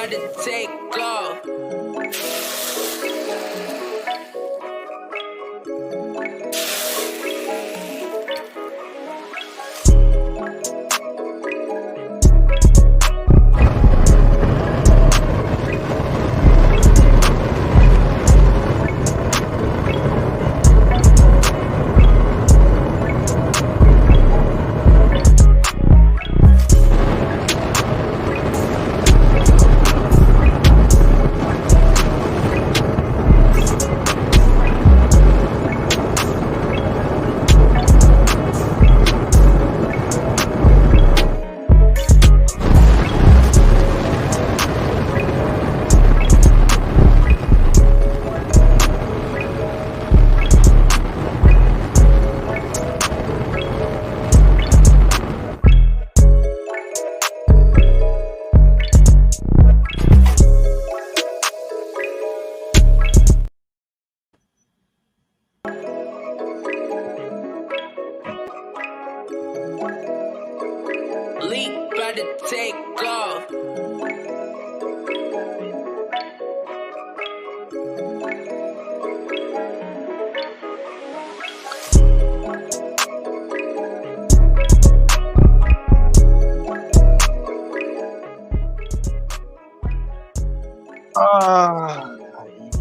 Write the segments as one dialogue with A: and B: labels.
A: about to take off. Leap about to take off.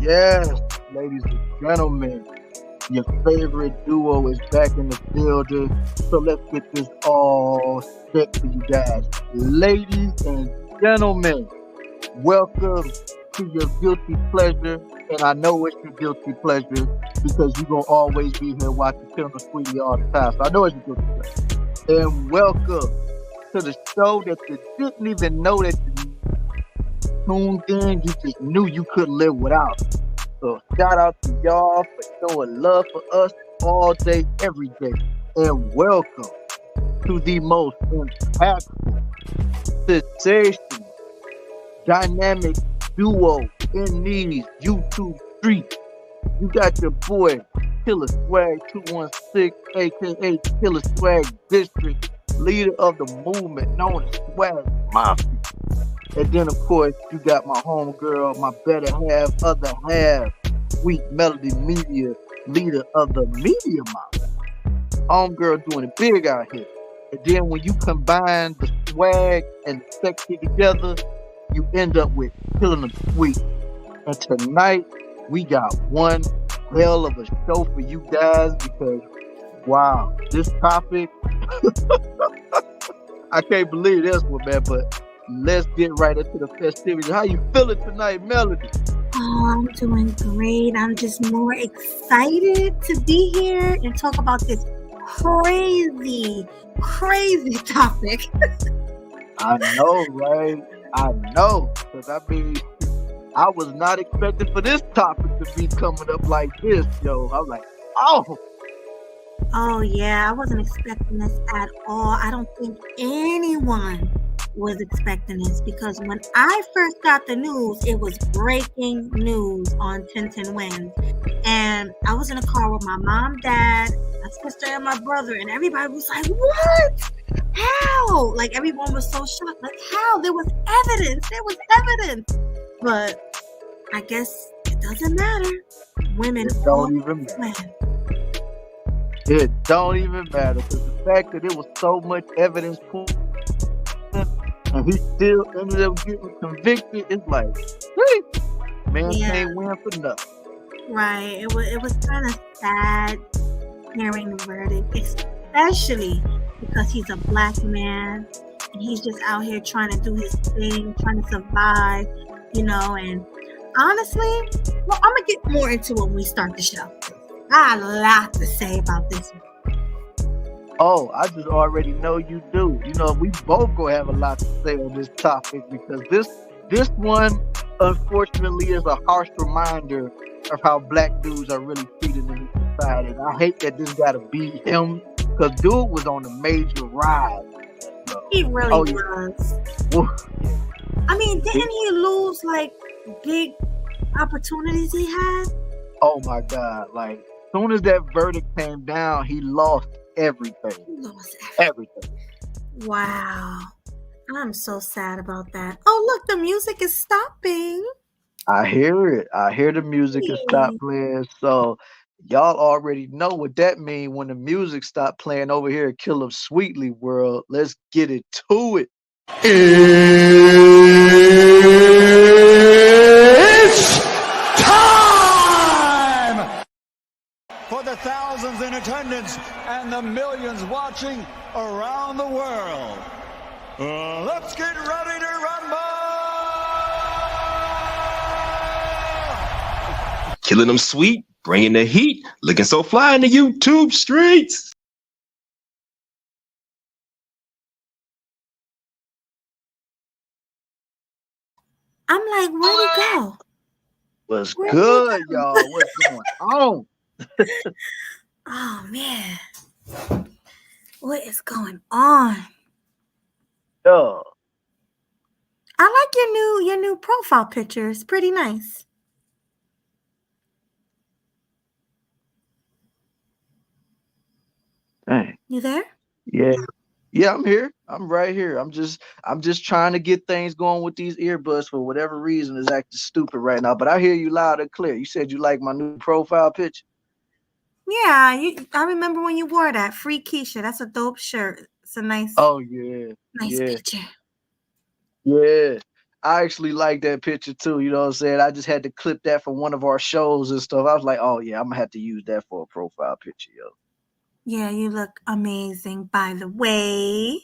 B: Yes, ladies and gentlemen, your favorite duo is back in the building. So let's get this all set for you guys. Ladies and gentlemen, welcome to your guilty pleasure. And I know it's your guilty pleasure because you're going to always be here watching KillinEmSweetly all the time. So I know it's your guilty pleasure. And welcome to the show that you didn't even know that you tuned in. You just knew you couldn't live without. So shout out to y'all for showing love for us all day, every day. And welcome to the most impactful, sensational, dynamic duo in these YouTube streets. You got your boy, Killer Swag 216, aka Killer Swag District, leader of the movement known as Swag Mafia. And then, of course, you got my homegirl, my better half, other half, Sweet Melody Media, leader of the Media Mafia. Homegirl doing it big out here. And then when you combine the swag and the sexy together, you end up with KillinEmSweetly. And tonight, we got one hell of a show for you guys because, wow, this topic, I can't believe this one, man, but let's get right into the festivities. How you feeling tonight, Melody?
C: Oh, I'm doing great. I'm just more excited to be here and talk about this crazy topic.
B: I know, right? I know. Because, I mean, I was not expecting for this topic to be coming up like this, yo. I was like,
C: Oh, yeah. I wasn't expecting this at all. I don't think anyone was expecting this because when I first got the news, it was breaking news on 1010 Wins. And I was in a car with my mom, dad, my sister, and my brother, and everybody was like, what? How? Like, everyone was so shocked. Like, how? There was evidence. But I guess it doesn't matter. Women
B: don't even matter. It don't even matter because the fact that it was so much evidence pulled and he still ended up getting convicted, it's like, hey, man can't win for nothing.
C: Right. It was kind of sad hearing the verdict, especially because he's a black man and he's just out here trying to do his thing, trying to survive, you know. And honestly, well, I'm gonna get more into it when we start the show. I got a lot to say about this one.
B: Oh, I just already know you do. You know, we both gonna have a lot to say on this topic because this one, unfortunately, is a harsh reminder of how black dudes are really treated in society. And I hate that this gotta be him because dude was on a major ride. So,
C: he really was.
B: Yeah.
C: I mean, didn't he lose like big opportunities he had?
B: Oh my God! Like, as soon as that verdict came down, he lost everything.
C: He lost
B: everything.
C: Wow. I'm so sad about that. Oh, look, the music is stopping.
B: I hear it. I hear the music has stopped
C: Hey.
B: playing. So y'all already know what that means when the music stopped playing over here at KillinEmSweetly world. Let's get it to it.
D: It's time for the thousands in attendance and the millions watching around the world. Let's get ready to rumble!
E: Killing them sweet, bringing the heat, looking so fly in the YouTube streets.
C: I'm like, where'd he go?
B: What's
C: Where'd he
B: good,
C: go?
B: y'all? What's going on?
C: Oh man, what is going on?
B: Yeah.
C: I like your new profile picture. It's pretty nice.
B: Dang.
C: You there?
B: Yeah. Yeah, I'm here. I'm right here. I'm just trying to get things going with these earbuds for whatever reason is acting stupid right now. But I hear you loud and clear. You said you like my new profile picture.
C: Yeah, I remember when you wore that. Free Keisha. That's a dope shirt. It's a nice
B: Oh yeah. Yeah.
C: picture.
B: Yeah. I actually like that picture too. You know what I'm saying? I just had to clip that from one of our shows and stuff. I was like, oh yeah, I'm gonna have to use that for a profile picture, yo.
C: Yeah, you look amazing, by the way.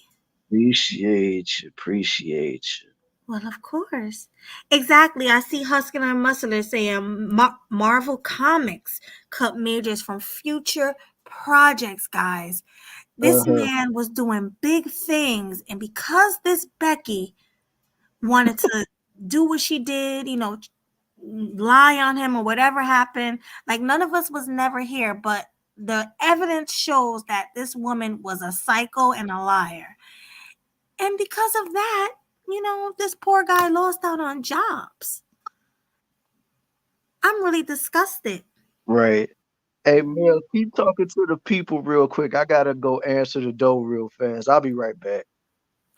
B: Appreciate you. Appreciate you.
C: Well, of course. Exactly. I see Hustler and Muscular saying Marvel Comics cut majors from future projects, guys. This
B: Uh-huh.
C: man was doing big things. And because this Becky wanted to do what she did, lie on him or whatever happened, like none of us was never here. But the evidence shows that this woman was a psycho and a liar. And because of that, this poor guy lost out on jobs. I'm really disgusted.
B: Right. Hey Mel, keep talking to the people real quick. I gotta go answer the door real fast. I'll be right back.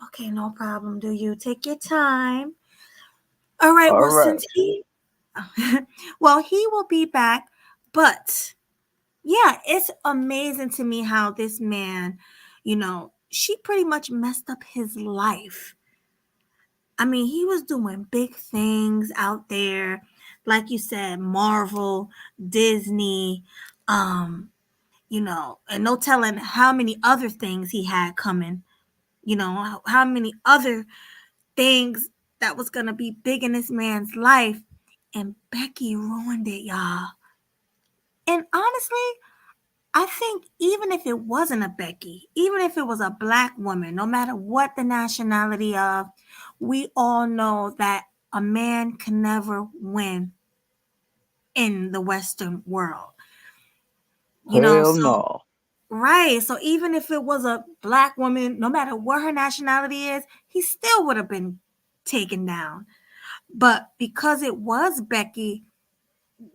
C: Okay, no problem. Do you take your time? All right.
B: All
C: Well,
B: right.
C: since he, well, he will be back. But yeah, it's amazing to me how this man, she pretty much messed up his life. I mean, he was doing big things out there, like you said, Marvel, Disney, and no telling how many other things he had coming, how many other things that was going to be big in this man's life. And Becky ruined it, y'all. And honestly, I think even if it wasn't a Becky, even if it was a black woman, no matter what the nationality of, we all know that a man can never win in the Western world.
B: Hell
C: So
B: no.
C: right. So even if it was a black woman, no matter what her nationality is, he still would have been taken down. But because it was Becky,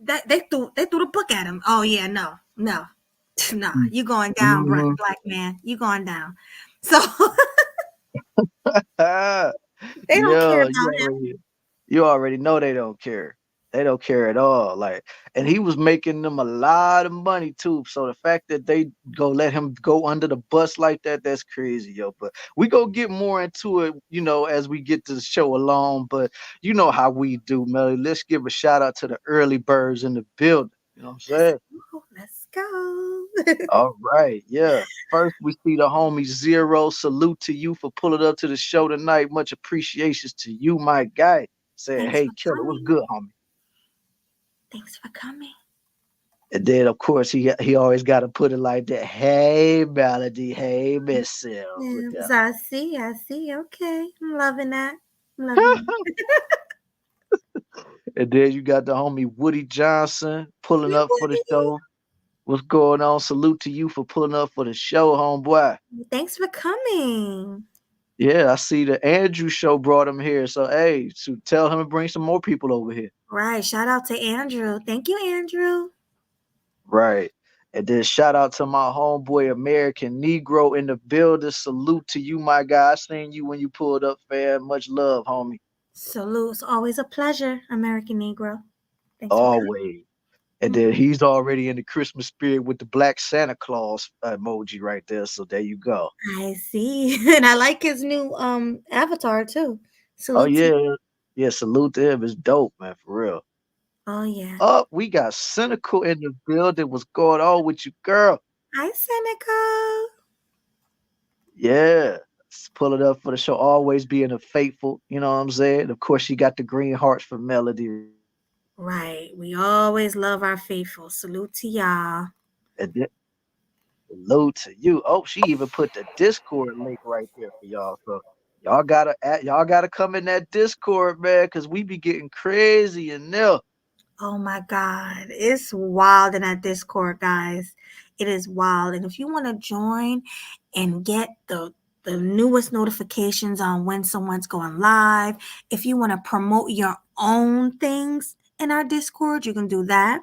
C: that they threw the book at him. Oh yeah, no, you going down,
B: Mm-hmm.
C: black man. You going down. So they don't care
B: Yeah,
C: about him.
B: you already know they don't care. They don't care at all. Like, and he was making them a lot of money too. So the fact that they go let him go under the bus like that, that's crazy, yo. But we go get more into it, as we get to the show along. But you know how we do, Melly. Let's give a shout out to the early birds in the building. You know what I'm saying?
C: Let's go.
B: All right, yeah. First, we see the homie Zero. Salute to you for pulling up to the show tonight. Much appreciations to you, my guy. Saying,
C: Thanks
B: hey,
C: for
B: killer, what's
C: coming.
B: good, homie?
C: Thanks for coming.
B: And then, of course, he always got to put it like that. Hey, Melody. Hey, Miss Sil. Look
C: Yeah,
B: out.
C: so I see. Okay. I'm loving that. I'm loving that.
B: And then you got the homie Woody Johnson pulling up for the show. What's going on? Salute to you for pulling up for the show, homeboy.
C: Thanks for coming.
B: Yeah, I see the Andrew show brought him here. So, hey, so tell him to bring some more people over here.
C: Right. Shout out to Andrew. Thank you, Andrew.
B: Right. And then shout out to my homeboy American Negro in the building. Salute to you, my guy. I seen you when you pulled up, fam. Much love, homie.
C: Salute. It's always a pleasure, American Negro. Thanks for coming.
B: Always. And then he's already in the Christmas spirit with the Black Santa Claus emoji right there. So there you go.
C: I see. And I like his new avatar too.
B: Oh
C: Salute to you.
B: yeah. Yeah, salute to him. It's dope, man, for real.
C: Oh yeah.
B: Up, we got Cynical in the building. What's going on with you, girl?
C: Hi, Seneca.
B: Yeah. Let's pull it up for the show. Always being a faithful, you know what I'm saying? Of course, she got the green hearts for Melody.
C: Right. We always love our faithful. Salute to y'all.
B: And then, salute to you. Oh, she even put the Discord link right there for y'all. So y'all gotta come in that Discord, man, because we be getting crazy in there.
C: Oh my God. It's wild in that Discord, guys. It is wild. And if you want to join and get the newest notifications on when someone's going live, if you want to promote your own things in our Discord, you can do that.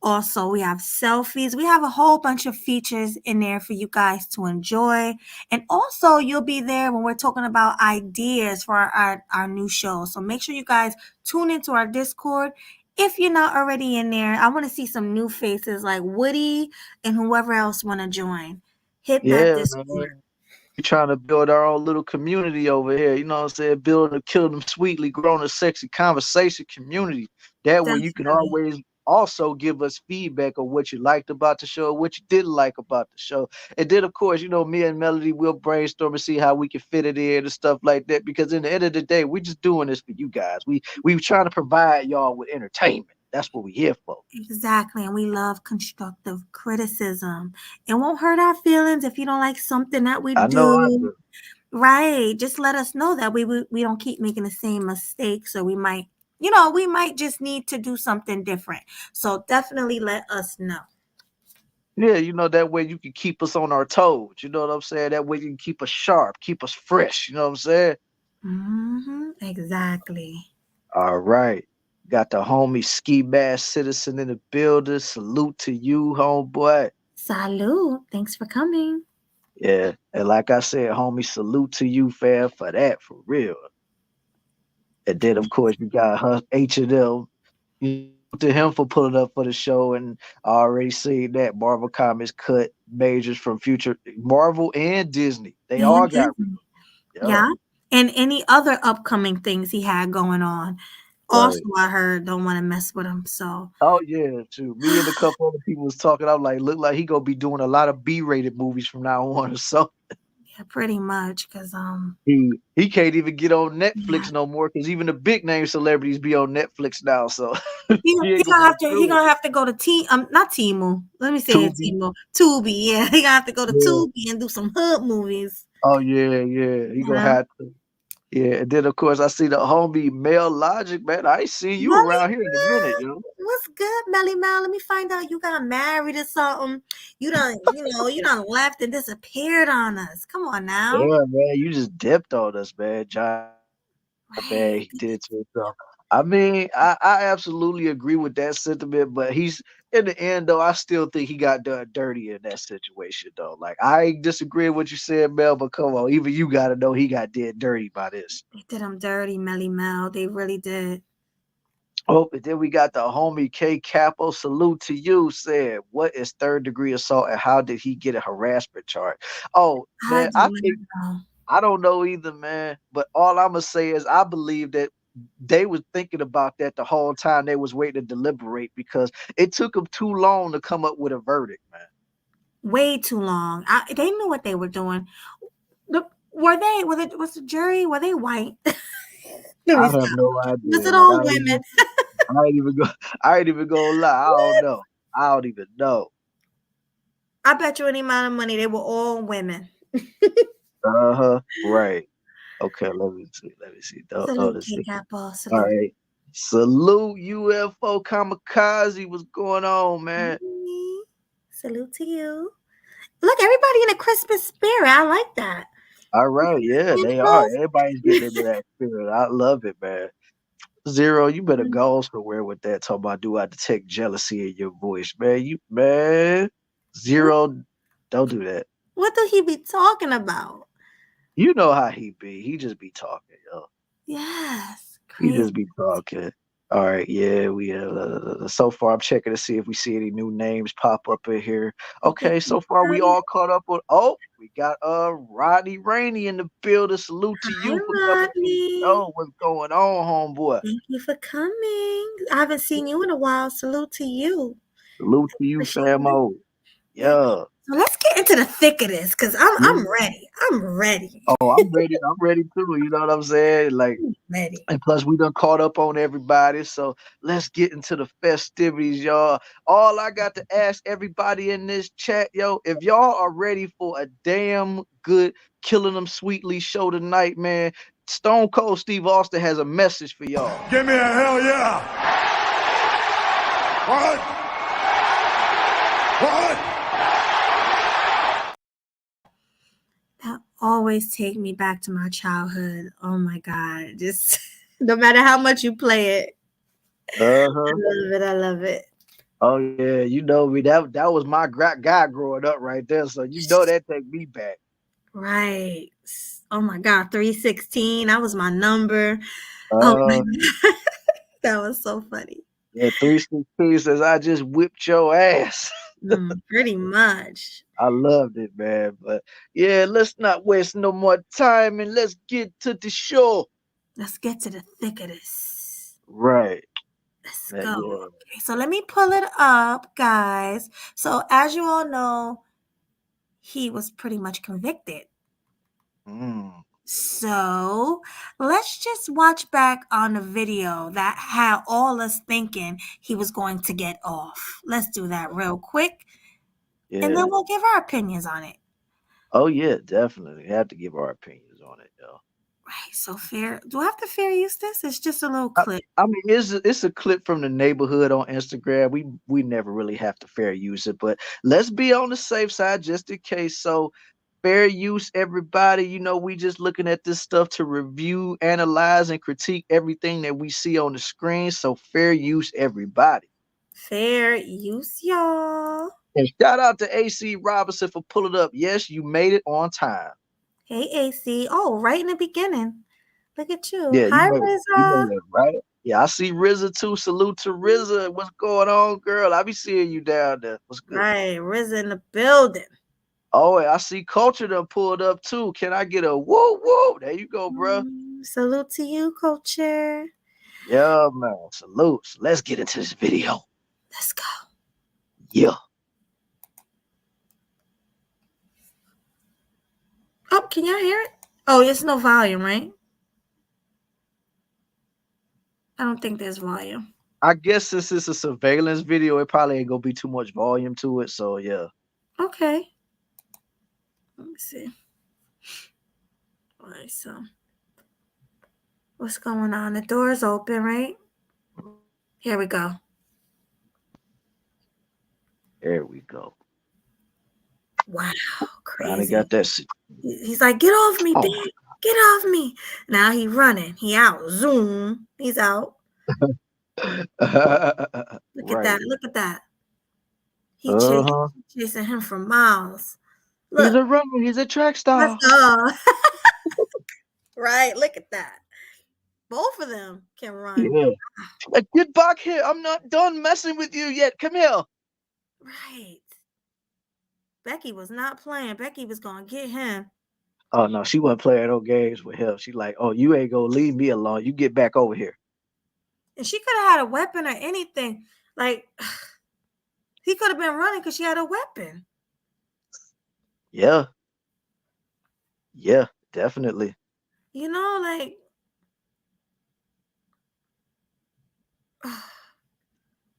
C: Also, we have selfies. We have a whole bunch of features in there for you guys to enjoy. And also, you'll be there when we're talking about ideas for our new show. So make sure you guys tune into our Discord. If you're not already in there, I want to see some new faces like Woody and whoever else want to join. Hit that
B: Yeah,
C: Discord.
B: man. We trying to build our own little community over here. You know what I'm saying? Build a Kill Them Sweetly, grown a sexy conversation community. That way you can
C: Definitely.
B: always also give us feedback of what you liked about the show, what you didn't like about the show. And then of course, you know, me and Melody will brainstorm and see how we can fit it in and stuff like that. Because in the end of the day, we're just doing this for you guys. We trying to provide y'all with entertainment. That's what we here for.
C: Exactly. And we love constructive criticism. It won't hurt our feelings if you don't like something that we
B: I know I
C: do.
B: do.
C: Right. Just let us know that we don't keep making the same mistakes, or we might, we might just need to do something different. So definitely let us know.
B: Yeah, you know, that way you can keep us on our toes. You know what I'm saying? That way you can keep us sharp, keep us fresh. You know what I'm saying?
C: Exactly.
B: All right. Got the homie Ski Mask Citizen in the building. Salute to you, homeboy.
C: Salute. Thanks for coming.
B: Yeah. And like I said, homie, salute to you, fam, for that, for real. And then, of course, we got H&M. To him for pulling up for the show, and I already seen that Marvel Comics cut majors from future Marvel and Disney. They all
C: And
B: got
C: Disney.
B: yeah,
C: Yeah. And any other upcoming things he had going on. Also,
B: right.
C: I heard don't want to mess with him. So
B: Oh yeah, too. Me and a couple other people was talking. I'm like, look like he gonna be doing a lot of B-rated movies from now on or so.
C: yeah, pretty much. Cause
B: He can't even get on
C: yeah.
B: Netflix no more because even the big name celebrities be on Netflix now. So
C: He,
B: he
C: he
B: ain't gonna
C: gonna
B: be
C: have to he
B: doing
C: gonna have to go to not Timu. Let me say it
B: Tubi.
C: Timu. Tubi, yeah. He gonna have to go to
B: Yeah.
C: Tubi and do some hood movies.
B: Oh yeah, yeah. He
C: You
B: gonna
C: know?
B: have to. Yeah, and then of course I see the homie Mel Logic, man. I ain't seen you
C: Melly
B: around here in a minute,
C: Mel.
B: yo.
C: What's good, Melly Mel? Let me find out you got married or something. You done left and disappeared on us. Come on now.
B: Yeah, man, you just dipped on us, man. John, man,
C: Right.
B: he did to himself. I mean, I absolutely agree with that sentiment, but he's in the end though, I still think he got done dirty in that situation though. Like I disagree with what you said, Mel, but come on, even you gotta know he got did dirty by this.
C: They did him dirty, Melly Mel. They really did.
B: Oh, and then we got the homie K Capo. Salute to you. Said, what is third degree assault and how did he get a harassment charge? Oh
C: I
B: man,
C: do
B: I
C: not
B: think
C: know.
B: I don't know either, man. But all I'm gonna say is I believe that they was thinking about that the whole time they was waiting to deliberate because it took them too long to come up with a verdict, man.
C: Way too long. They knew what they were doing. Was the jury, were they white? Let
B: I
C: me
B: have
C: stop.
B: no
C: Was
B: idea.
C: it
B: Like
C: all women?
B: I ain't even go I ain't even gonna lie. I don't know. I don't even know.
C: I bet you any amount of money they were all women.
B: Uh-huh. Right. Okay, let me see. Let me see. Oh,
C: Salute,
B: this
C: K
B: thing.
C: Capo.
B: All
C: Salute.
B: right. Salute UFO Kamikaze. What's going on, man?
C: Hey, salute to you. Look, everybody in a Christmas spirit. I like that.
B: All right, yeah,
C: Santa
B: they are.
C: Claus.
B: Everybody's getting into that spirit. I love it, man. Zero, you better go somewhere with that. Talking about do I detect jealousy in your voice, man? You man, Zero. Don't do that.
C: What do he be talking about?
B: You know how he be. He just be talking, yo.
C: Yes,
B: He
C: crazy.
B: just be talking. All right, yeah, we so far I'm checking to see if we see any new names pop up in here. Okay, so far we all caught up on. Oh, we got Rodney Rainey in the building. Salute to
C: Hi,
B: you for coming to the
C: Rodney.
B: show. What's going on, homeboy?
C: Thank you for coming. I haven't seen you in a while. Salute to you.
B: Salute to you,
C: For sure.
B: famo.
C: Yeah.
B: Yeah.
C: So let's get into the thick of this because I'm ready. I'm ready.
B: Oh, I'm ready. I'm ready too. You know what I'm saying? Like,
C: Ready.
B: and plus, we done caught up on everybody. So let's get into the festivities, y'all. All I got to ask everybody in this chat, yo, if y'all are ready for a damn good Killing Them Sweetly show tonight, man, Stone Cold Steve Austin has a message for y'all.
D: Give me a hell yeah. What? What?
C: That always take me back to my childhood. Oh my God. Just no matter how much you play it.
B: Uh-huh.
C: I love it. I love it.
B: Oh yeah, you know me. That was my guy growing up right there. So you know that take me back.
C: Right. Oh my God. 316. That was my number. Oh my
B: Uh
C: God. That was so funny.
B: yeah, 316 says I just whipped your ass.
C: Pretty much.
B: I loved it, man. But yeah, let's not waste no more time and let's get to the show.
C: Let's get to the thick of this.
B: Right.
C: Let's
B: Yeah.
C: go. Okay, so let me pull it up, guys. So as you all know, he was pretty much convicted.
B: Mm.
C: So let's just watch back on the video that had all us thinking he was going to get off. Let's do that real quick.
B: Yeah.
C: And then we'll give our opinions on it.
B: Oh yeah, definitely. We have to give our opinions on it, yo.
C: Right. So fair. Do I have to fair use this? It's just a little clip.
B: I mean, it's a clip from the neighborhood on Instagram. We never really have to fair use it, but let's be on the safe side just in case. So fair use, everybody. You know, we just looking at this stuff to review, analyze, and critique everything that we see on the screen. So fair use, everybody.
C: Fair use, y'all.
B: And shout out to AC Robinson for pulling up. Yes, you made it on time.
C: Hey, AC. Oh, right in the beginning. Look at you.
B: Yeah,
C: Hi,
B: you
C: Rizza.
B: made it right. Yeah, I see RZA too. Salute to RZA. What's going on, girl? I be seeing you down there. What's good?
C: Right, Rizza in the building.
B: Oh, I see Culture done pulled up too. Can I get a woo woo? There you go, bro.
C: Salute to you, Culture.
B: Yeah, man. Salute. So let's get into this video.
C: Let's go.
B: Yeah.
C: Oh, can y'all hear it? Oh, there's no volume, right? I don't think there's volume.
B: I guess since it's a surveillance video, it probably ain't gonna be too much volume to it. So yeah.
C: Okay. Let me see. All right, so what's going on? The door's open, right? Here we go.
B: There we go.
C: Wow,
B: Finally
C: crazy.
B: got that.
C: He's like, get off me,
B: Oh.
C: Dad. Get off me. Now he running. He out. Zoom. He's out. Look at that. Look at that. He chasing him for miles. Look.
B: He's a runner. He's a track star.
C: Right. Look at that. Both of them can run.
B: Yeah. Get back here. I'm not done messing with you yet. Come here.
C: Right. Becky was not playing. Becky was going to get him.
B: Oh, no. She wasn't playing no games with him. She's like, oh, you ain't going to leave me alone. You get back over here.
C: And she could have had a weapon or anything. Like, he could have been running because she had a weapon.
B: Yeah. Yeah, definitely.
C: You know, like,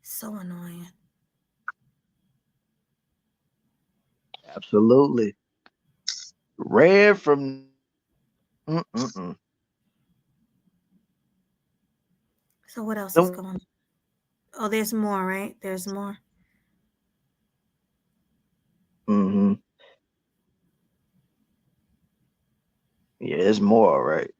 C: so annoying.
B: Absolutely. Ran from.
C: So what else is going on? Oh, there's more, right? There's more.
B: Mm-hmm. Yeah, there's more, right?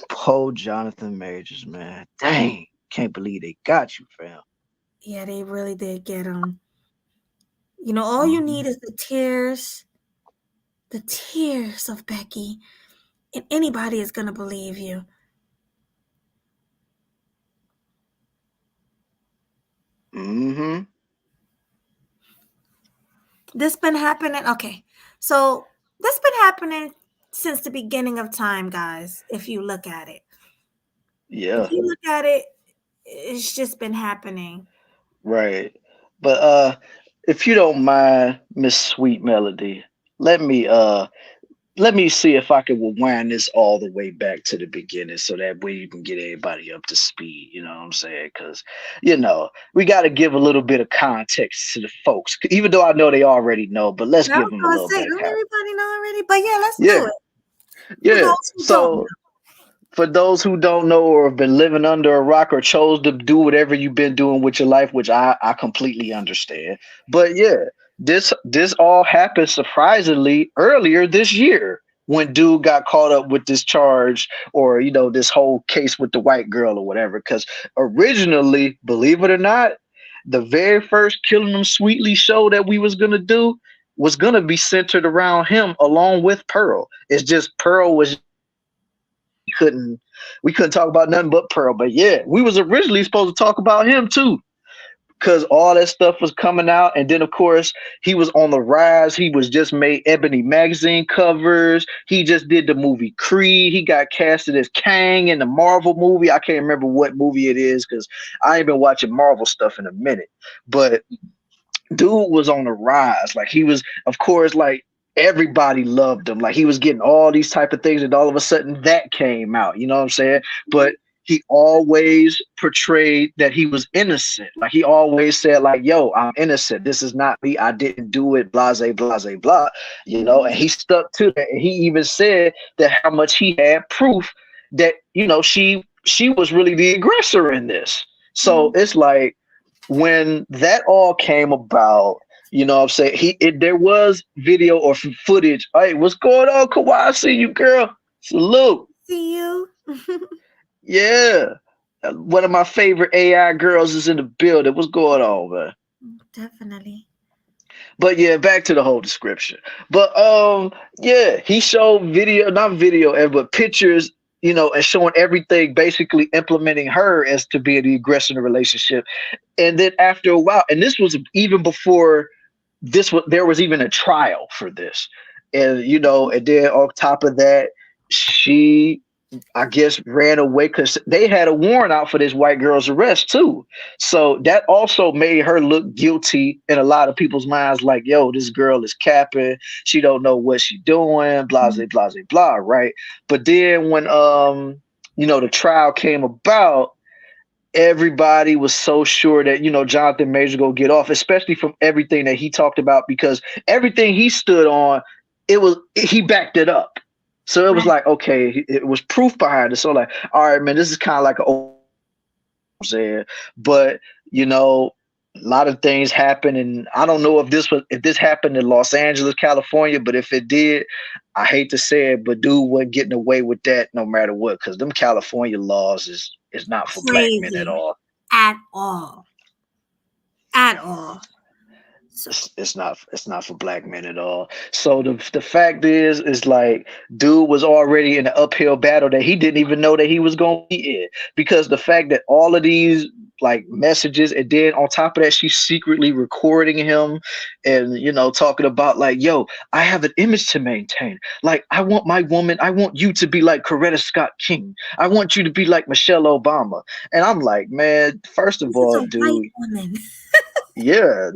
B: Poor Jonathan Majors, man. Dang. can't believe they got you, fam.
C: Yeah, they really did get him. You know, all you need is the tears of Becky, and anybody is gonna believe you.
B: Mm-hmm.
C: This been happening. Okay, so this been happening since the beginning of time, guys. If you look at it,
B: Yeah.
C: it's just been happening.
B: Right. But if you don't mind, Miss Sweet Melody, let me see if I can rewind this all the way back to the beginning so that way you can get everybody up to speed. You know what I'm saying? Because, we got to give a little bit of context to the folks, even though I know they already know, but let's
C: I
B: give
C: was
B: them a
C: gonna
B: little
C: say,
B: bit of
C: don't
B: context.
C: everybody know already? But yeah, let's do
B: Yeah.
C: it. For
B: Yeah.
C: those who don't know.
B: So for those who don't know or have been living under a rock or chose to do whatever you've been doing with your life, which I completely understand. But yeah, this all happened surprisingly earlier this year when dude got caught up with this charge or this whole case with the white girl or whatever. Because originally, believe it or not, the very first Killing Them Sweetly show that we was gonna do was gonna be centered around him along with Pearl. It's just Pearl was couldn't we couldn't talk about nothing but Pearl. But yeah, we was originally supposed to talk about him too, because all that stuff was coming out, and then of course he was on the rise. He was just made Ebony magazine covers. He just did the movie Creed. He got casted as Kang in the Marvel movie. I can't remember what movie it is because I ain't been watching Marvel stuff in a minute. But dude was on the rise. Like he was, of course, like everybody loved him. Like he was getting all these type of things, and all of a sudden that came out. You know what I'm saying? But he always portrayed that he was innocent. Like he always said, like, "Yo, I'm innocent. This is not me. I didn't do it." Blase, blase, blah. And he stuck to that. And he even said that how much he had proof that she was really the aggressor in this. So it's like when that all came about, what I'm saying, there was video or footage. Hey, what's going on, Kawhi? I see you, girl. Salute.
C: See you.
B: Yeah. One of my favorite AI girls is in the building. What's going on, man?
C: Definitely.
B: But yeah, back to the whole description. But yeah, he showed video, not video, but pictures, and showing everything, basically implementing her as to be the aggressor in the relationship. And then after a while, and this was even before there was even a trial for this. And and then on top of that, she, I guess, ran away because they had a warrant out for this white girl's arrest too. So that also made her look guilty in a lot of people's minds. Like, yo, this girl is capping. She don't know what she's doing. Blah, blah, blah, blah. Right. But then when the trial came about, everybody was so sure that Jonathan Major go get off, especially from everything that he talked about, because everything he stood on, he backed it up. So it was like, okay, it was proof behind it. So like, all right, man, this is kind of like but a lot of things happen, and I don't know if this happened in Los Angeles, California, but if it did, I hate to say it, but dude wasn't getting away with that no matter what, because them California laws is not for black men at all.
C: At all. At all.
B: It's not for black men at all. So the fact is like dude was already in an uphill battle that he didn't even know that he was going to be in, because the fact that all of these like messages, and then on top of that she's secretly recording him and talking about like, yo, I have an image to maintain. Like, I want my woman, I want you to be like Coretta Scott King. I want you to be like Michelle Obama. And I'm like, man, first of all, dude. Yeah.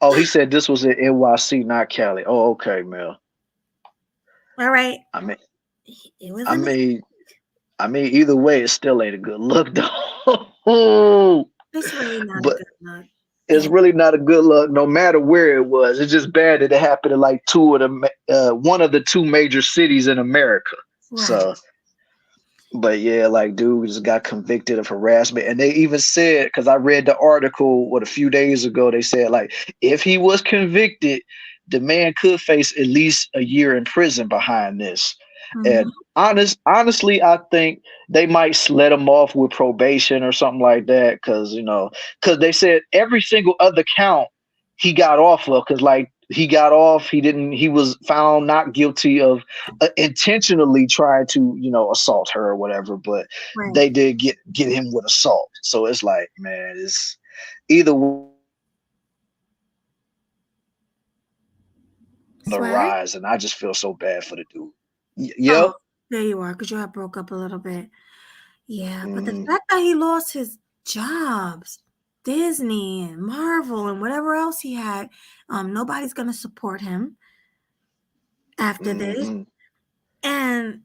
B: Oh, he said this was in NYC, not Cali. Oh, okay, Mel.
C: All right.
B: I mean, either way, it still ain't a good look, though.
C: It's really not a good look.
B: It's really not a good look, no matter where it was. It's just bad that it happened in like one of the two major cities in America. Right. So. But yeah, like dude just got convicted of harassment. And they even said, because I read the article a few days ago, they said like if he was convicted, the man could face at least a year in prison behind this. And
C: Mhm.
B: honestly, I think they might let him off with probation or something like that, because they said every single other count he got off of, because like he got off, he was found not guilty of intentionally trying to assault her or whatever, but
C: Right.
B: they did get him with assault. So it's like, man, it's either on the
C: Swag?
B: rise, and I just feel so bad for the dude.
C: Oh,
B: Yep.
C: there you are, because you had broke up a little bit. Yeah, but the
B: Hmm.
C: fact that he lost his jobs, Disney and Marvel and whatever else he had, nobody's gonna support him after this.
B: Hmm.
C: And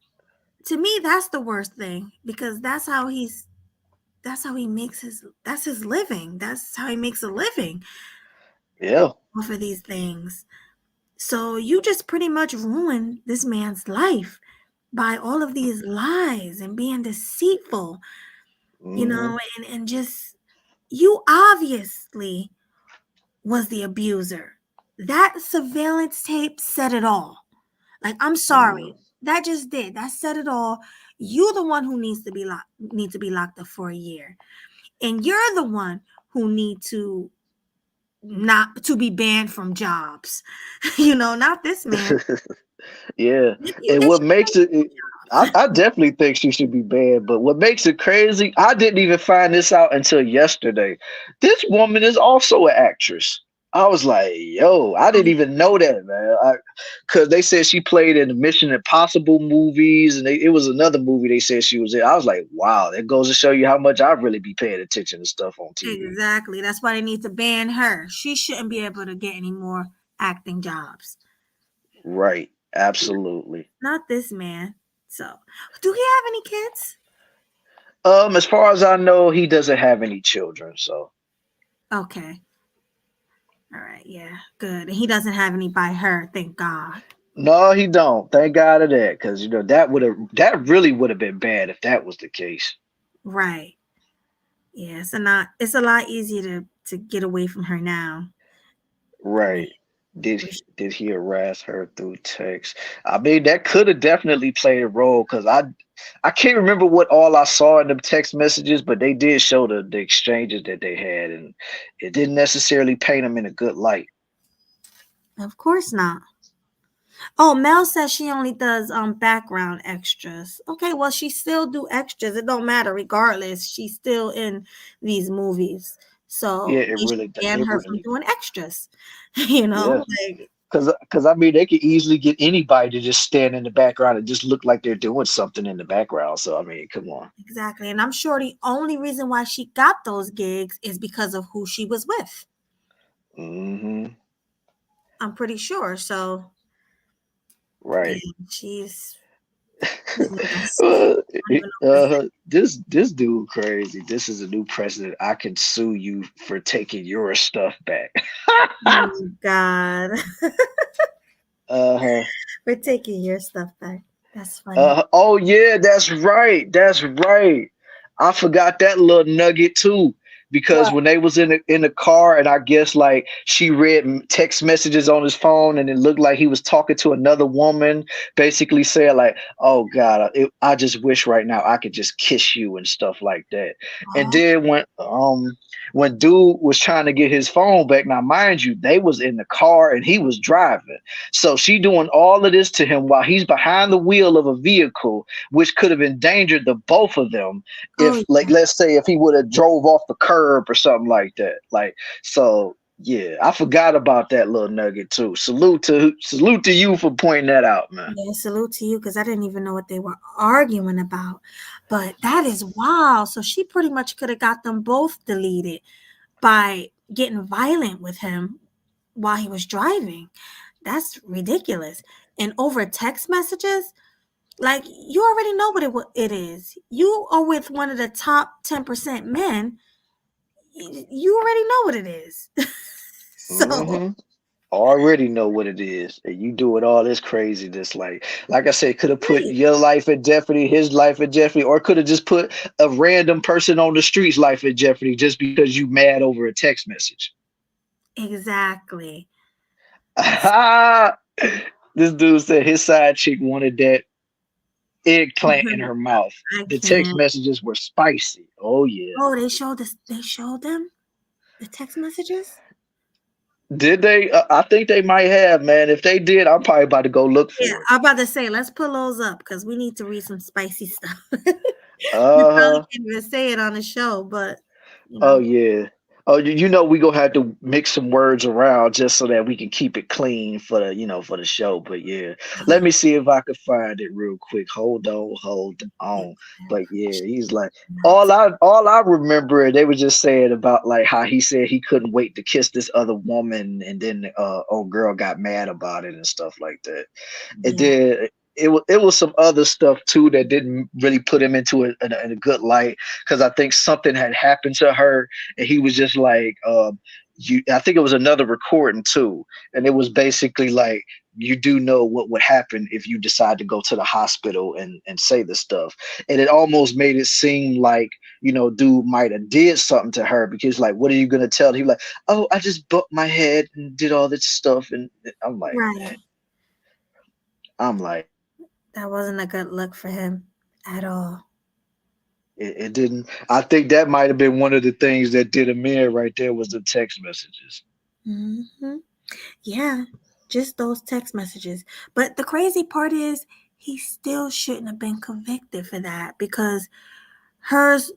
C: to me, that's the worst thing, because that's how he makes that's his living. That's how he makes a living
B: Yeah.
C: off of these things. So you just pretty much ruined this man's life by all of these lies and being deceitful,
B: Hmm.
C: and just, you obviously was the abuser. That surveillance tape said it all. Like, I'm
B: Hmm.
C: sorry. That just did. That said it all. You're the one who needs to be locked up for a year. And you're the one who need to not to be banned from jobs. Not this man.
B: Yeah.
C: They
B: And what
C: should
B: makes it,
C: ban
B: I definitely think she should be banned, but what makes it crazy, I didn't even find this out until yesterday. This woman is also an actress. I was like, yo, I didn't
C: jobs.
B: even know that, man. Because they said she played in the Mission Impossible movies, and it was another movie they said she was in. I was like, wow, that goes to show you how much I really be paying attention to stuff on TV.
C: Exactly. That's why they need to ban her. She shouldn't be able to get any more acting jobs.
B: Right. Absolutely.
C: Not this man. So, do he have any kids?
B: As far as I know, he doesn't have any children, so.
C: Okay. All right. Yeah. Good. And he doesn't have any by her. Thank God.
B: No, he don't. Thank God of that, because that really would have been bad if that was the case.
C: Right. Yeah. It's a lot easier to get away from her now.
B: Right. Did
C: Wish-
B: did he harass her through text? I mean, that could have definitely played a role, because I can't remember what all I saw in the text messages, but they did show the exchanges that they had, and it didn't necessarily paint them in a good light.
C: Of course not. Oh, Mel says she only does background extras. Okay, well, she still do extras. It don't matter regardless. She's still in these movies.
B: Yeah,
C: So they should ban
B: it
C: her from
B: really,
C: doing extras.
B: yeah.
C: Like,
B: Because I mean, they could easily get anybody to just stand in the background and just look like they're doing something in the background. So I mean, come on.
C: exactly. And I'm sure the only reason why she got those gigs is because of who she was with.
B: Hmm.
C: I'm pretty sure. So yeah,
B: Right.
C: she's a mess.
B: Uh,
C: I don't even know what to say.
B: this dude crazy. This is a new president. I can sue you for taking your stuff back.
C: Oh God.
B: Uh-huh.
C: We're taking your stuff back. That's funny.
B: Oh yeah, that's right. That's right. I forgot that little nugget too. Because
C: What?
B: when they was in the car, and I guess like she read text messages on his phone, and it looked like he was talking to another woman, basically saying like, "Oh God, I just wish right now I could just kiss you," and stuff like that. And
C: Oh,
B: then when dude was trying to get his phone back, now mind you, they was in the car and he was driving. So she doing all of this to him while he's behind the wheel of a vehicle, which could have endangered the both of them
C: oh
B: if, like,
C: yeah.
B: let's say if he would have drove off the curb or something like that. Like, so yeah, I forgot about that little nugget too. Salute to you for pointing that out, man.
C: Yeah, salute to you, because I didn't even know what they were arguing about. But that is wild. So she pretty much could have got them both deleted by getting violent with him while he was driving. That's ridiculous. And over text messages, like, you already know what it is. You are with one of the top 10% men. You already know what it is. So
B: Hmm. Already know what it is, and you doing all this craziness. Like I said, could have put
C: right.
B: your life in jeopardy, his life in jeopardy, or could have just put a random person on the streets life in jeopardy just because you mad over a text message.
C: Exactly.
B: This dude said his side chick wanted that eggplant in her mouth.
C: I
B: The text
C: can't.
B: messages were spicy. Oh yeah.
C: Oh, they showed us. They showed them the text messages.
B: Did they? I think they might have, man. If they did, I'm probably about to go look
C: Yeah,
B: for it.
C: I'm about to say, let's pull those up because we need to read some spicy stuff. We probably
B: Uh-huh.
C: can't even say it on the show, but you
B: Oh
C: know,
B: yeah. Oh, you know we gonna have to mix some words around just so that we can keep it clean for the for the show. But yeah, let me see if I can find it real quick. Hold on. But yeah, he's like all I remember they were just saying about like how he said he couldn't wait to kiss this other woman, and then old girl got mad about it and stuff like that. It
C: yeah,
B: did. It was some other stuff too that didn't really put him into in a good light, because I think something had happened to her, and he was just like, you. I think it was another recording too, and it was basically like, you do know what would happen if you decide to go to the hospital and say this stuff, and it almost made it seem like dude might have did something to her, because like, what are you gonna tell? He like, oh, I just bumped my head and did all this stuff, and I'm like,
C: right.
B: I'm like.
C: That wasn't a good look for him at all.
B: It didn't. I think that might have been one of the things that did him in right there, was the text messages.
C: Hmm. Yeah, just those text messages. But the crazy part is, he still shouldn't have been convicted for that because hers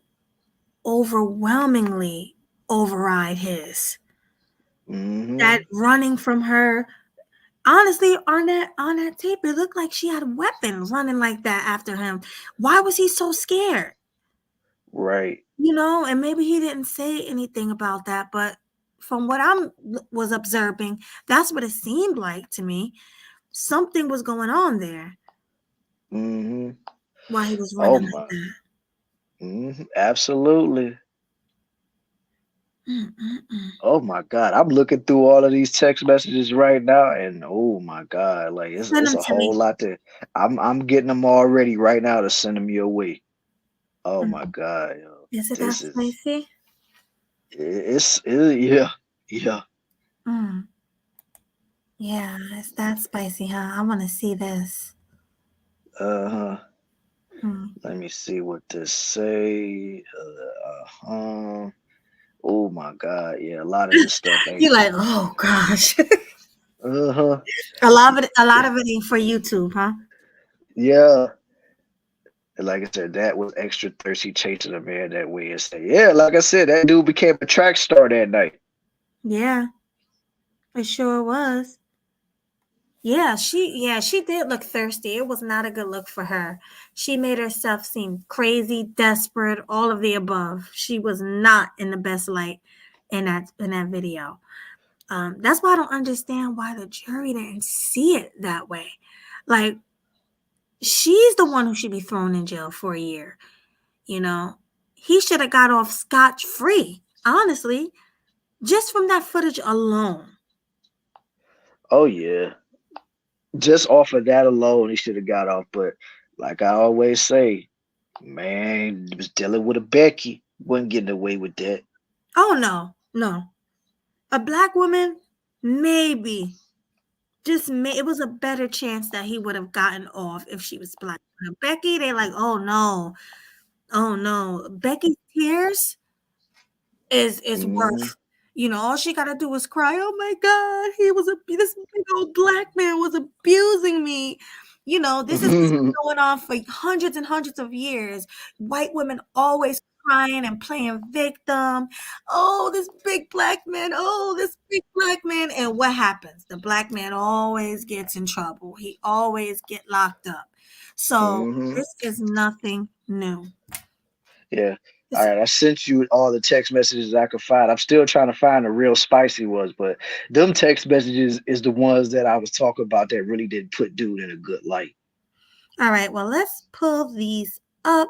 C: overwhelmingly override his. That
B: Hmm.
C: running from her, honestly, on that tape, it looked like she had a weapon running like that after him. Why was he so scared?
B: Right.
C: And maybe he didn't say anything about that, but from what was observing, that's what it seemed like to me. Something was going on there
B: Hmm.
C: while he was
B: Oh
C: running like
B: my.
C: that.
B: Absolutely.
C: Mm-mm-mm.
B: Oh my God. I'm looking through all of these text messages right now, and oh my God, like
C: Send
B: it's
C: them
B: a
C: to
B: whole
C: me.
B: lot to. I'm getting them all ready right now to send them your way. Oh my
C: Mm.
B: God, yo,
C: Is it that
B: this is
C: spicy?
B: yeah, yeah.
C: Mm. Yeah, it's that spicy, huh? I want to see this.
B: Uh-huh.
C: Mm.
B: Let me see what this say. Uh-huh. Oh my God, yeah, a lot of this stuff ain't.
C: You're like, oh gosh.
B: Uh-huh.
C: A lot of it ain't for YouTube, huh?
B: Yeah. And like I said, that was extra thirsty chasing a man that way and say, yeah, like I said, that dude became a track star that night.
C: Yeah, it sure was. Yeah, she did look thirsty. It was not a good look for her. She made herself seem crazy, desperate, all of the above. She was not in the best light in that video. That's why I don't understand why the jury didn't see it that way. Like, she's the one who should be thrown in jail for a year. You know, he should have got off scotch free. Honestly, just from that footage alone.
B: Oh yeah. Just off of that alone, he should have got off. But like I always say, man, he was dealing with a Becky. Wasn't getting away with that.
C: Oh no, no. A black woman, maybe. It was a better chance that he would have gotten off if she was black. Becky, they like, oh no, oh no. Becky's tears is
B: Hmm.
C: worth. All she gotta do is cry. Oh my God, this big old black man was abusing me. This has been going on for hundreds and hundreds of years. White women always crying and playing victim. Oh, this big black man. Oh, this big black man. And what happens? The black man always gets in trouble. He always get locked up. So
B: Hmm.
C: this is nothing new.
B: Yeah. All
C: It's
B: right, I sent you all the text messages I could find. I'm still trying to find the real spicy ones, but them text messages is the ones that I was talking about that really did put dude in a good light.
C: all right. Well, let's pull these up.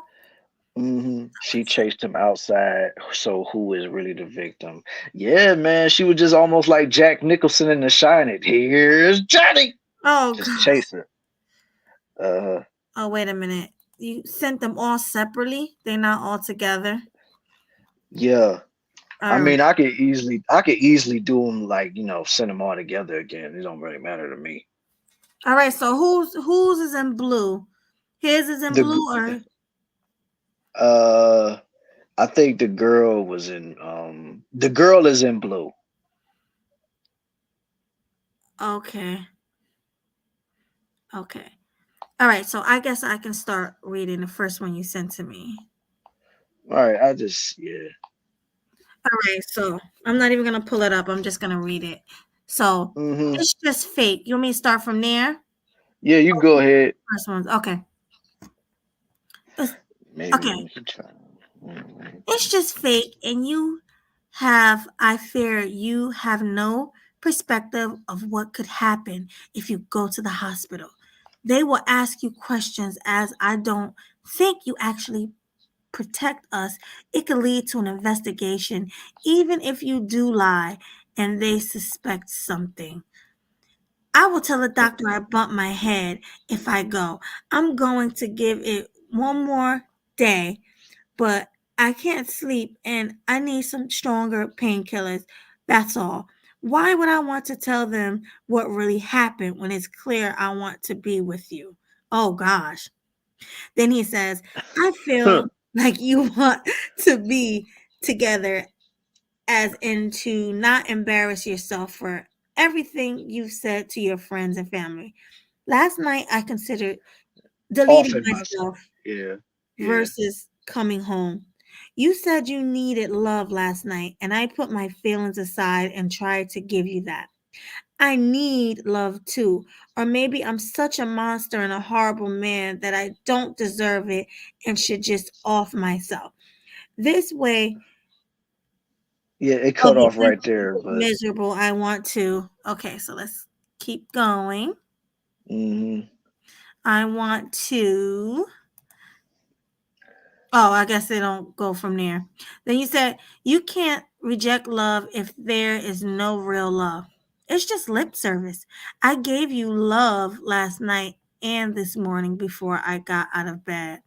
B: She chased him outside. So who is really the victim? Yeah, man, she was just almost like Jack Nicholson in The Shining. Here's Johnny.
C: Oh
B: Just
C: God.
B: chase her. Uh,
C: Oh, wait a minute. You sent them all separately? They're not all together?
B: yeah. I
C: All right.
B: mean, I could easily do them like send them all together again. It don't really matter to me.
C: All right. So whose is in blue? His is in
F: The
C: blue, or
F: uh, I think the girl was in the girl is in blue.
C: okay. Okay. All right. So I guess I can start reading the first one you sent to me.
F: All right, I just yeah.
C: All right. So I'm not even gonna pull it up. I'm just gonna read it. So
F: Mm-hmm.
C: it's just fake. You want me to start from there?
F: Yeah, you go ahead.
C: First one's okay. It's-
F: Maybe
C: Okay.
F: we should try. Mhm.
C: It's just fake, and I fear you have no perspective of what could happen if you go to the hospital. They will ask you questions as I don't think you actually protect us. It could lead to an investigation, even if you do lie and they suspect something. I will tell the doctor I bumped my head if I go. I'm going to give it one more day, but I can't sleep and I need some stronger painkillers. That's all. Why would I want to tell them what really happened when it's clear I want to be with you? Oh gosh. Then he says, I feel like you want to be together, as in to not embarrass yourself for everything you've said to your friends and family. Last night I considered deleting
F: Offing myself.
C: myself
F: Yeah, yeah.
C: versus coming home. You said you needed love last night, and I put my feelings aside and tried to give you that. I need love too. Or maybe I'm such a monster and a horrible man that I don't deserve it and should just off myself. This way
F: Yeah, it
C: of
F: cut
C: the
F: off right there, but
C: miserable, I want to. Okay, so let's keep going.
F: hmm
C: I want to. Oh, I guess they don't go from there. Then you said you can't reject love if there is no real love. It's just lip service. I gave you love last night and this morning before I got out of bed.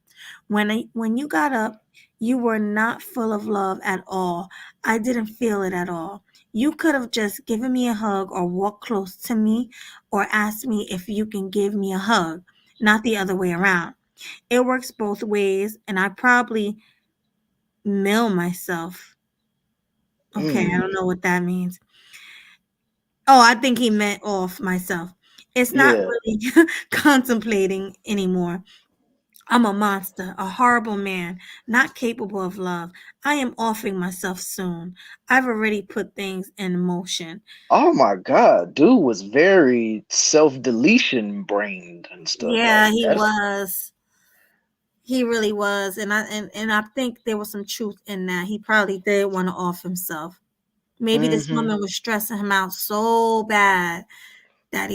C: When you got up, you were not full of love at all. I didn't feel it at all. You could have just given me a hug or walked close to me or asked me if you can give me a hug, not the other way around. It works both ways, and I probably mail myself. Okay, I don't
F: mm,
C: know what that means. Oh, I think he meant off myself. It's not
F: yeah.
C: really contemplating anymore. I'm a monster, a horrible man, not capable of love. I am offing myself soon. I've already put things in motion.
F: Oh my God, dude was very self-deletion brained and stuff.
C: Yeah,
F: Like
C: he
F: that's
C: was. He really was. And I think there was some truth in that. He probably did want to off himself. Maybe this
F: hmm
C: woman was stressing him out so bad that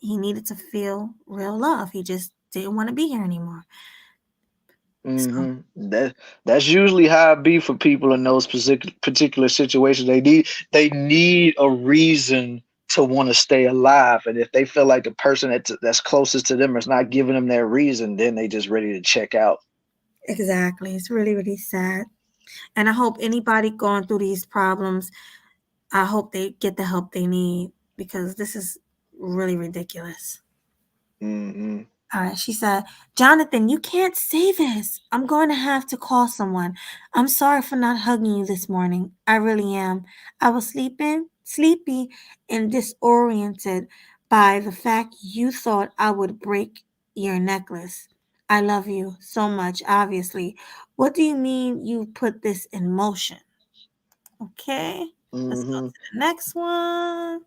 C: he needed to feel real love. He just didn't want to be here anymore. So
F: That's usually how it be for people in those particular situations. They need a reason to want to stay alive, and if they feel like the person that's closest to them is not giving them that reason, then they just ready to check out.
C: exactly. It's really, really sad. And I hope anybody going through these problems, I hope they get the help they need because this is really ridiculous.
F: hmm
C: All right, she said, Jonathan, you can't say this. I'm going to have to call someone. I'm sorry for not hugging you this morning. I really am. I was sleepy, and disoriented by the fact you thought I would break your necklace. I love you so much, obviously. What do you mean you put this in motion? Okay, let's go
F: hmm
C: to the next one.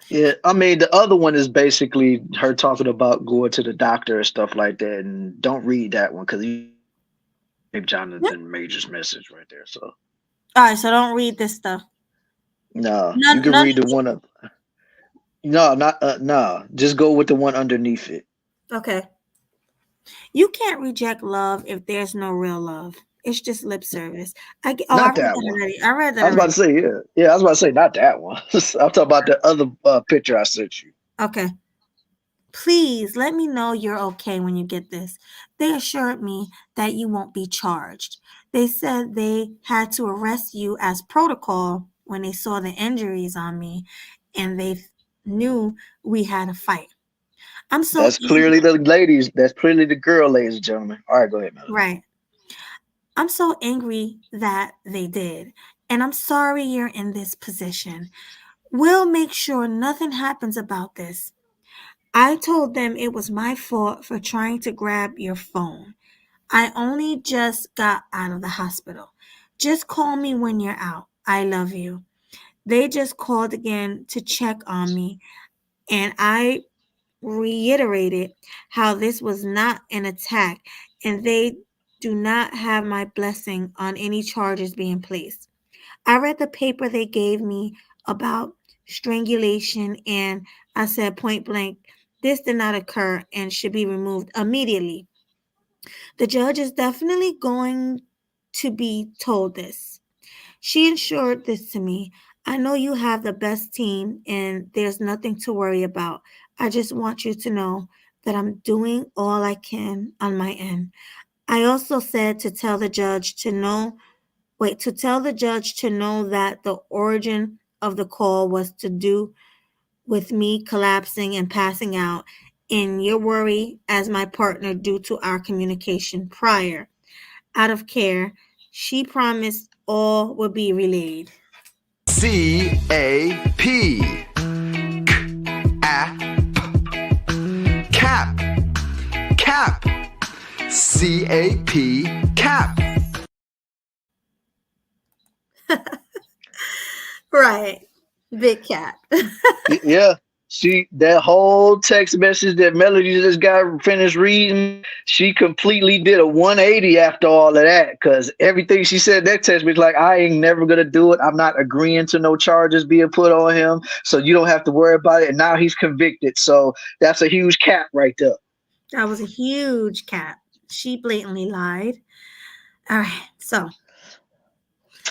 F: Yeah, I mean the other one is basically her talking about going to the doctor and stuff like that, and don't read that one because you
C: Yep.
F: Jonathan Major's message right there. So
C: All right, so don't read this stuff.
F: no, you can
C: None.
F: read the one up. No, not no. Just go with the one underneath it.
C: Okay. You can't reject love if there's no real love. It's just lip service. I
F: Not
C: read
F: that
C: that
F: one.
C: already. I read that
F: I was about to
C: already.
F: say, yeah. Yeah, I was about to say not that one. I'm talking about the other picture I sent you.
C: Okay. Please let me know you're okay when you get this. They assured me that you won't be charged. They said they had to arrest you as protocol when they saw the injuries on me and they knew we had a fight. I'm so
F: That's clearly the ladies. That's clearly the girl, ladies and gentlemen. All right, go ahead, Melody.
C: right. I'm so angry that they did. And I'm sorry you're in this position. We'll make sure nothing happens about this. I told them it was my fault for trying to grab your phone. I only just got out of the hospital. Just call me when you're out. I love you. They just called again to check on me, and I reiterated how this was not an attack and they do not have my blessing on any charges being placed. I read the paper they gave me about strangulation and I said point blank, this did not occur and should be removed immediately. The judge is definitely going to be told this. She ensured this to me. I know you have the best team and there's nothing to worry about. I just want you to know that I'm doing all I can on my end. I also said to tell the judge to know, to tell the judge to know that the origin of the call was to do with me collapsing and passing out in your worry as my partner due to our communication prior. Out of care, she promised all would be relayed.
G: CAP. Cap. Cap. CAP. Cap.
C: Right. Big cat.
F: Yeah. See, that whole text message that Melody just got finished reading, she completely did a 180 after all of that. Because everything she said, that text was like, I ain't never going to do it. I'm not agreeing to no charges being put on him. So you don't have to worry about it. And now he's convicted. So that's a huge cap right there.
C: That was a huge cat. She blatantly lied. All right. So.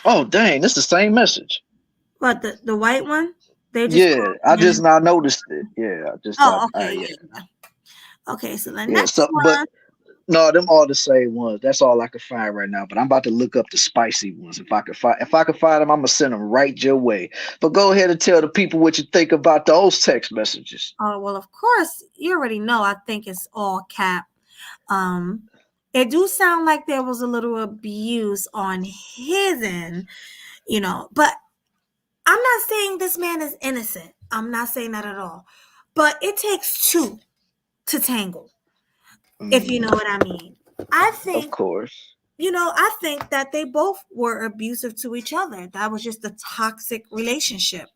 F: Oh, dang. That's the same message.
C: What, the white one? They just
F: I just now noticed it. Yeah, I just thought.
C: Okay.
F: Yeah.
C: Okay, so the
F: Yeah,
C: next
F: so,
C: one.
F: but no, them all the same ones. That's all I can find right now. But I'm about to look up the spicy ones. If I can find them, I'm gonna send them right your way. But go ahead and tell the people what you think about those text messages.
C: Oh, well, of course, you already know. I think it's all cap. It do sound like there was a little abuse on his end, but I'm not saying this man is innocent. I'm not saying that at all. But it takes two to tangle, if you know what I mean. I think,
F: of course,
C: I think that they both were abusive to each other. That was just a toxic relationship.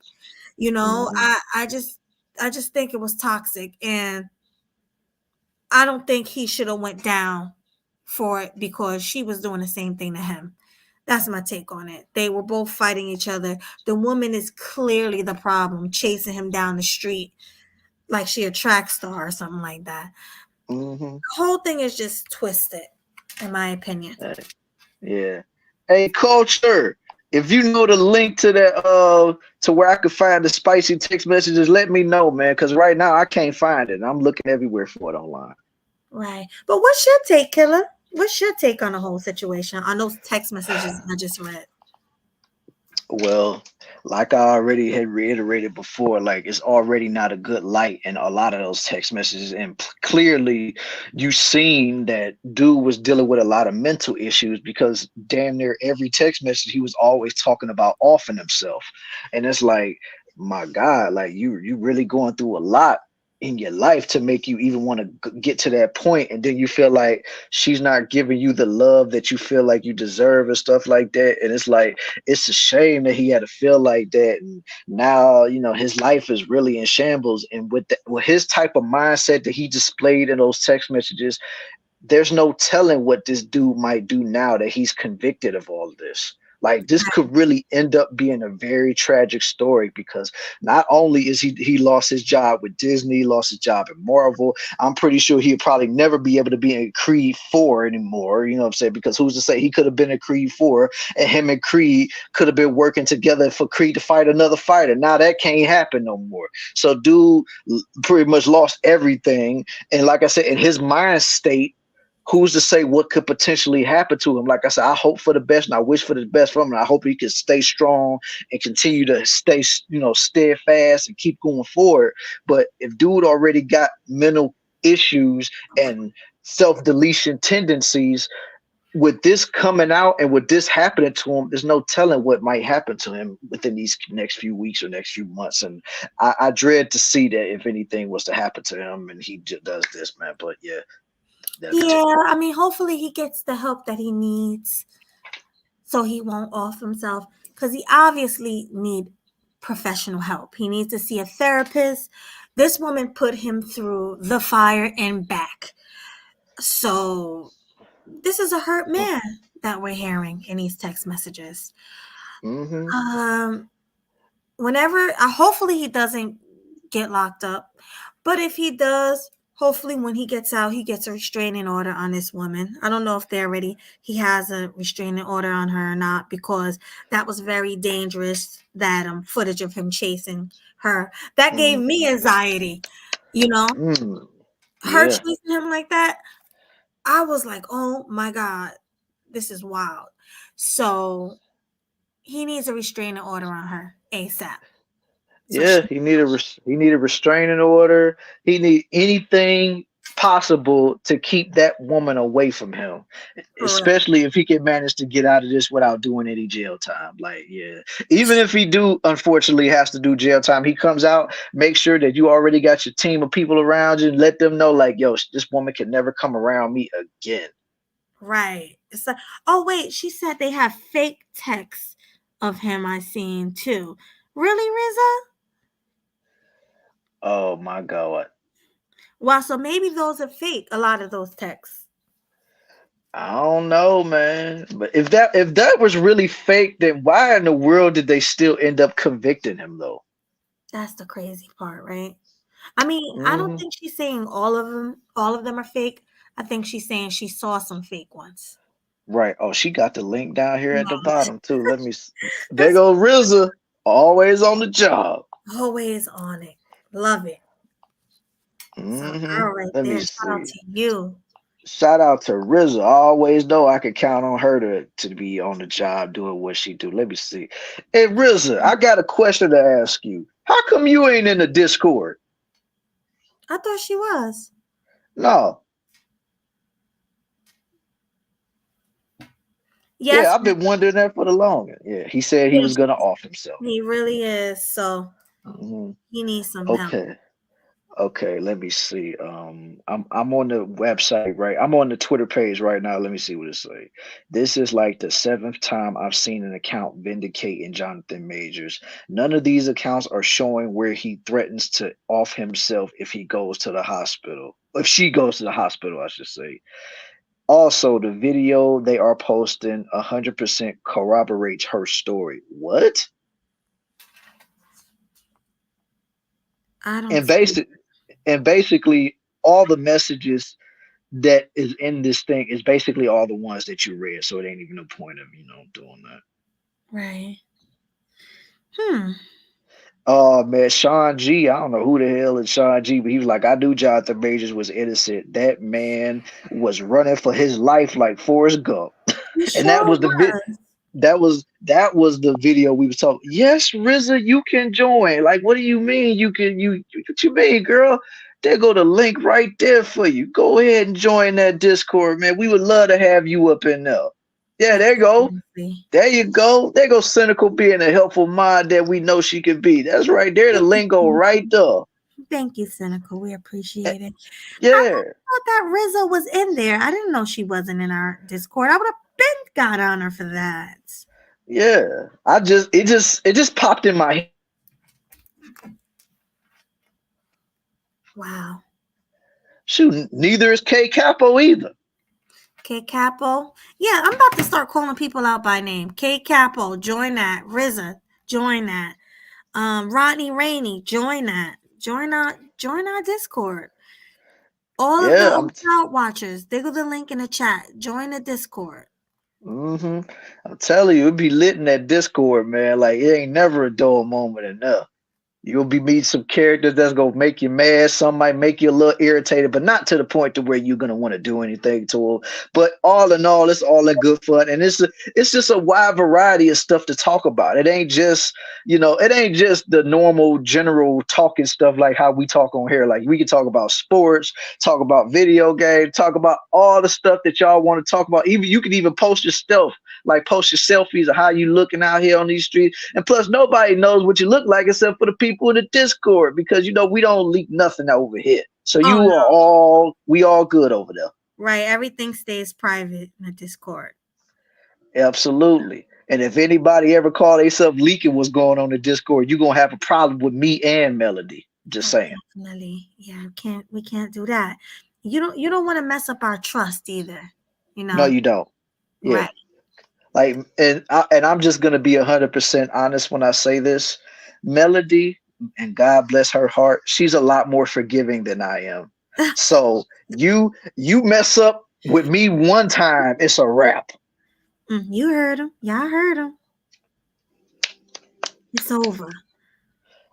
C: I just think it was toxic, and I don't think he should have went down for it because she was doing the same thing to him. That's my take on it. They were both fighting each other. The woman is clearly the problem, chasing him down the street like she a track star or something like that. The whole thing is just twisted, in my opinion.
F: Yeah. Hey, Culture, if you know the link to that, to where I could find the spicy text messages, let me know, man. Because right now I can't find it. I'm looking everywhere for it online.
C: Right. But what's your take, Killer? What's your take on the whole situation, on those text messages I just read?
F: Well, like I already had reiterated before, like it's already not a good light in a lot of those text messages. And clearly you seen that dude was dealing with a lot of mental issues because damn near every text message he was always talking about offing himself. And it's like, my God, like you really going through a lot in your life to make you even want to get to that point, and then you feel like she's not giving you the love that you feel like you deserve and stuff like that. And it's like, it's a shame that he had to feel like that, and now his life is really in shambles. And with his type of mindset that he displayed in those text messages, there's no telling what this dude might do now that he's convicted of all of this. Like, this could really end up being a very tragic story, because not only is he lost his job with Disney, lost his job at Marvel. I'm pretty sure he'll probably never be able to be in Creed 4 anymore. You know what I'm saying? Because who's to say he could have been in Creed 4 and him and Creed could have been working together for Creed to fight another fighter. Now that can't happen no more. So dude pretty much lost everything. And like I said, in his mind state, who's to say what could potentially happen to him? Like I said, I hope for the best and I wish for the best from him. I hope he can stay strong and continue to stay, steadfast and keep going forward. But if dude already got mental issues and self-deletion tendencies, with this coming out and with this happening to him, there's no telling what might happen to him within these next few weeks or next few months. And I dread to see that if anything was to happen to him and he just does this, man. But yeah.
C: I mean, hopefully he gets the help that he needs so he won't off himself, because he obviously need professional help. He needs to see a therapist. This woman put him through the fire and back. So this is a hurt man that we're hearing in these text messages. Hopefully he doesn't get locked up. But if he does, hopefully when he gets out, he gets a restraining order on this woman. I don't know if he has a restraining order on her or not, because that was very dangerous, that footage of him chasing her. That gave me anxiety, her chasing him like that. I was like, oh my God, this is wild. So he needs a restraining order on her ASAP. So
F: he need a restraining order. He need anything possible to keep that woman away from him, especially if he can manage to get out of this without doing any jail time. Even if he do unfortunately has to do jail time, he comes out, make sure that you already got your team of people around you and let them know, like, yo, this woman can never come around me again.
C: Right. It's like, oh wait, she said they have fake texts of him I seen too. Really, Rizza?
F: Oh my God.
C: Wow, so maybe those are fake, a lot of those texts.
F: I don't know, man. But if that was really fake, then why in the world did they still end up convicting him though?
C: That's the crazy part, right? I mean, I don't think she's saying all of them are fake. I think she's saying she saw some fake ones.
F: Right. Oh, she got the link down here at the bottom too. Let me see. There goes RZA, always on the job.
C: Always on it. Love it. So girl right
F: Let
C: there.
F: me
C: Shout out
F: see.
C: to you.
F: Shout out to RZA. I always know I could count on her to be on the job doing what she do. Let me see. Hey RZA, I got a question to ask you. How come you ain't in the Discord?
C: I thought she was.
F: No.
C: Yes.
F: Yeah, I've been wondering that for the longest. Yeah, he said he was gonna off himself.
C: He really is. So he needs some help.
F: Okay, let me see. I'm on the website, right? I'm on the Twitter page right now. Let me see what it say. This is like the 7th time I've seen an account vindicating Jonathan Majors. None of these accounts are showing where he threatens to off himself if he goes to the hospital. If she goes to the hospital, I should say. Also, the video they are posting 100% corroborates her story. What?
C: I don't.
F: And basically, all the messages that is in this thing is basically all the ones that you read. So it ain't even no point of doing that.
C: Right.
F: Oh man, Sean G. I don't know who the hell is Sean G, but he was like, I knew Jonathan Majors was innocent. That man was running for his life like Forrest Gump. And that was that was the video we was talking. Yes, RZA, you can join. Like, what do you mean you can? What you mean, girl? There go the link right there for you. Go ahead and join that Discord, man. We would love to have you up in there. Yeah, there you go. There you go. There goes Cynical being a helpful mind that we know she could be. That's right there. The link go right there.
C: Thank you, Cynical. We appreciate it.
F: Yeah.
C: I thought that RZA was in there. I didn't know she wasn't in our Discord. I would have been got on her for that.
F: Yeah. It just popped in my head.
C: Wow.
F: Shoot, neither is K Capo either.
C: K Capo. Yeah, I'm about to start calling people out by name. K Capo, join that. RZA, join that. Rodney Rainey, join that. Join our Discord. All of the Child Watchers, they go the link in the chat. Join the Discord.
F: I'm telling you, it'd be lit in that Discord, man. Like, it ain't never a dull moment enough. You'll be meeting some characters that's gonna make you mad. Some might make you a little irritated, but not to the point to where you're gonna want to do anything to them. But all in all, it's all in good fun, and it's just a wide variety of stuff to talk about. It ain't just it ain't just the normal general talking stuff like how we talk on here. Like we can talk about sports, talk about video games, talk about all the stuff that y'all want to talk about. Even you can even post your stuff, like post your selfies of how you looking out here on these streets. And plus, nobody knows what you look like except for the people in the Discord, because we don't leak nothing over here. So we all good over there.
C: Right. Everything stays private in the Discord.
F: Absolutely. And if anybody ever call themselves leaking what's going on in the Discord, you're gonna have a problem with me and Melody. Just saying.
C: Definitely. Yeah, we can't do that. You don't want to mess up our trust either.
F: No, you don't. Yeah.
C: Right.
F: Like, and I'm just gonna be 100% honest when I say this. Melody, and God bless her heart, she's a lot more forgiving than I am. So you mess up with me one time, it's a wrap.
C: You heard him. Y'all heard him. It's over.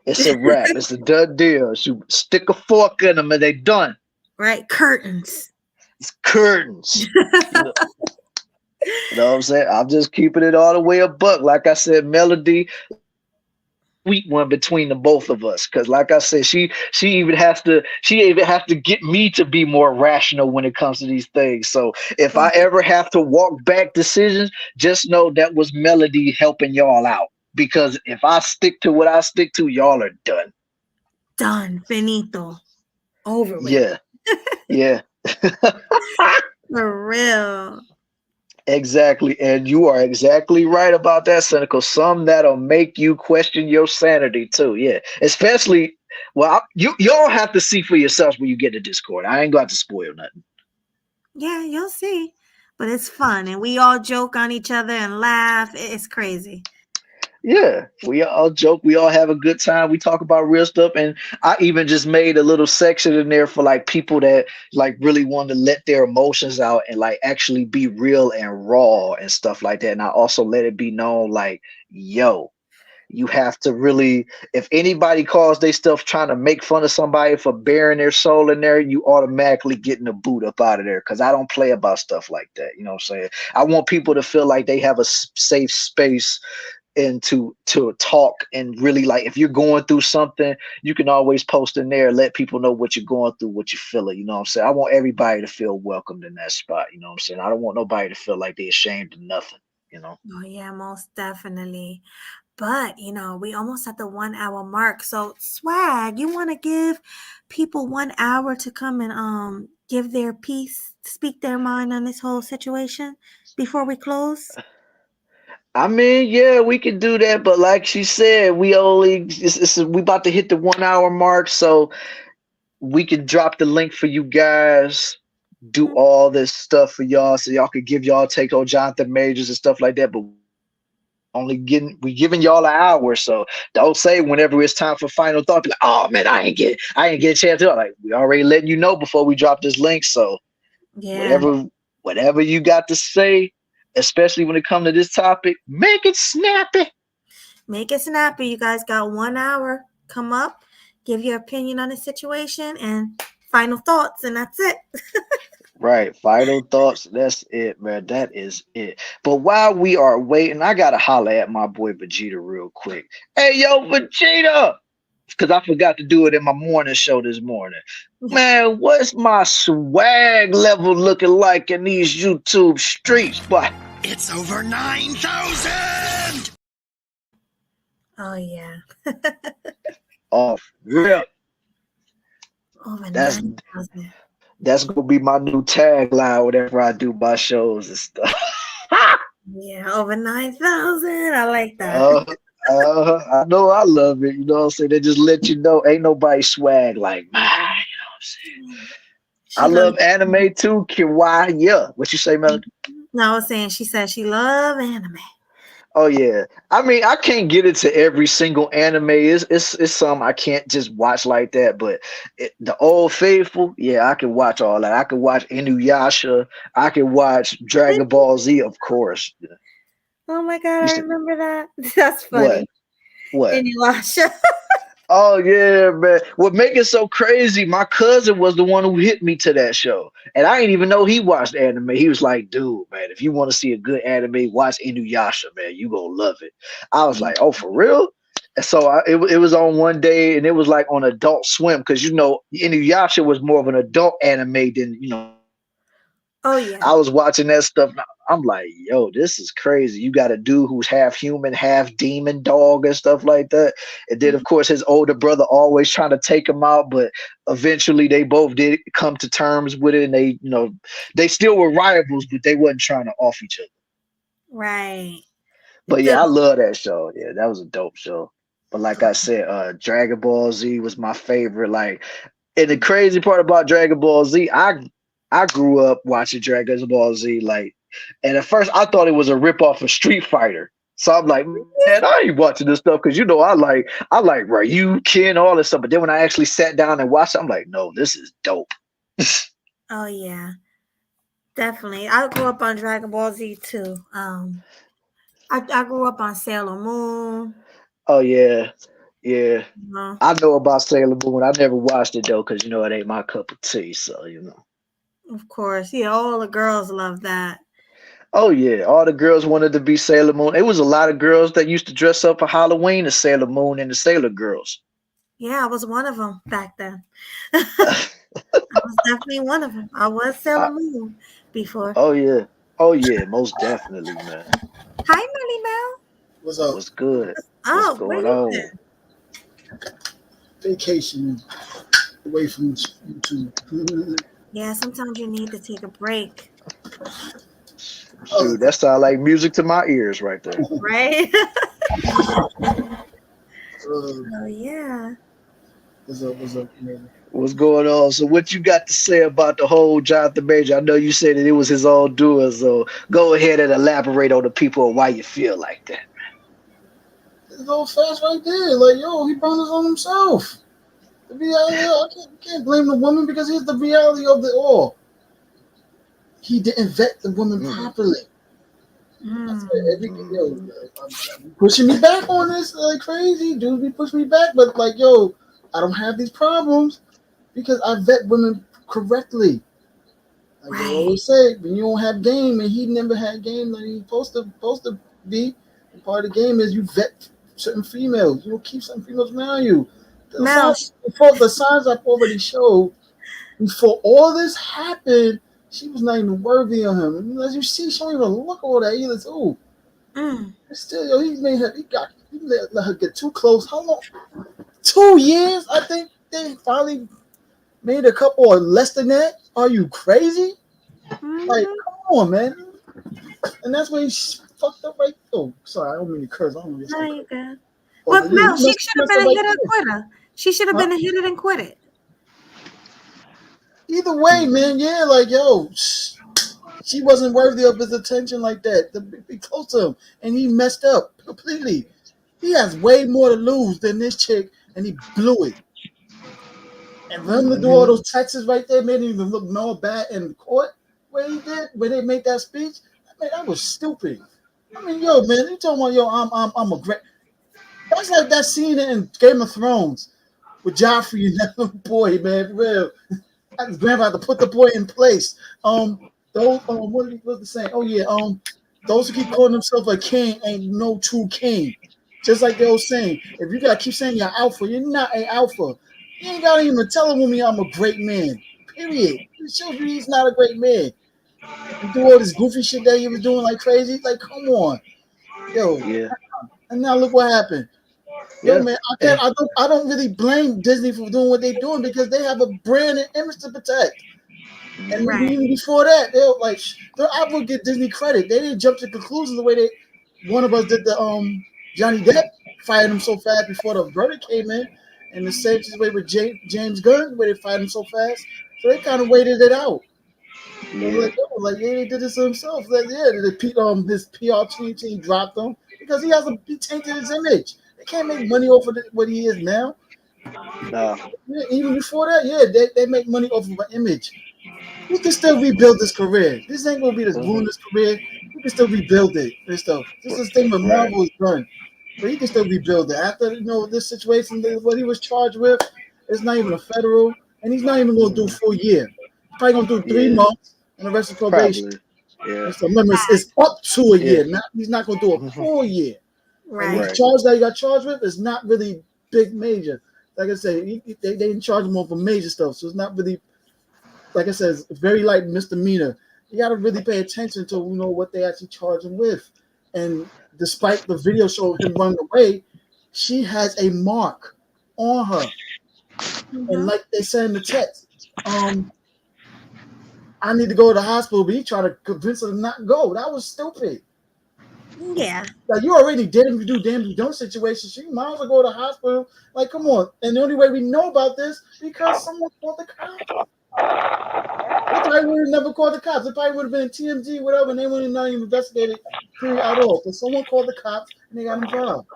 F: It's a wrap. It's a done deal. You stick a fork in them and they done.
C: Right. Curtains.
F: It's curtains. You know what I'm saying? I'm just keeping it all the way a buck. Like I said, Melody, sweet one between the both of us. Because like I said, she even has to get me to be more rational when it comes to these things. So if I ever have to walk back decisions, just know that was Melody helping y'all out. Because if I stick to what I stick to, y'all are done.
C: Done. Finito. Over with.
F: Yeah. Yeah.
C: For real.
F: Exactly. And you are exactly right about that, Cynical. Some that'll make you question your sanity too. Yeah. Especially, y'all have to see for yourselves when you get to Discord. I ain't got to spoil nothing.
C: Yeah, you'll see. But it's fun. And we all joke on each other and laugh. It's crazy.
F: Yeah, we all joke. We all have a good time. We talk about real stuff. And I even just made a little section in there for like people that like really want to let their emotions out and like actually be real and raw and stuff like that. And I also let it be known like, yo, you have to really, if anybody calls they stuff trying to make fun of somebody for bearing their soul in there, you automatically getting the boot up out of there. Cause I don't play about stuff like that. You know what I'm saying? I want people to feel like they have a safe space and to talk, and really like if you're going through something, you can always post in there, let people know what you're going through, what you're feeling. You know what I'm saying? I want everybody to feel welcomed in that spot. You know what I'm saying? I don't want nobody to feel like they're ashamed of nothing,
C: Oh yeah, most definitely. But we almost at the 1 hour mark. So Swag, you want to give people 1 hour to come and give their piece, speak their mind on this whole situation before we close?
F: I mean, yeah, we can do that, but like she said, we about to hit the 1 hour mark, so we can drop the link for you guys, do all this stuff for y'all, so y'all could give y'all take on Jonathan Majors and stuff like that. But we giving y'all an hour, so don't say whenever it's time for final thought, be like, oh man, I ain't get a chance to. Like, we already letting you know before we drop this link, so
C: yeah,
F: whatever you got to say, especially when it comes to this topic, make it snappy.
C: Make it snappy. You guys got 1 hour. Come up, give your opinion on the situation, and final thoughts, and that's it.
F: Right. Final thoughts. That's it, man. That is it. But while we are waiting, I got to holler at my boy Vegeta real quick. Hey, yo, Vegeta! Because I forgot to do it in my morning show this morning. Man, what's my swag level looking like in these YouTube streets, boy?
G: It's over 9,000!
C: Oh, yeah.
F: Off real.
C: Over 9,000.
F: That's going to be my new tagline whenever I do my shows and stuff.
C: Yeah, over 9,000. I like that.
F: I know I love it. You know what I'm saying? They just let you know ain't nobody swag like mine. You know what I'm saying? I love anime too. Kiwai, yeah. What you say, Melody?
C: No, I was saying she said she love anime.
F: Oh yeah. I mean, I can't get into every single anime. It's some I can't just watch like that. But the Old Faithful, yeah, I can watch all that. I can watch Inuyasha. I can watch Dragon Ball Z, of course.
C: Oh my God, I remember that. That's funny.
F: What?
C: Inuyasha.
F: Oh yeah, man. What make it so crazy, my cousin was the one who hit me to that show. And I didn't even know he watched anime. He was like, dude, man, if you want to see a good anime, watch Inuyasha, man. You gonna love it. I was like, oh, for real? And so it was on one day and it was like on Adult Swim because Inuyasha was more of an adult anime than
C: Oh yeah.
F: I was watching that stuff. I'm like, yo, this is crazy. You got a dude who's half human, half demon dog and stuff like that. And then, of course, his older brother always trying to take him out, but eventually they both did come to terms with it. And they still were rivals, but they wasn't trying to off each other.
C: Right.
F: But yeah, I love that show. Yeah, that was a dope show. But like I said, Dragon Ball Z was my favorite. Like, and the crazy part about Dragon Ball Z, I grew up watching Dragon Ball Z, like, and at first I thought it was a ripoff of Street Fighter. So I'm like, man, I ain't watching this stuff because I like Ryu, Ken, all this stuff. But then when I actually sat down and watched it, I'm like, no, this is dope.
C: Oh yeah, definitely. I grew up on Dragon Ball Z too. I grew up on Sailor Moon.
F: Oh yeah, yeah.
C: Uh,
F: I know about Sailor Moon. I never watched it though, because it ain't my cup of tea. So
C: Of course, yeah. All the girls love that.
F: Oh yeah, all the girls wanted to be Sailor Moon. It was a lot of girls that used to dress up for Halloween as Sailor Moon and the Sailor Girls.
C: Yeah, I was one of them back then. I was definitely one of them. I was Sailor Moon before.
F: Oh yeah, most definitely, man.
C: Hi, Melly Mel.
H: What's up?
F: What's good?
C: Oh,
F: What's going on?
H: Vacation away from YouTube.
C: Yeah, sometimes you need to take a break.
F: Dude, that sounds like music to my ears right there.
C: Right? Oh yeah.
H: What's up, man?
F: What's going on? So what you got to say about the whole Jonathan Major? I know you said that it was his own doing, so go ahead and elaborate on the people and why you feel like that.
H: It's all fast right there. Like, yo, he brought this on himself. The reality, I can't blame the woman because here's the reality of it all. He didn't vet the woman properly. That's pushing me back on this like crazy. Dude be pushing me back, but like, yo, I don't have these problems because I vet women correctly. Like they always say, when you don't have game, and he never had game that he's supposed to be. And part of the game is you vet certain females. You will keep some females around you. The signs I've already showed before all this happened, she was not even worthy of him. And as you see, she don't even look all that either. Too. Still, yo, he let her get too close. How long? 2 years, I think they finally made a couple or less than that. Are you crazy? Like, come on, man. And that's when he fucked up right. Oh, sorry, I don't mean to curse. I don't mean to
C: no, you good. Well, no, she should have been a hit and quitter. She should have been a hit it and quit it.
H: Either way, man, yeah, like, yo, she wasn't worthy of his attention like that. To be close to him, and he messed up completely. He has way more to lose than this chick, and he blew it. And for him to do all those texts right there made him even look more bad in court. Where he did, where they made that speech, I mean, that was stupid. I mean, yo, man, you talking about, yo, I'm a great. That's like that scene in Game of Thrones with Joffrey and that little boy, man. Real, his grandfather put the boy in place. Those, what was the saying? Oh yeah, those who keep calling themselves a king ain't no true king. Just like they were saying, if you gotta keep saying you're alpha, you're not an alpha. You ain't gotta even tell a woman I'm a great man. Period. It shows you he's not a great man. And do all this goofy shit that he was doing like crazy. Like, come on, yo. Yeah. And now look what happened. Yo, man, I don't really blame Disney for doing what they're doing because they have a brand and image to protect. And even before that, I will give Disney credit. They didn't jump to conclusions the way one of us did the Johnny Depp fired him so fast before the verdict came in, and the same way with James Gunn, where they fired him so fast. So they kind of waited it out. Yeah. They did this to himself. His PR team dropped him because he tainted his image. They can't make money off of what he is now. No. Yeah, even before that, they make money off of an image. He can still rebuild his career. This ain't gonna be this ruin his career. He can still rebuild it and stuff. This is the thing with Marvel is done. but he can still rebuild it. After this situation, what he was charged with, it's not even a federal, and he's not even going to do a full year. He's probably going to do 3 months and the rest of probation.
F: Probably. Yeah.
H: So remember, it's up to a year. He's not going to do a full year.
C: Right.
H: And the charge that he got charged with is not really big major. Like I said, they didn't charge him for major stuff, so it's not really. Like I said, it's very light misdemeanor. You got to really pay attention to what they actually charge him with. And despite the video showing him running away, she has a mark on her. And like they said in the text, I need to go to the hospital, but he tried to convince her to not go. That was stupid.
C: Yeah.
H: Like, you already did him to do damage don't situation. She might as well go to the hospital. Like, come on. And the only way we know about this because someone called the cops. They probably would have never called the cops. It probably would have been TMZ, whatever, and they would have not even investigated period at all. But someone called the cops and they got involved.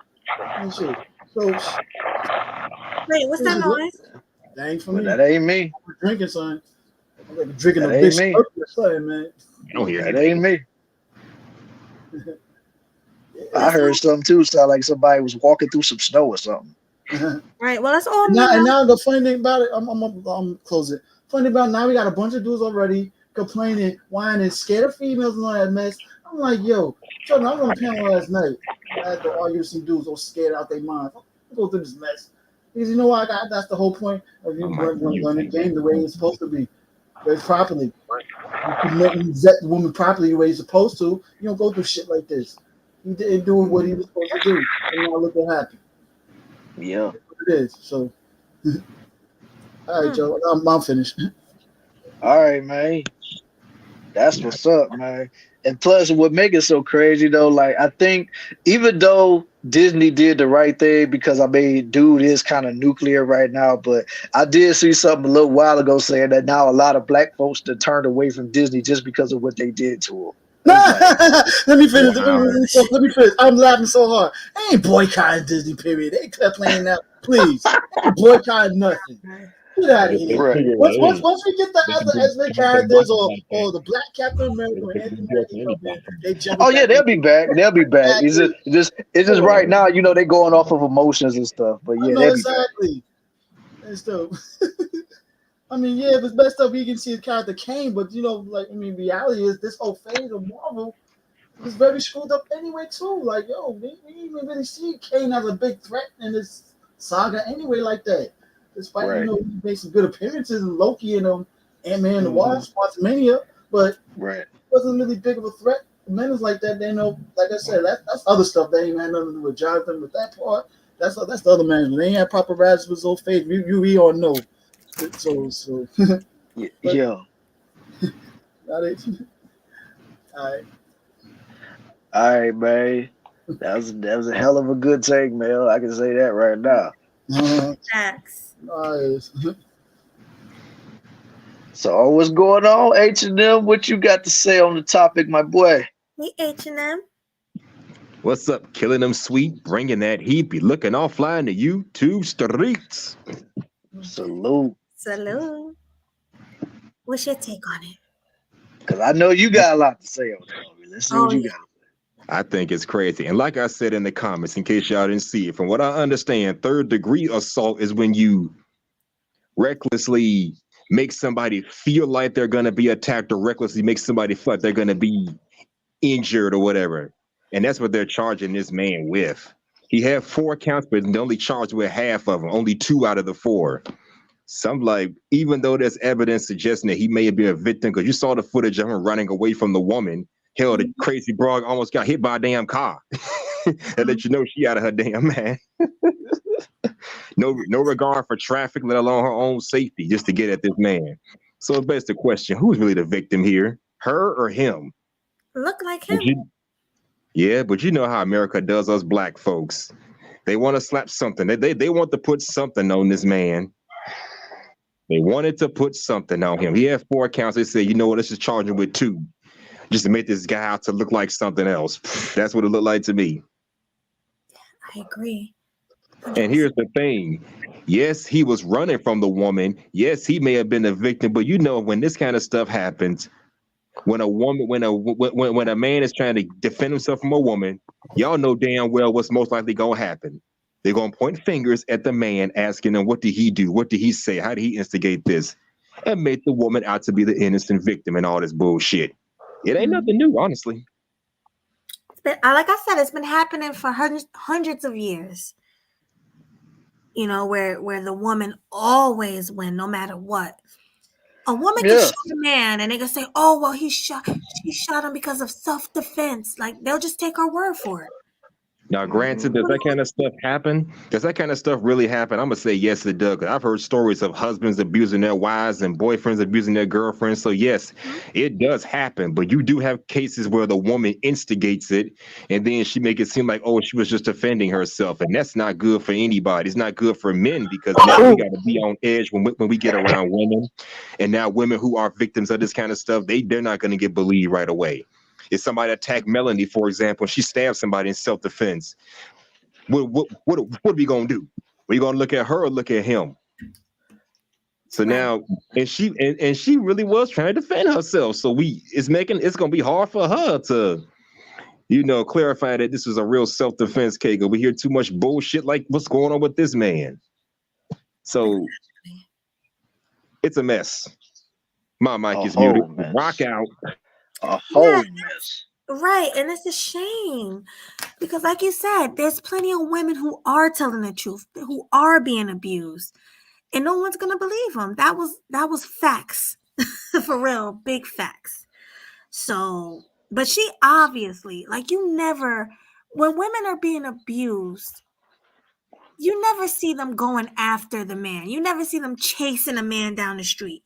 H: And shit. So,
C: wait, what's that noise?
H: That ain't for me.
F: That ain't me.
H: I'm drinking, son. I'm like drinking
F: that
H: a
F: ain't
H: bitch.
F: me.
H: Man.
E: Oh, yeah.
F: That ain't me. I heard something too. Sound like somebody was walking through some snow or something.
C: Right. Well, that's all.
H: Now the funny thing about it, I'm closing. Funny about it, now we got a bunch of dudes already complaining, whining, scared of females and all that mess. I'm like, yo, I was on a panel last night. I had to argue with some dudes all scared out their minds. I'm go through this mess. Because you know what? That's the whole point of you running the game the way it's supposed to be. Very properly. You vet the woman properly the way you're supposed to. You don't go through shit like this. He didn't do what he was supposed to do. And now look what happened.
F: Yeah.
H: It is. So, all right, Joe. I'm finished.
F: All right, man. That's what's up, man. And plus, what makes it so crazy, though, like, I think even though Disney did the right thing, because, I mean, dude is kind of nuclear right now, but I did see something a little while ago saying that now a lot of black folks that turned away from Disney just because of what they did to them.
H: Let me finish. Let me finish. I'm laughing so hard. I ain't boycotting Disney, period. They kept playing that. Please. I ain't boycotting nothing. Get out of here.
F: Right.
H: Once we get the other ethnic characters or the black Captain America or Anthony Mackie, they jump.
F: Oh yeah, they'll be back. They'll be back. It's just right now, you know, they going off of emotions and stuff. But yeah, they'll
H: exactly. And stuff. I mean, yeah, if it's messed up, you can see the character Kane, but reality is this whole phase of Marvel is very screwed up anyway too. Like, yo, we didn't even really see Kane as a big threat in this saga anyway, like that. Despite he made some good appearances in Loki and Ant-Man and the Wasp, Quantumania, but it wasn't really big of a threat. Men like that, they know. Like I said, that's other stuff. They ain't had nothing to do with Jonathan. With that part, that's the other management. They ain't had paparazzi with old face. We all know. So
F: yeah.
H: All right.
F: All right, man. That was a hell of a good take, man. I can say that right now.
C: Facts.
H: Nice.
F: So what's going on, H&M? What you got to say on the topic, my boy?
C: Hey, H&M.
E: What's up, killing them sweet, bringing that heat, be looking offline to YouTube streets.
F: Salute.
C: What's your take on it?
F: Because I know you got a lot to say on that. Let's see what you got to say.
E: I think it's crazy. And like I said in the comments, in case y'all didn't see it, from what I understand, third-degree assault is when you recklessly make somebody feel like they're going to be attacked or recklessly make somebody feel like they're going to be injured or whatever. And that's what they're charging this man with. He had 4 counts, but they only charged with half of them, only 2 out of the 4. Some like, even though there's evidence suggesting that he may have been a victim, because you saw the footage of him running away from the woman. Hell, the crazy broad almost got hit by a damn car. And let you know she out of her damn man. No regard for traffic, let alone her own safety, just to get at this man. So it begs the question, who's really the victim here? Her or him?
C: Look like him.
E: But you know how America does us black folks. They want to slap something. They want to put something on this man. They wanted to put something on him. He had 4 counts. They said, you know what, let's just charge him with 2. Just to make this guy out to look like something else. That's what it looked like to me.
C: I agree.
E: And here's the thing. Yes, he was running from the woman. Yes, he may have been a victim. But you know, when this kind of stuff happens, when a woman, when a man is trying to defend himself from a woman, y'all know damn well what's most likely gonna happen. They're gonna point fingers at the man, asking him, "What did he do? What did he say? How did he instigate this?" And make the woman out to be the innocent victim and all this bullshit. It ain't nothing new, honestly.
C: Like I said, it's been happening for hundreds of years. You know, where the woman always win, no matter what. A woman can shoot a man, and they can say, "Oh, well, she shot him because of self-defense." Like they'll just take her word for it.
E: Now, granted, does that kind of stuff happen? Does that kind of stuff really happen? I'm gonna say yes, it does. 'Cause I've heard stories of husbands abusing their wives and boyfriends abusing their girlfriends. So yes, it does happen. But you do have cases where the woman instigates it, and then she make it seem like, oh, she was just defending herself, and that's not good for anybody. It's not good for men because now we got to be on edge when we get around women, and now women who are victims of this kind of stuff, they're not gonna get believed right away. If somebody attacked Melanie, for example, she stabbed somebody in self-defense, what are we gonna do? Are you gonna look at her or look at him? So now, and she really was trying to defend herself. So it's gonna be hard for her to, clarify that this was a real self-defense case. We hear too much bullshit like what's going on with this man. So it's a mess. My mic is muted. Rock out.
F: A whole mess.
C: Right, and it's a shame because, like you said, there's plenty of women who are telling the truth, who are being abused, and no one's gonna believe them. That was facts, for real, big facts. So, but she obviously, like, when women are being abused, you never see them going after the man. You never see them chasing a man down the street.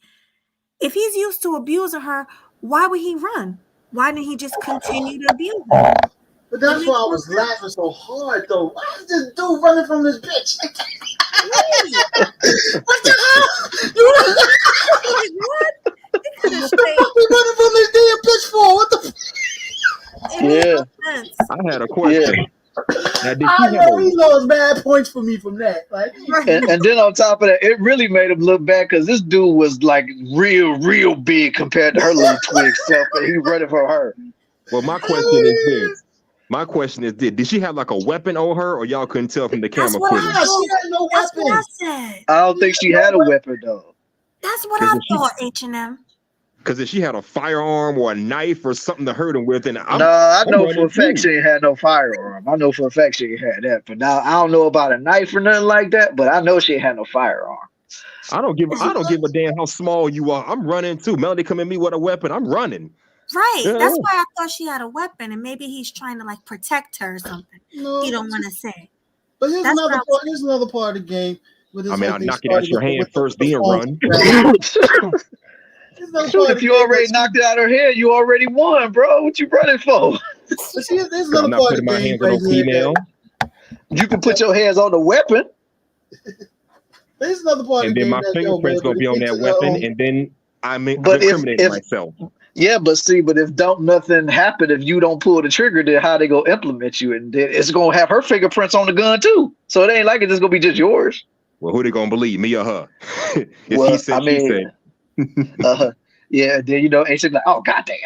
C: If he's used to abusing her, why would he run? Why didn't he just continue to abuse her?
H: But that's why I was laughing so hard, though. Why is this dude running from this bitch? What the hell?
C: What?
H: What the fuck we running from this damn bitch for? What the
E: I had a question.
H: Yeah. I know he lost bad points for me from that. Like,
F: and then on top of that, it really made him look bad because this dude was like real big compared to her little twig self, and he running for her.
E: Well, my question is this. My question is this. Did she have like a weapon on her, or y'all couldn't tell from the camera footage?
H: She had no
C: That's
H: weapon.
C: what I said.
F: I don't think she had a weapon, though.
C: That's what I thought, H&M.
E: Because if she had a firearm or a knife or something to hurt him with, and
F: I know for a fact she ain't had no firearm. I know for a fact she ain't had that. But now I don't know about a knife or nothing like that. But I know she ain't had no firearm.
E: I don't give a damn how small you are. I'm running too. Melody come at me with a weapon. I'm running.
C: Right. That's why I thought she had a weapon, and maybe he's trying to like protect her or something. No, you don't want to say.
H: But here's another part of the game.
E: I'll knock it out your hand first, then run.
F: Shoot, if you already knocked it out of her head, you already won, bro. What you running for?
H: See, there's another part of the game right here.
F: You can put your hands on the weapon.
H: There's another part of the game.
E: And then my fingerprint's going to be on that weapon, and then I'm
F: incriminating
E: myself.
F: Yeah, but if nothing happen, if you don't pull the trigger, then how they going to implement you? And then it's going to have her fingerprints on the gun, too. So it ain't like it's just going to be just yours.
E: Well, who they going to believe, me or her? He said, she said.
F: Yeah, then ain't like, oh goddamn.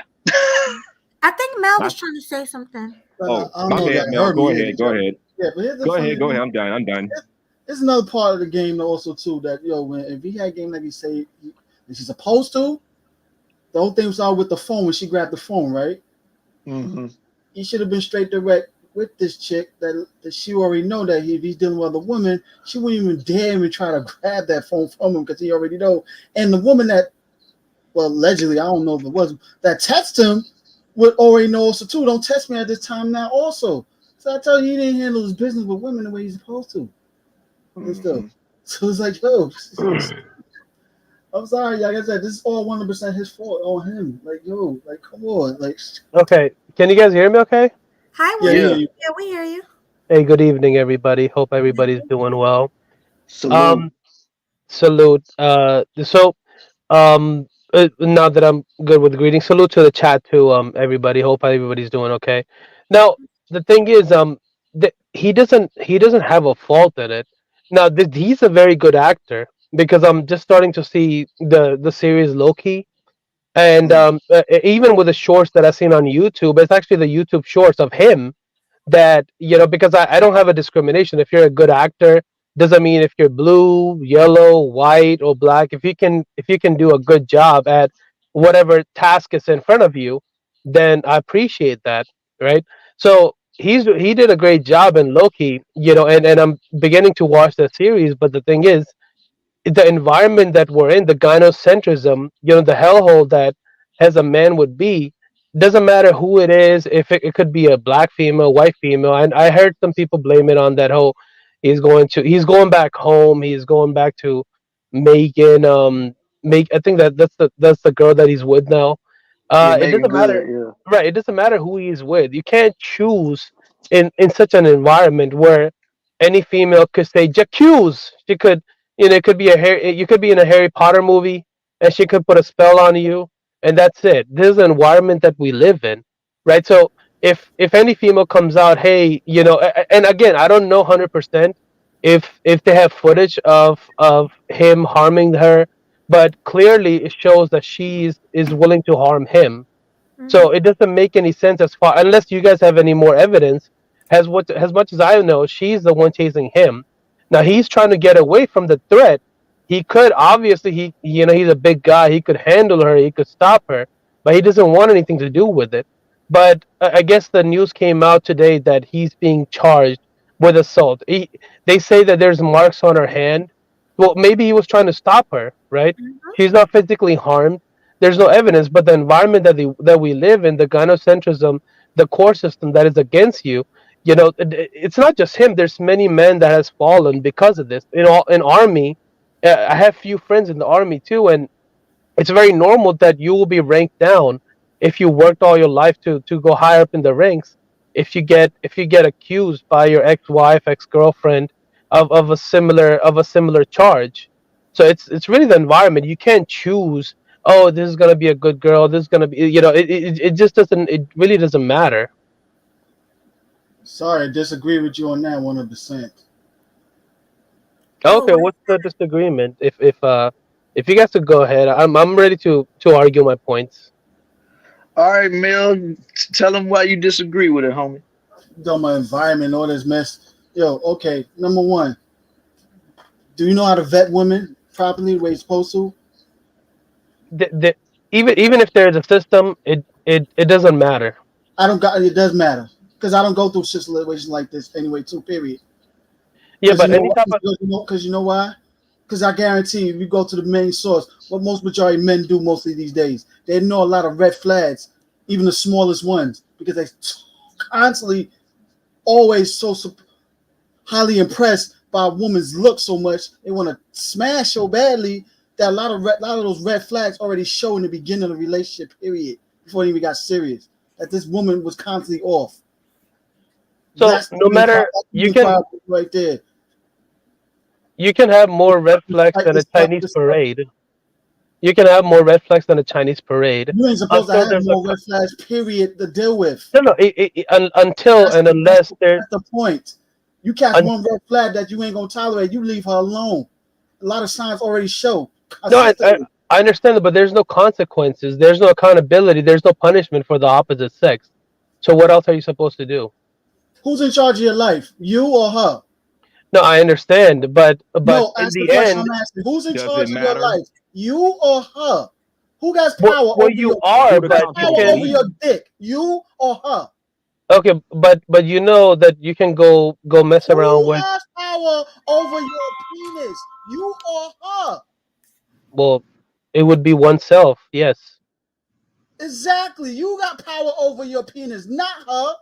C: I think Mel was trying to say something.
E: My bad, Mel. Go ahead.
H: Yeah, but
E: go ahead. I'm done.
H: There's another part of the game also too that if he had a game like he say she's supposed to, the whole thing was all with the phone when she grabbed the phone, right?
F: Mm-hmm.
H: He should have been straight direct with this chick that she already know that if he's dealing with other women, she wouldn't even dare even try to grab that phone from him because he already know. And the woman that, well, allegedly, I don't know if it was, that texted him would already know also too. Don't text me at this time now also. So I tell you, he didn't handle his business with women the way he's supposed to. Mm-hmm. So it's like, yo, I'm sorry, like I said, this is all 100% his fault on him. Like, yo, like, come on. Like,
I: okay, can you guys hear me okay?
C: Hi, William. Yeah, we hear you.
I: Hey, good evening, everybody. Hope everybody's doing well.
F: Salute.
I: Salute. Now that I'm good with greetings, salute to the chat too. Everybody. Hope everybody's doing okay. Now, the thing is, he doesn't have a fault in it. Now, he's a very good actor because I'm just starting to see the series Loki, And
H: Mm.
I: even with the shorts that I've seen on YouTube, it's actually the YouTube shorts of him that, because I don't have a discrimination. If you're a good actor, doesn't mean if you're blue, yellow, white, or black. If you can do a good job at whatever task is in front of you, then I appreciate that, right? So he did a great job in Loki, and I'm beginning to watch the series. But the thing is, the environment that we're in, the gynocentrism, the hellhole that as a man would be, doesn't matter who it is. If it could be a black female, white female, and I heard some people blame it on that whole he's going back home, he's going back to Megan. I think that's the girl that he's with now.
F: Yeah,
I: It
F: Megan
I: doesn't matter,
F: Good. Yeah.
I: right? It doesn't matter who he's with. You can't choose in such an environment where any female could say "j'accuse." She could, it could be you could be in a Harry Potter movie, and she could put a spell on you, and that's it. This is the environment that we live in, right? So if any female comes out, hey, and again, I don't know 100% if they have footage of him harming her, but clearly it shows that she is willing to harm him.
C: Mhm.
I: So it doesn't make any sense as far, unless you guys have any more evidence. As much as I know, she's the one chasing him. Now he's trying to get away from the threat. He could obviously he's a big guy. He could handle her. He could stop her, but he doesn't want anything to do with it. But I guess the news came out today that he's being charged with assault. They say that there's marks on her hand. Well, maybe he was trying to stop her, right?
C: Mhm.
I: She's not physically harmed. There's no evidence, but the environment that we live in, the gynocentrism, the core system that is against you, it's not just him. There's many men that has fallen because of this. In army, I have few friends in the army too, and it's very normal that you will be ranked down if you worked all your life to go higher up in the ranks. If you get accused by your ex-wife, ex-girlfriend of a similar charge. So it's really the environment. You can't choose, oh, this is gonna be a good girl, this is gonna be, it just doesn't, it really doesn't matter.
H: Sorry, I disagree with you on that 100%.
C: Oh,
I: Okay, what's the disagreement? If you guys could go ahead, I'm ready to argue my points.
F: All right, Mel, tell him why you disagree with it, homie.
H: Talking about environment, all this mess. Yo, okay, number one, do you know how to vet women properly the way you're supposed to?
I: Even if there's a system, it doesn't matter.
H: I don't got it. Does matter because I don't go through situations like this anyway. Too. Period.
I: Yeah,
H: Because you
I: but
H: know
I: any
H: why?
I: type of
H: Because you know why? Because I guarantee if you go to the main source, what most majority of men do mostly these days, they know a lot of red flags, even the smallest ones, because they constantly, always highly impressed by a woman's look so much they want to smash so badly that a lot of those red flags already show in the beginning of the relationship period before it even got serious. That this woman was constantly off.
I: so no matter
H: That's the problem right there.
I: you can have more red flags
H: Like
I: than a
H: this stuff,
I: Chinese
H: this stuff.
I: parade. You can have more red flags than a Chinese parade
H: You ain't supposed to
I: until
H: have
I: there's a
H: more red flags, period, to deal with.
I: no no until
H: That's
I: and
H: the, that's,
I: unless
H: the,
I: there
H: that's the point. You catch
I: un,
H: one red flag that you ain't gonna tolerate, you leave her alone. A lot of signs already show
I: no
H: consistently.
I: I understand that, but there's no consequences, there's no accountability, there's no punishment for the opposite sex. So what else are you supposed to do?
H: Who's in charge of your life? You or her?
I: No, I understand, but
H: No,
I: in
H: ask the
I: the
H: question
I: end,
H: I'm asking. Who's in
E: Does it
H: charge of your
E: matter
H: life? You or her? Who got
I: well,
H: power
I: well
H: over
I: you
H: your
I: are,
E: who
H: who
E: the
H: got
I: but you
H: power
E: controls
H: over
I: can.
H: your
E: we?
H: dick? You or her?
I: Okay, but you know that you can go mess around
H: Who
I: with.
H: has power over your penis? You or her?
I: Well, it would be oneself, yes.
H: Exactly. You got power over your penis, not her.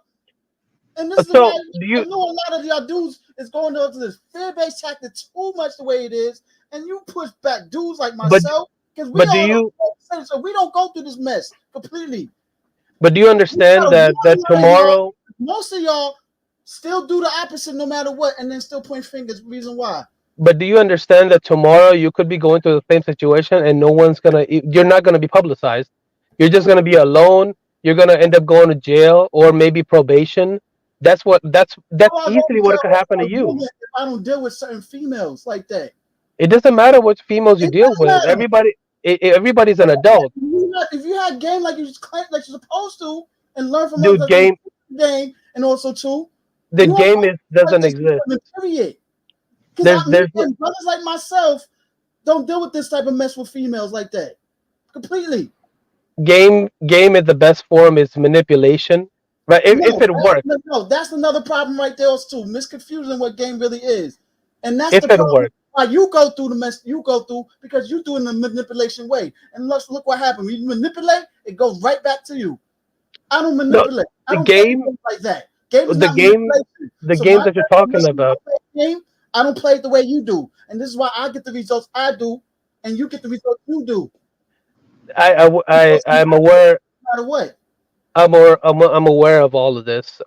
H: And this is why
I: So do
H: I
I: you?
H: know a lot of y'all dudes is going up to this fear-based tactic too much the way it is, and you push back dudes like
I: But
H: myself because we
I: but do
H: all
I: you?
H: know, so we don't go through this mess completely.
I: But do you
H: We
I: understand
H: gotta
I: that
H: warn a lot of y'all.
I: tomorrow?
H: Most of y'all still do the opposite no matter what, and then still point fingers. Reason why?
I: But do you understand that tomorrow you could be going through the same situation and no one's gonna? You're not gonna be publicized. You're just gonna be alone. You're gonna end up going to jail or maybe probation. That's
H: How I go
I: easily
H: to
I: what
H: jail
I: could happen to
H: for a
I: you.
H: woman if I don't deal with certain females like that?
I: It doesn't matter what females you
H: It
I: deal
H: does
I: with.
H: matter.
I: Everybody's an adult.
H: You if you had game like you claim like you're supposed to, and learn from
I: dude,
H: others
I: game
H: game, and also too,
I: the
H: you won't
I: game is doesn't
H: this
I: exist.
H: period.
I: There's
H: Because me and brothers like myself don't deal with this type of mess with females like that. Completely.
I: game at the best form is manipulation, right? If it works,
H: No, that's another problem right there too. Misconfusing what game really is, and that's
I: if
H: the
I: it
H: problem.
I: works,
H: Why you go through the mess you go through because you're doing the manipulation way. And let's look what happened. When you manipulate, it goes right back to you. I don't manipulate. I don't play games like that. Game is not manipulation.
I: the game that you're talking about.
H: Game, I don't play it the way you do, and this is why I get the results I do, and you get the results you do.
I: I'm aware.
H: No matter what.
I: I'm aware of all of this.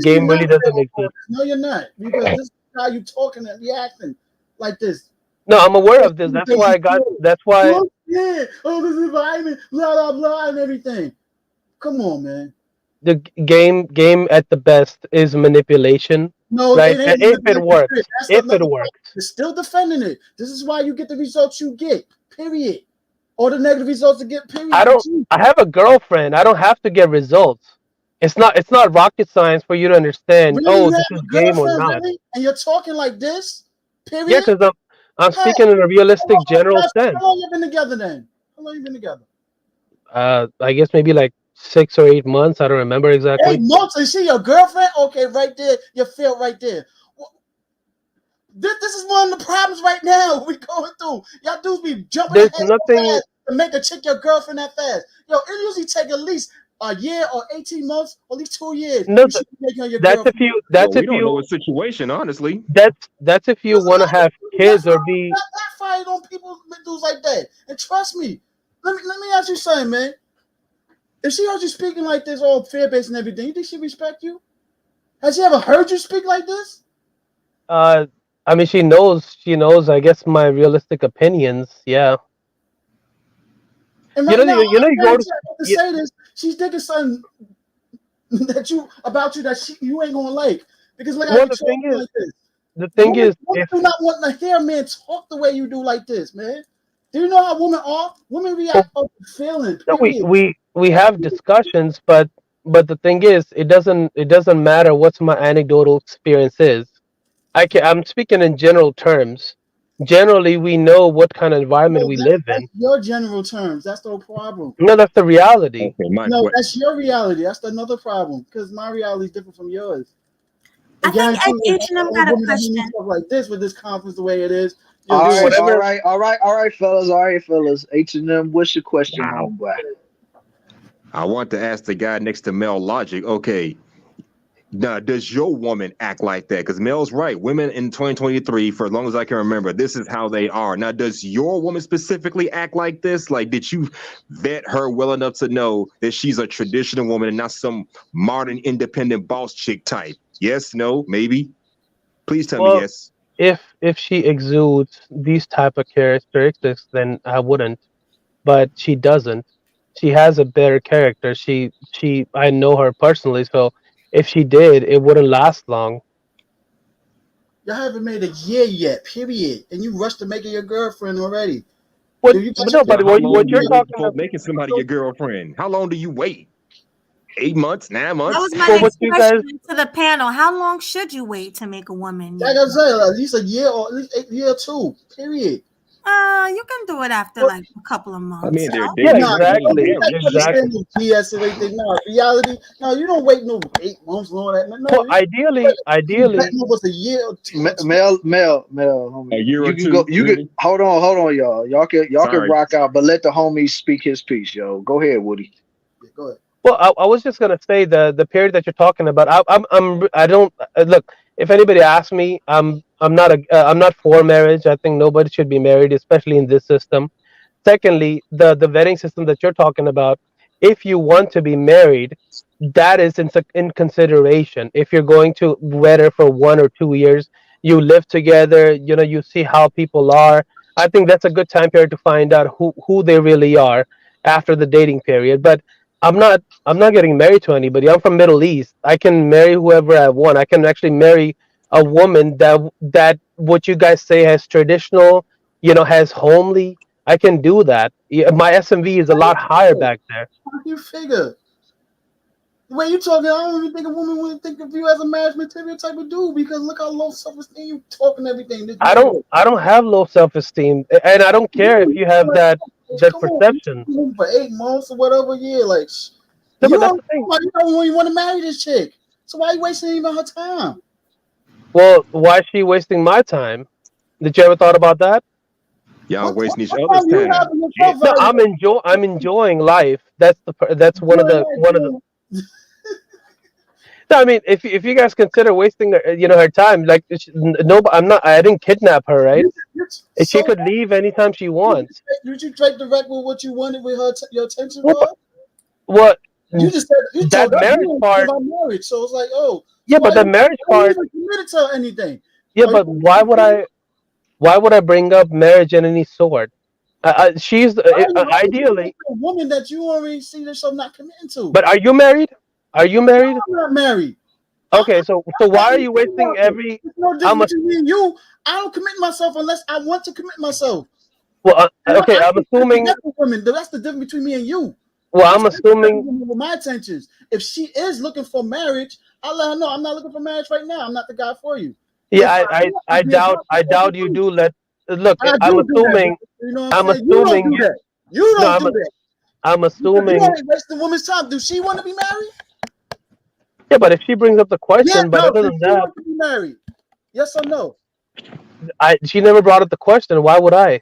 I: Game really doesn't exist.
H: No, you're not, because this is how you talking and reacting like this.
I: No, I'm aware of this. That's why I got. That's why.
H: Yeah. Oh, this is environment. Blah blah blah and everything. Come on, man.
I: The game at the best is manipulation.
H: No,
I: right?
H: It ain't
I: if it works, if it works,
H: you're still defending it. This is why you get the results you get. Period. Or the negative results you get. Period.
I: I have a girlfriend. I don't have to get results. It's not rocket science for you to understand.
H: Really,
I: this is game or not.
H: Really? And you're talking like this. Period.
I: Yeah, because I'm speaking in a realistic, general sense.
H: How long you been together then? How long you been together?
I: I guess maybe like 6 or 8 months. I don't remember exactly.
H: 8 months? Is she your girlfriend? Okay, right there. You feel right there. This is one of the problems right now we going through. Y'all dudes be jumping ahead so fast to make a chick your girlfriend that fast. Yo, it usually take at least a year or 18 months, or at least 2 years.
I: No,
H: that's
I: if you. That's if
E: we don't
I: you.
E: know a situation, honestly.
I: That's if you want to have kids or be.
H: That fight on people dudes like that. And trust me, let me ask you something, man. If she heard you speaking like this, all fear-based and everything, you think she respect you? Has she ever heard you speak like this?
I: I mean, she knows. I guess my realistic opinions. Yeah.
H: And right now, you go to say this. She's thinking something that you ain't gonna like, because like
I: the thing is, like this. The thing is,
H: if you not wanting to hear a man talk the way you do like this, man. Do you know how women are? Women react off feeling.
I: No, we have discussions, but the thing is, it doesn't matter what my anecdotal experience is. I'm speaking in general terms. Generally, we know what kind of environment we live in.
H: Your general terms. That's no problem.
I: No, that's the reality.
H: Okay, that's your reality. That's another problem, because my reality is different from yours.
C: I think H&M got a question.
H: Stuff like this with this conference the way it is.
F: All right, fellas. H&M, what's your question, homeboy?
E: I want to ask the guy next to Mel Logic. Okay, now does your woman act like that? Because Mel's right. Women in 2023, for as long as I can remember, this is how they are. Now, does your woman specifically act like this? Like, did you vet her well enough to know that she's a traditional woman and not some modern, independent boss chick type? Yes, no, maybe. Please tell me yes.
I: If she exudes these type of characteristics, then I wouldn't. But she doesn't. She has a better character. I know her personally, so if she did, it wouldn't last long.
H: Y'all haven't made a year yet, period, and you rushed to make it your girlfriend already.
I: What you're talking about
E: making somebody your girlfriend? How long do you wait? 8 months, 9 months.
C: That was my next question to the panel. How long should you wait to make a woman?
H: Like I said, at least a year or at least a year or two. Period.
C: You can do it after like a couple of months.
E: I mean, they're
I: exactly.
H: BS and everything. No, reality. No, you don't wait no 8 months and all that. No,
I: well, ideally,
H: almost a year. Or two.
F: Mel,
E: a year or two.
F: You can hold on, y'all. Y'all can rock out, but let the homie speak his piece, yo. Go ahead, Woody.
H: Yeah, go ahead.
I: Well, I was just gonna say the period that you're talking about. I don't look. If anybody asks me, I'm not for marriage. I think nobody should be married, especially in this system. Secondly, the vetting system that you're talking about. If you want to be married, that is in consideration. If you're going to wed her for 1 or 2 years, you live together. You see how people are. I think that's a good time period to find out who they really are after the dating period. But I'm not getting married to anybody. I'm from Middle East. I can marry whoever I want. I can actually marry a woman that what you guys say has traditional, has homely. I can do that. Yeah, my SMV is a
H: How you
I: lot higher
H: figure?
I: back there.
H: How you figure? The way you talking, I don't even think a woman would think of you as a marriage material type of dude because look how low self-esteem you talking everything. This man,
I: I don't have low self esteem, and I don't care if you have
H: like,
I: that
H: come on,
I: perception.
H: you for 8 months or whatever. Yeah, like
I: No,
H: you
I: but that's
H: don't,
I: the thing.
H: you don't want to marry this chick. So why are you wasting even her time?
I: Well, why is she wasting my time? Did you ever thought about that?
E: Y'all wasting each
H: What
E: other's
H: time you have
E: time.
H: in
E: Shit.
H: yourself
I: No,
H: value?
I: I'm enjoying life. That's one of the No, I mean, if you guys consider wasting her time, like no, I'm not. I didn't kidnap her, right?
H: You're
I: She
H: so
I: could leave anytime she wants.
H: you trade direct with what you wanted with her your attention
I: Well,
H: was.
I: what
H: You just said you
I: that
H: told us you
I: marriage
H: don't care
I: part?
H: about marriage, so it's like, oh, so
I: Yeah,
H: why
I: but the marriage
H: are you
I: part.
H: even committed to anything?
I: Yeah,
H: Are you
I: but why would I? Why would I bring up marriage in any sort? She's
H: why would you
I: ideally.
H: marry a woman that you already see yourself not committing to?
I: But are you married? Are you married?
H: I'm not married.
I: Okay, so
H: I'm
I: why are you wasting
H: not.
I: every?
H: There's no
I: I'm
H: difference between me and you. I don't commit myself unless I want to commit myself.
I: well.
H: And
I: Okay,
H: I
I: I'm
H: respect the
I: assuming.
H: different women. That's the difference between me and you.
I: Well,
H: I
I: I'm
H: respect the
I: assuming.
H: women with my intentions. If she is looking for marriage, I'll let her know I'm not looking for marriage right now. I'm not the guy for you.
I: Yeah,
H: If I am, I'll be a
I: I
H: brother
I: doubt you
H: too.
I: do. Look.
H: I
I: I'm
H: do that.
I: assuming.
H: You know what I'm
I: I'm
H: saying? You don't
I: assuming
H: do
I: you.
H: that. You
I: No,
H: don't do that.
I: I'm
H: Because you
I: assuming.
H: only waste the woman's time. Does she want to be married?
I: Yeah, but if she brings up the
H: Yeah,
I: question, but
H: no.
I: other
H: Does
I: than
H: she
I: that,
H: want to be married? Yes or no?
I: she never brought up the question. Why would I?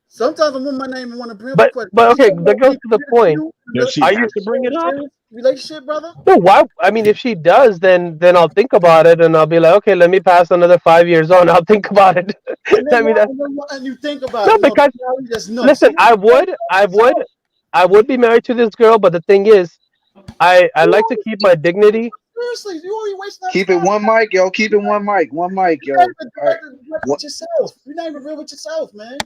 H: Sometimes a woman might not even want to bring up the question.
I: But
H: She
I: okay,
H: don't
I: that
H: want to
I: goes
H: be
I: to the
H: committed to
I: point.
H: you.
E: Does she
I: Are you?
E: have to bring it up?
H: Serious relationship, brother.
I: No, why? I mean, if she does, then I'll think about it, and I'll be like, okay, let me pass another 5 years on. I'll think about it.
H: And then
I: I mean,
H: and you think about
I: no,
H: it. No,
I: because
H: just no.
I: listen,
H: She wants
I: I would be married to this girl, but the thing is, I like to keep my dignity.
H: seriously, you only wasting our
F: Keep it
H: time.
F: one mic, yo. Keep it one mic. One mic,
H: You're not
F: yo.
H: even
F: All right.
H: direct
F: What?
H: with yourself. You're not even real with yourself, man.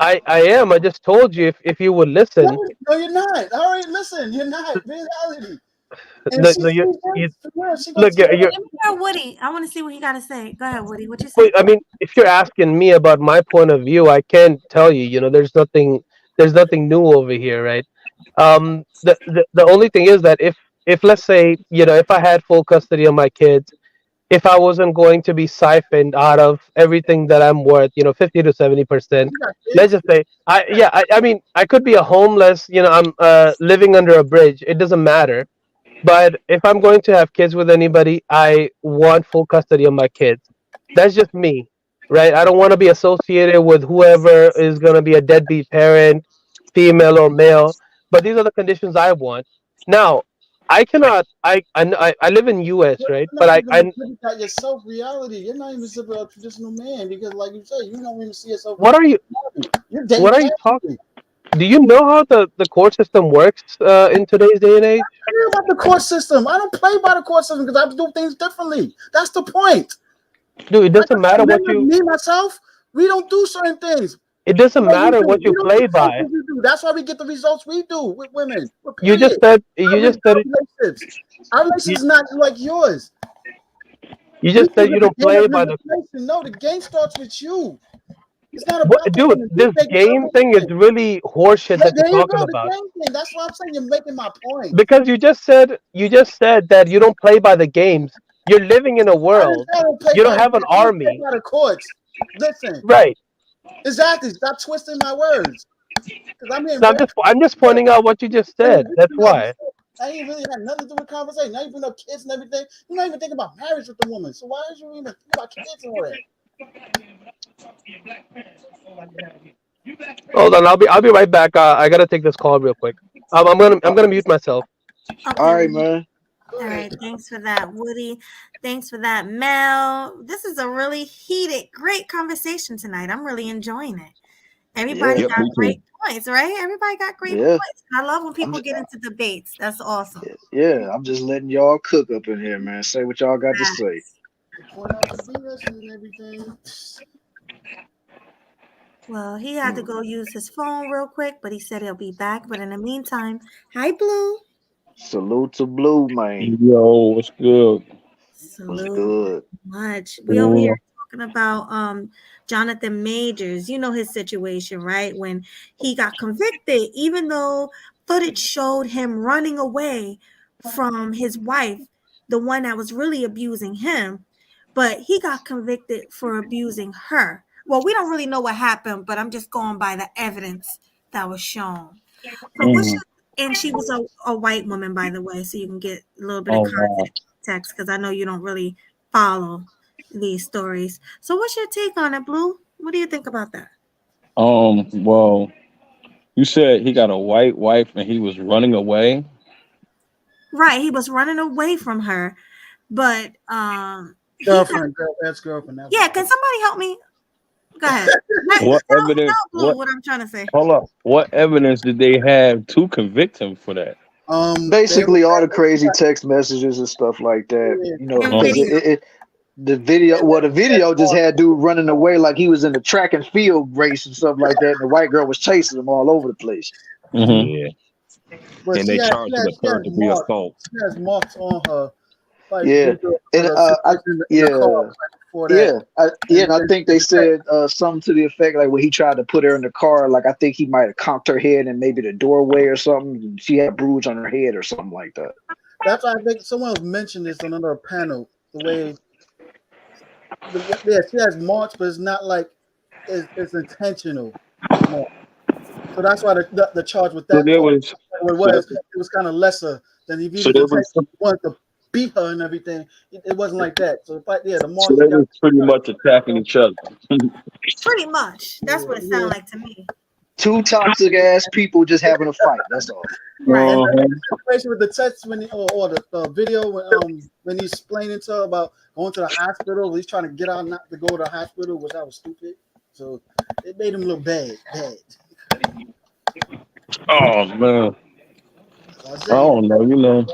I: I am. I just told you if you would listen.
H: No, you're not. All right, listen, you're not. Reality. And
I: No,
H: she
I: no,
H: sees that for real. She gonna
I: look,
H: tell
I: you're.
C: Let me hear Woody. I want to see what he got to say. Go ahead, Woody. What you
I: Wait,
C: say?
I: I mean, if you're asking me about my point of view, I can't tell you. There's nothing new over here, right? The only thing is that if let's say if I had full custody of my kids, if I wasn't going to be siphoned out of everything that I'm worth, 50 to 70%.
H: you got
I: Let's
H: kids.
I: just say, I mean, I could be a homeless, I'm living under a bridge. It doesn't matter. But if I'm going to have kids with anybody, I want full custody of my kids. That's just me, right? I don't want to be associated with whoever is going to be a deadbeat parent, female or male. But these are the conditions I want. Now, I cannot. I live in U.S.,
H: You're
I: right? But
H: not even looking at yourself reality. You're not even a traditional man because, like you said, you don't even see yourself.
I: what are you?
H: You're dating
I: What are you talking?
H: casually.
I: Do you know how the court system works in today's day and age?
H: I care about the court system. I don't play by the court system because I do things differently. That's the point.
I: Dude, it
H: Like I
I: doesn't matter
H: said,
I: what you.
H: me myself, we don't do certain things.
I: It doesn't
H: Like you
I: matter
H: do.
I: what
H: We
I: you
H: don't do
I: play
H: the
I: by.
H: things we do. That's why we get the results we do with women.
I: You
H: Period.
I: just said. You just said.
H: Relationships. Our
I: You,
H: relationship is not like yours.
I: you
H: We
I: just said
H: think
I: you
H: that the
I: don't
H: game
I: play
H: is
I: by the.
H: manipulation. No, the game starts with you. It's not
I: What,
H: about the
I: dude?
H: women. You
I: This
H: make
I: game thing is
H: everything.
I: really horseshit that you're
H: There you
I: talking
H: go. The
I: about.
H: game thing. That's what I'm saying. You're making my point.
I: Because you just said that you don't play by the games. You're living in a
H: I didn't
I: world.
H: say I don't play
I: You
H: by
I: don't
H: the
I: have an
H: game. I don't play
I: army,
H: by the courts. Listen.
I: right?
H: Exactly. Stop twisting my words. Because I'm hearing
I: So
H: very
I: I'm just pointing out what you just said. That's why.
H: I ain't really had nothing to do with conversation. Not even no kids and everything. You're not even thinking about marriage with the woman. So why is you even think about kids and all that?
I: Hold on, I'll be right back. I gotta take this call real quick. I'm gonna mute myself.
H: Go
F: All
C: Okay.
F: right, man.
C: All
H: ahead.
C: right. Thanks for that, Woody. Thanks for that, Mel. This is a really heated, great conversation tonight. I'm really enjoying it. Everybody
F: Yeah,
E: Yep,
C: got
E: me too.
C: great points, right? Everybody got great
F: yeah.
C: points. And I love when
F: I'm
C: people
F: just,
C: get into debates. That's awesome.
F: yeah. I'm just letting y'all cook up in here, man. Say what y'all got to
C: Yeah.
F: say.
H: Point out the BS and everything.
C: Well, he had to go use his phone real quick, but he said he'll be back. But in the meantime, hi, Blue.
F: Salute to Blue, man.
J: Yo, what's good?
F: What's
C: Salute
F: good?
C: much. We over here talking about Jonathan Majors. You know his situation, right? When he got convicted, even though footage showed him running away from his wife, the one that was really abusing him, but he got convicted for abusing her. Well, we don't really know what happened, but I'm just going by the evidence that was shown. So what's your, and she was a white woman, by the way, so you can get a little bit of
J: Oh wow.
C: context, because I know you don't really follow these stories. So what's your take on it, Blue? What do you think about that?
J: Well, you said he got a white wife and he was running away.
C: Right, he was running away from her, but he got,
H: Girlfriend, ex-girlfriend.
C: yeah, can somebody help me? Go ahead.
J: What evidence?
C: Tell Blue what I'm trying to say.
J: Hold up. What evidence did they have to convict him for that?
F: Basically, all the crazy text messages and stuff like that. You know,
C: And
F: because
C: video.
F: the video just had dude running away like he was in the track and field race and stuff like that, and the white girl was chasing him all over the place.
J: Mm-hmm.
E: Yeah.
H: But
E: And they charged him with third degree assault.
H: She has marks on her. Like,
F: Yeah, and and I think they said something to the effect like when he tried to put her in the car, like I think he might have conked her head in maybe the doorway or something. And she had a bruise on her head or something like that.
H: That's why I think someone mentioned this on another panel. The way, she has marks, but it's not like it's intentional. Marks. So that's why the charge with that it was kind of lesser than if you wanted to beat her and everything. It wasn't like that. So the marks.
J: So they were pretty much attacking each other.
C: Pretty much. That's what it sounded like to me.
F: Two toxic ass people just having a fight. That's all.
C: Right.
H: And the situation with the text or the video when he's explaining to her about going to the hospital, he's trying to get out not to go to the hospital, which I was stupid. So it made him look bad.
J: Oh man. I don't know, you know.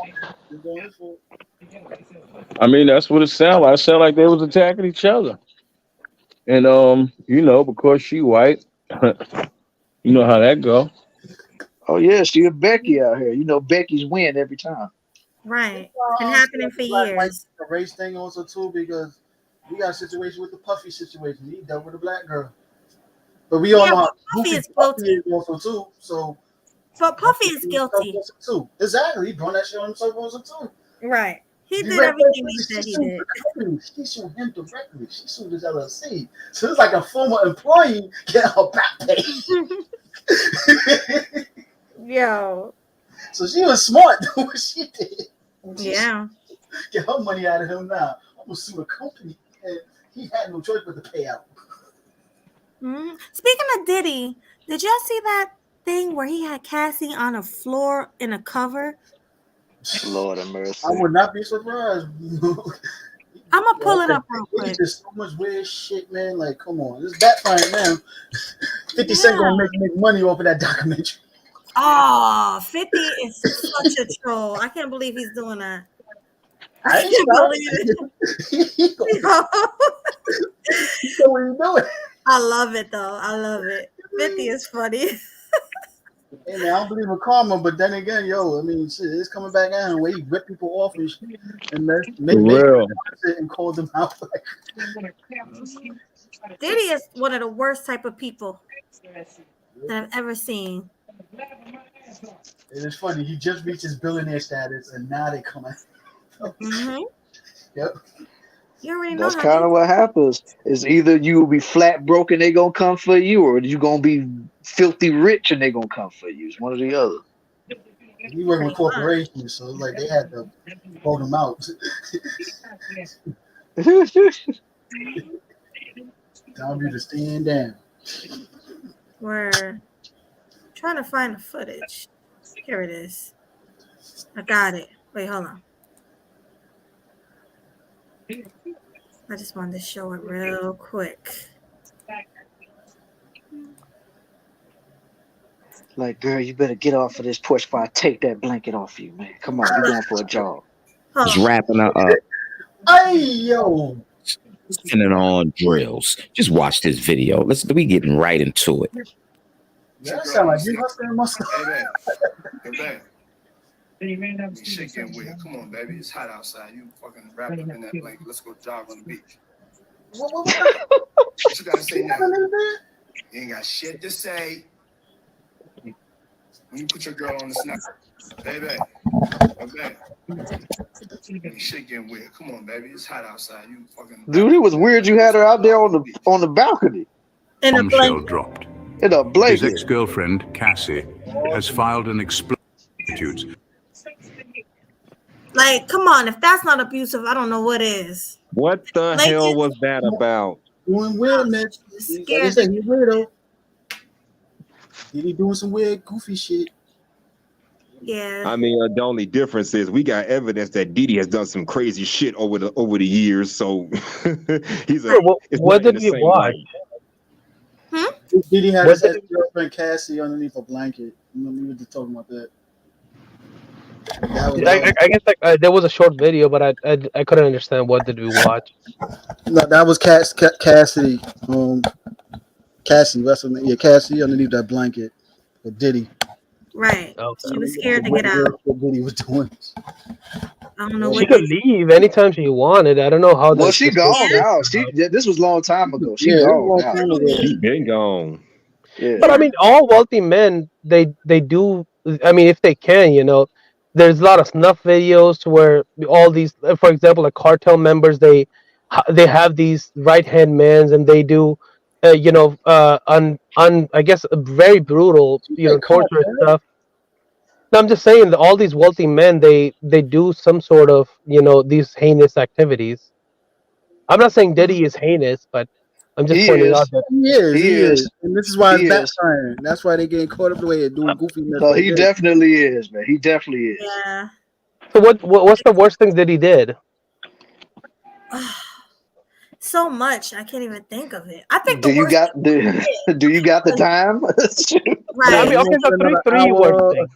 J: I mean, that's what it sounded like. It sounded like they was attacking each other. And you know, because she white, you know how that go.
F: Oh yeah, she a Becky out here. You know, Becky's win every time.
C: Right. It's been happening for years.
H: The race thing also too, because we got a situation with the Puffy situation. He dealt with a black girl. But we all know
C: Puffy is guilty
H: also too. So
C: but Puffy is guilty
H: too. Exactly. He brought that shit on himself also too.
C: Right. He did everything he said he did.
H: She sued him directly. She sued his LLC. So it's like a former employee getting her back pay.
C: Yo.
H: So she was smart doing what she did.
C: Yeah.
H: Get her money out of him now. I'm gonna sue a company, and he had no choice but to pay out.
C: Mm-hmm. Speaking of Diddy, did y'all see that thing where he had Cassie on a floor in a cover?
F: Lord have mercy.
H: I would not be surprised.
C: I'm gonna pull it up real quick.
H: There's so much weird shit, man. Like, come on, this backfiring now. 50 Cent gonna make money off of that documentary.
C: Oh, 50 is such a troll. I can't believe he's doing that.
H: I can't believe it. So what are you doing?
C: I love it though. I love it. 50 is funny.
H: Hey man, I don't believe in karma, but then again, I mean, shit, it's coming back out where he rip people off and make it and call them out.
C: Diddy is one of the worst type of people that I've ever seen.
H: It is funny. He just reached his billionaire status, and now they come out.
C: Mm-hmm.
H: Yep.
C: You already know.
F: That's kind of what happens. Is either you will be flat broke and they gonna come for you, or you gonna be filthy rich and they gonna come for you. It's one or the other.
H: He worked with corporations, so like they had to hold him out. Time you to stand down.
C: We're trying to find the footage. Here it is. I got it. Wait, hold on. I just wanted to show it real quick.
F: Like, girl, you better get off of this porch before I take that blanket off you, man. Come on, you're going for a jog.
K: Just wrapping her up.
H: Hey, yo.
K: Spinning on drills. Just watch this video. We getting right into it.
H: That sound like you hustling muscle.
L: Hey, man. Shake your wheel. Come on, baby. It's hot outside. You fucking wrapped up in that blanket. Let's go jog on the beach.
H: What
G: What you gotta say now?
H: the
G: You ain't got shit to say. When you put your girl on the snap, baby, okay. Ain't shit getting weird. Come on, baby. It's hot outside. You fucking
F: Dude, it was weird. You had her out there on the balcony
C: In a
M: Bombshell
C: blanket.
M: dropped.
F: in a
M: His
F: blanket.
M: ex-girlfriend, Cassie, has filed an explosion.
C: Like, come on, if that's not abusive, I don't know what is.
E: What the
C: Like,
E: hell
C: it's
E: was that about?
H: doing weirdness. Like I
C: scared.
H: said, he's weirdo. He doing some weird, goofy shit.
C: Yeah.
E: I mean, the only difference is we got evidence that Didi has done some crazy shit over the years. So he's a. It's
I: What
E: not in
I: did
E: the
I: we
E: same
I: watch?
E: light.
H: Did he have
I: What
H: his
I: did-
H: ex-girlfriend Cassie underneath a blanket? We were just talking about that. That was,
I: I guess like there was a short video, but I couldn't understand what did we watch.
H: no, that was Cassidy. Cassie, that's her name. Yeah, Cassie underneath that blanket with Diddy.
C: Right.
I: Okay.
C: She was scared to get out.
H: What Diddy was doing.
C: I don't know
I: She
C: what
I: could leave anytime she wanted. I don't know how
F: Well,
I: this.
F: she
I: this
F: gone
C: Yeah.
F: now. This was a long time ago. She
H: Yeah, it
F: gone
H: was a long
F: now.
H: time ago.
E: He been gone.
F: Yeah.
I: But I mean, all wealthy men they do. I mean, if they can, there's a lot of snuff videos where all these, for example, like cartel members, they have these right hand mans and they do, I guess very brutal, torturous stuff. No, I'm just saying that all these wealthy men they do some sort of these heinous activities. I'm not saying Diddy is heinous, but I'm just
F: He
I: pointing out
F: is.
I: that
H: He is,
F: He
H: he is.
F: is.
H: And this is why it's
F: He is.
H: backfiring. That's why they getting caught up the way they're doing goofiness
F: No,
H: like
F: he
H: this.
F: definitely is, man. He definitely is.
C: Yeah.
I: So what's the worst thing that he did?
C: So much. I can't even think of it. I think
F: Do
C: the
F: you
C: worst
F: got
C: thing
F: the do you got the time?
I: I
C: right.
I: mean, okay, so
H: Another
I: three worst
H: hour.
I: things.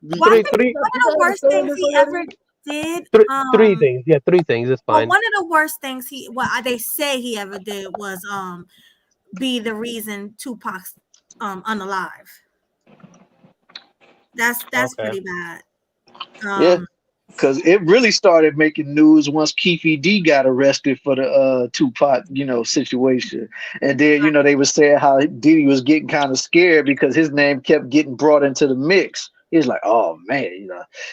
C: Well, I think
I: Three
C: one of the worst things he ever did,
I: three things. Yeah, three things is
C: well,
I: fine.
C: one of the worst things they say he ever did was be the reason Tupac's unalive. That's
I: Okay.
C: pretty bad.
F: Yeah. Because it really started making news once Keefe D got arrested for the Tupac, situation. And then, they were saying how Diddy was getting kind of scared because his name kept getting brought into the mix. He's like, oh man,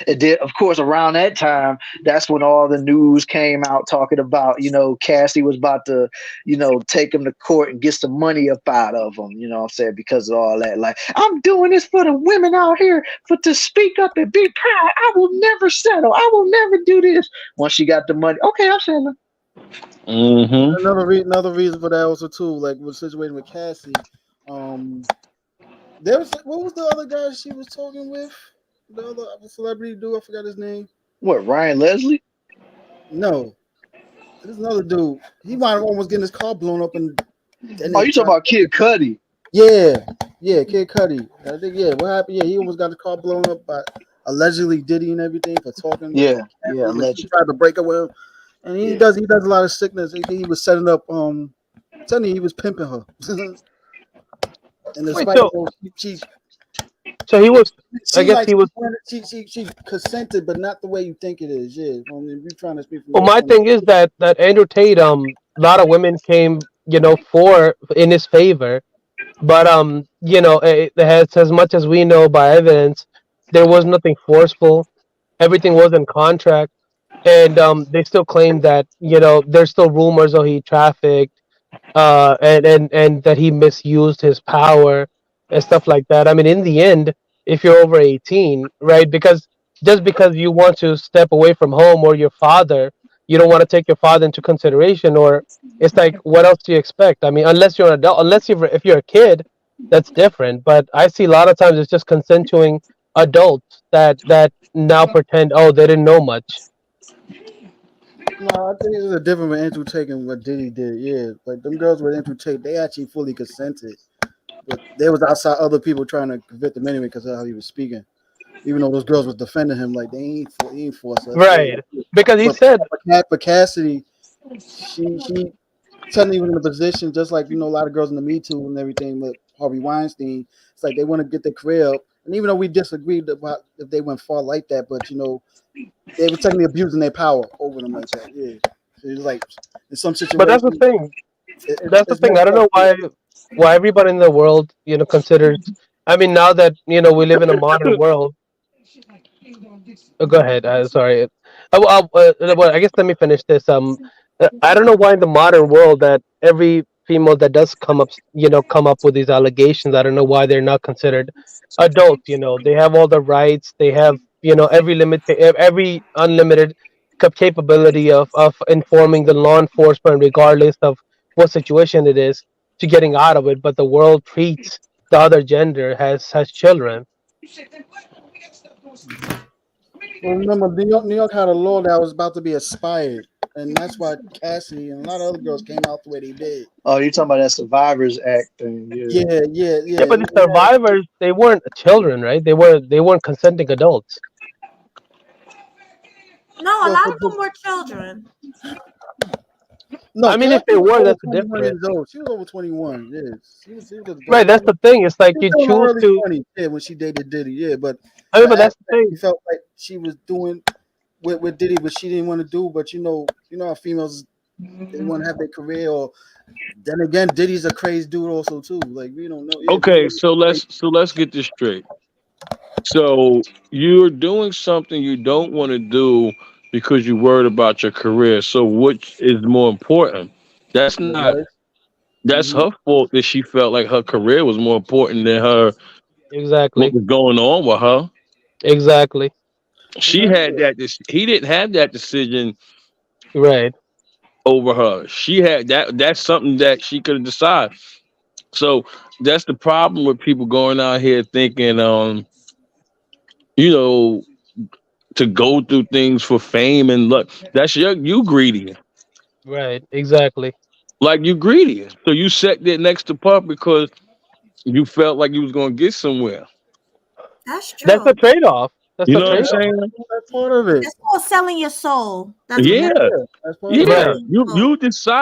F: And then, of course, around that time, that's when all the news came out talking about, Cassie was about to, take him to court and get some money up out of him. You know what I'm saying? Because of all that, like, I'm doing this for the women out here to speak up and be proud. I will never settle. I will never do this. Once she got the money, okay, I'm settling.
J: Mm-hmm.
H: Another reason for that also too, like with the situation with Cassie, there was what was the other guy she was talking with? The other celebrity dude, I forgot his name.
F: What, Ryan Leslie?
H: No, there's another dude. He might have almost getting his car blown up and
F: Oh, you talking about Kid Cudi?
H: Yeah, Kid Cudi. I think what happened? Yeah, he almost got his car blown up by allegedly Diddy and everything for talking.
F: Yeah,
H: allegedly. He tried to break up with him, and he does a lot of sickness. He was setting up. Telling you he was pimping her. And despite
I: so he was.
H: She,
I: I guess he was.
H: She consented, but not the way you think it is. Yeah, I mean, we're trying to speak.
I: Well, my thing is that Andrew Tate, a lot of women came, for in his favor, but it has, as much as we know by evidence, there was nothing forceful. Everything was in contract, and they still claim that there's still rumors of he trafficked, and that he misused his power and stuff like that. I mean, in the end, if you're over 18, right? Because just because you want to step away from home or your father, you don't want to take your father into consideration, or it's like, what else do you expect? I mean, unless you're an adult, if you're a kid, that's different. But I see a lot of times it's just consenting adults that now pretend, oh, they didn't know much.
H: No, I think it's a different with Andrew Tate and what Diddy did. Yeah, like them girls with Andrew Tate, they actually fully consented, but they was outside other people trying to convict him anyway because of how he was speaking. Even though those girls was defending him, like he ain't forced us.
I: Right, because he said.
H: But Cassidy, she suddenly was in a position just like a lot of girls in the Me Too and everything with Harvey Weinstein. It's like they want to get their career up, and even though we disagreed about if they went far like that, but they were technically abusing their power over them like that. Yeah. It's like in some
I: But that's the
H: situations,
I: thing. That's the
H: it's
I: thing.
H: messed
I: I don't
H: up.
I: know why everybody in the world, considers. I mean, now that we live in a modern world. Go ahead. Sorry. Well, I guess let me finish this. I don't know why in the modern world that every female that does come up with these allegations. I don't know why they're not considered adults. They have all the rights. They have every unlimited capability of informing the law enforcement, regardless of what situation it is, to getting out of it. But the world treats the other gender has children.
H: Well, remember, New York had a law that was about to be expired, and that's why Cassie and a lot of other girls came out the way they did.
F: Oh, you're talking about that Survivors Act thing? Yeah.
I: Yeah, but the survivors, they weren't children, right? They weren't consenting adults.
C: No, a
H: Well,
C: lot of them were children.
H: No,
I: I mean, if
H: Cassie
I: they
H: was
I: were,
H: over
I: that's
H: 21
I: different.
H: years old. She was over 21. Yes, she was
I: Right, that's the thing. It's like
H: she
I: you
H: was in her
I: choose
H: early
I: to.
H: 20s. Yeah, when she dated Diddy. Yeah, but
I: I mean,
H: the
I: but that's
H: aspect
I: the thing.
H: she felt like she was doing with Diddy, but she didn't want to do. But how females, they want to have their career. Or then again, Diddy's a crazy dude also too. Like we don't know. Yeah,
J: Okay, so let's get this straight. So you're doing something you don't want to do because you're worried about your career. So which is more important? That's not that's
H: Mhm.
J: her fault that she felt like her career was more important than her what
I: Exactly.
J: was going on with her.
I: Exactly.
J: She had that he didn't have that decision
I: Right.
J: over her. She had that's something that she could have decided. So that's the problem with people going out here thinking you know to go through things for fame and luck. That's you greedy.
I: Right. Exactly.
J: Like you greedy. So you sat there next to Puff because you felt like you was gonna get somewhere.
C: That's
I: That's
C: true.
I: a trade-off. That's
J: You
I: a
J: know what I'm
I: trade-off.
J: saying?
H: That's part of it.
C: That's called selling your soul. That's what
J: Yeah.
C: that is.
H: That's part of
J: Yeah.
H: it.
C: Selling
J: You
C: your soul.
J: you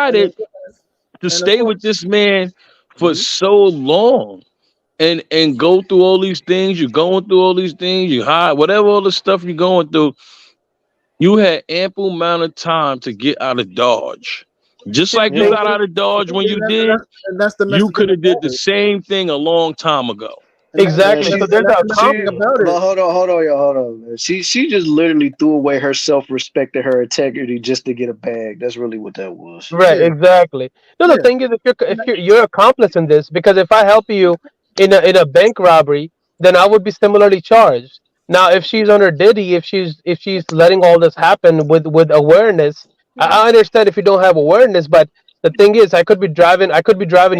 H: And
J: decided to
H: and of
J: stay
H: course,
J: with this man for
H: mhm.
J: so long and go through all these things. You're going through all these things. You hide whatever all the stuff you're going through. You had ample amount of time to get out of Dodge. Just
I: See, the
J: like you
I: thing
J: got
I: is,
J: out of Dodge when you did,
H: And that's the
J: you
H: messed
J: could
H: thing
J: have did
H: about
J: the
H: it.
J: same thing a long time ago.
F: Man,
I: exactly. So
F: she
I: there's
H: And that's
I: a
H: the messed
F: she
H: thing
I: conflict.
H: about
F: but
H: it.
F: hold on, man. She just literally threw away her self-respect and her integrity just to get a bag. That's really what that was.
I: Right,
H: Yeah,
I: exactly. No, the
H: yeah.
I: thing is, if you're accomplice in this, because if I help you in a bank robbery, then I would be similarly charged. Now, if she's on her Diddy, if she's letting all this happen with awareness, I understand if you don't have awareness, but the thing is, I could be driving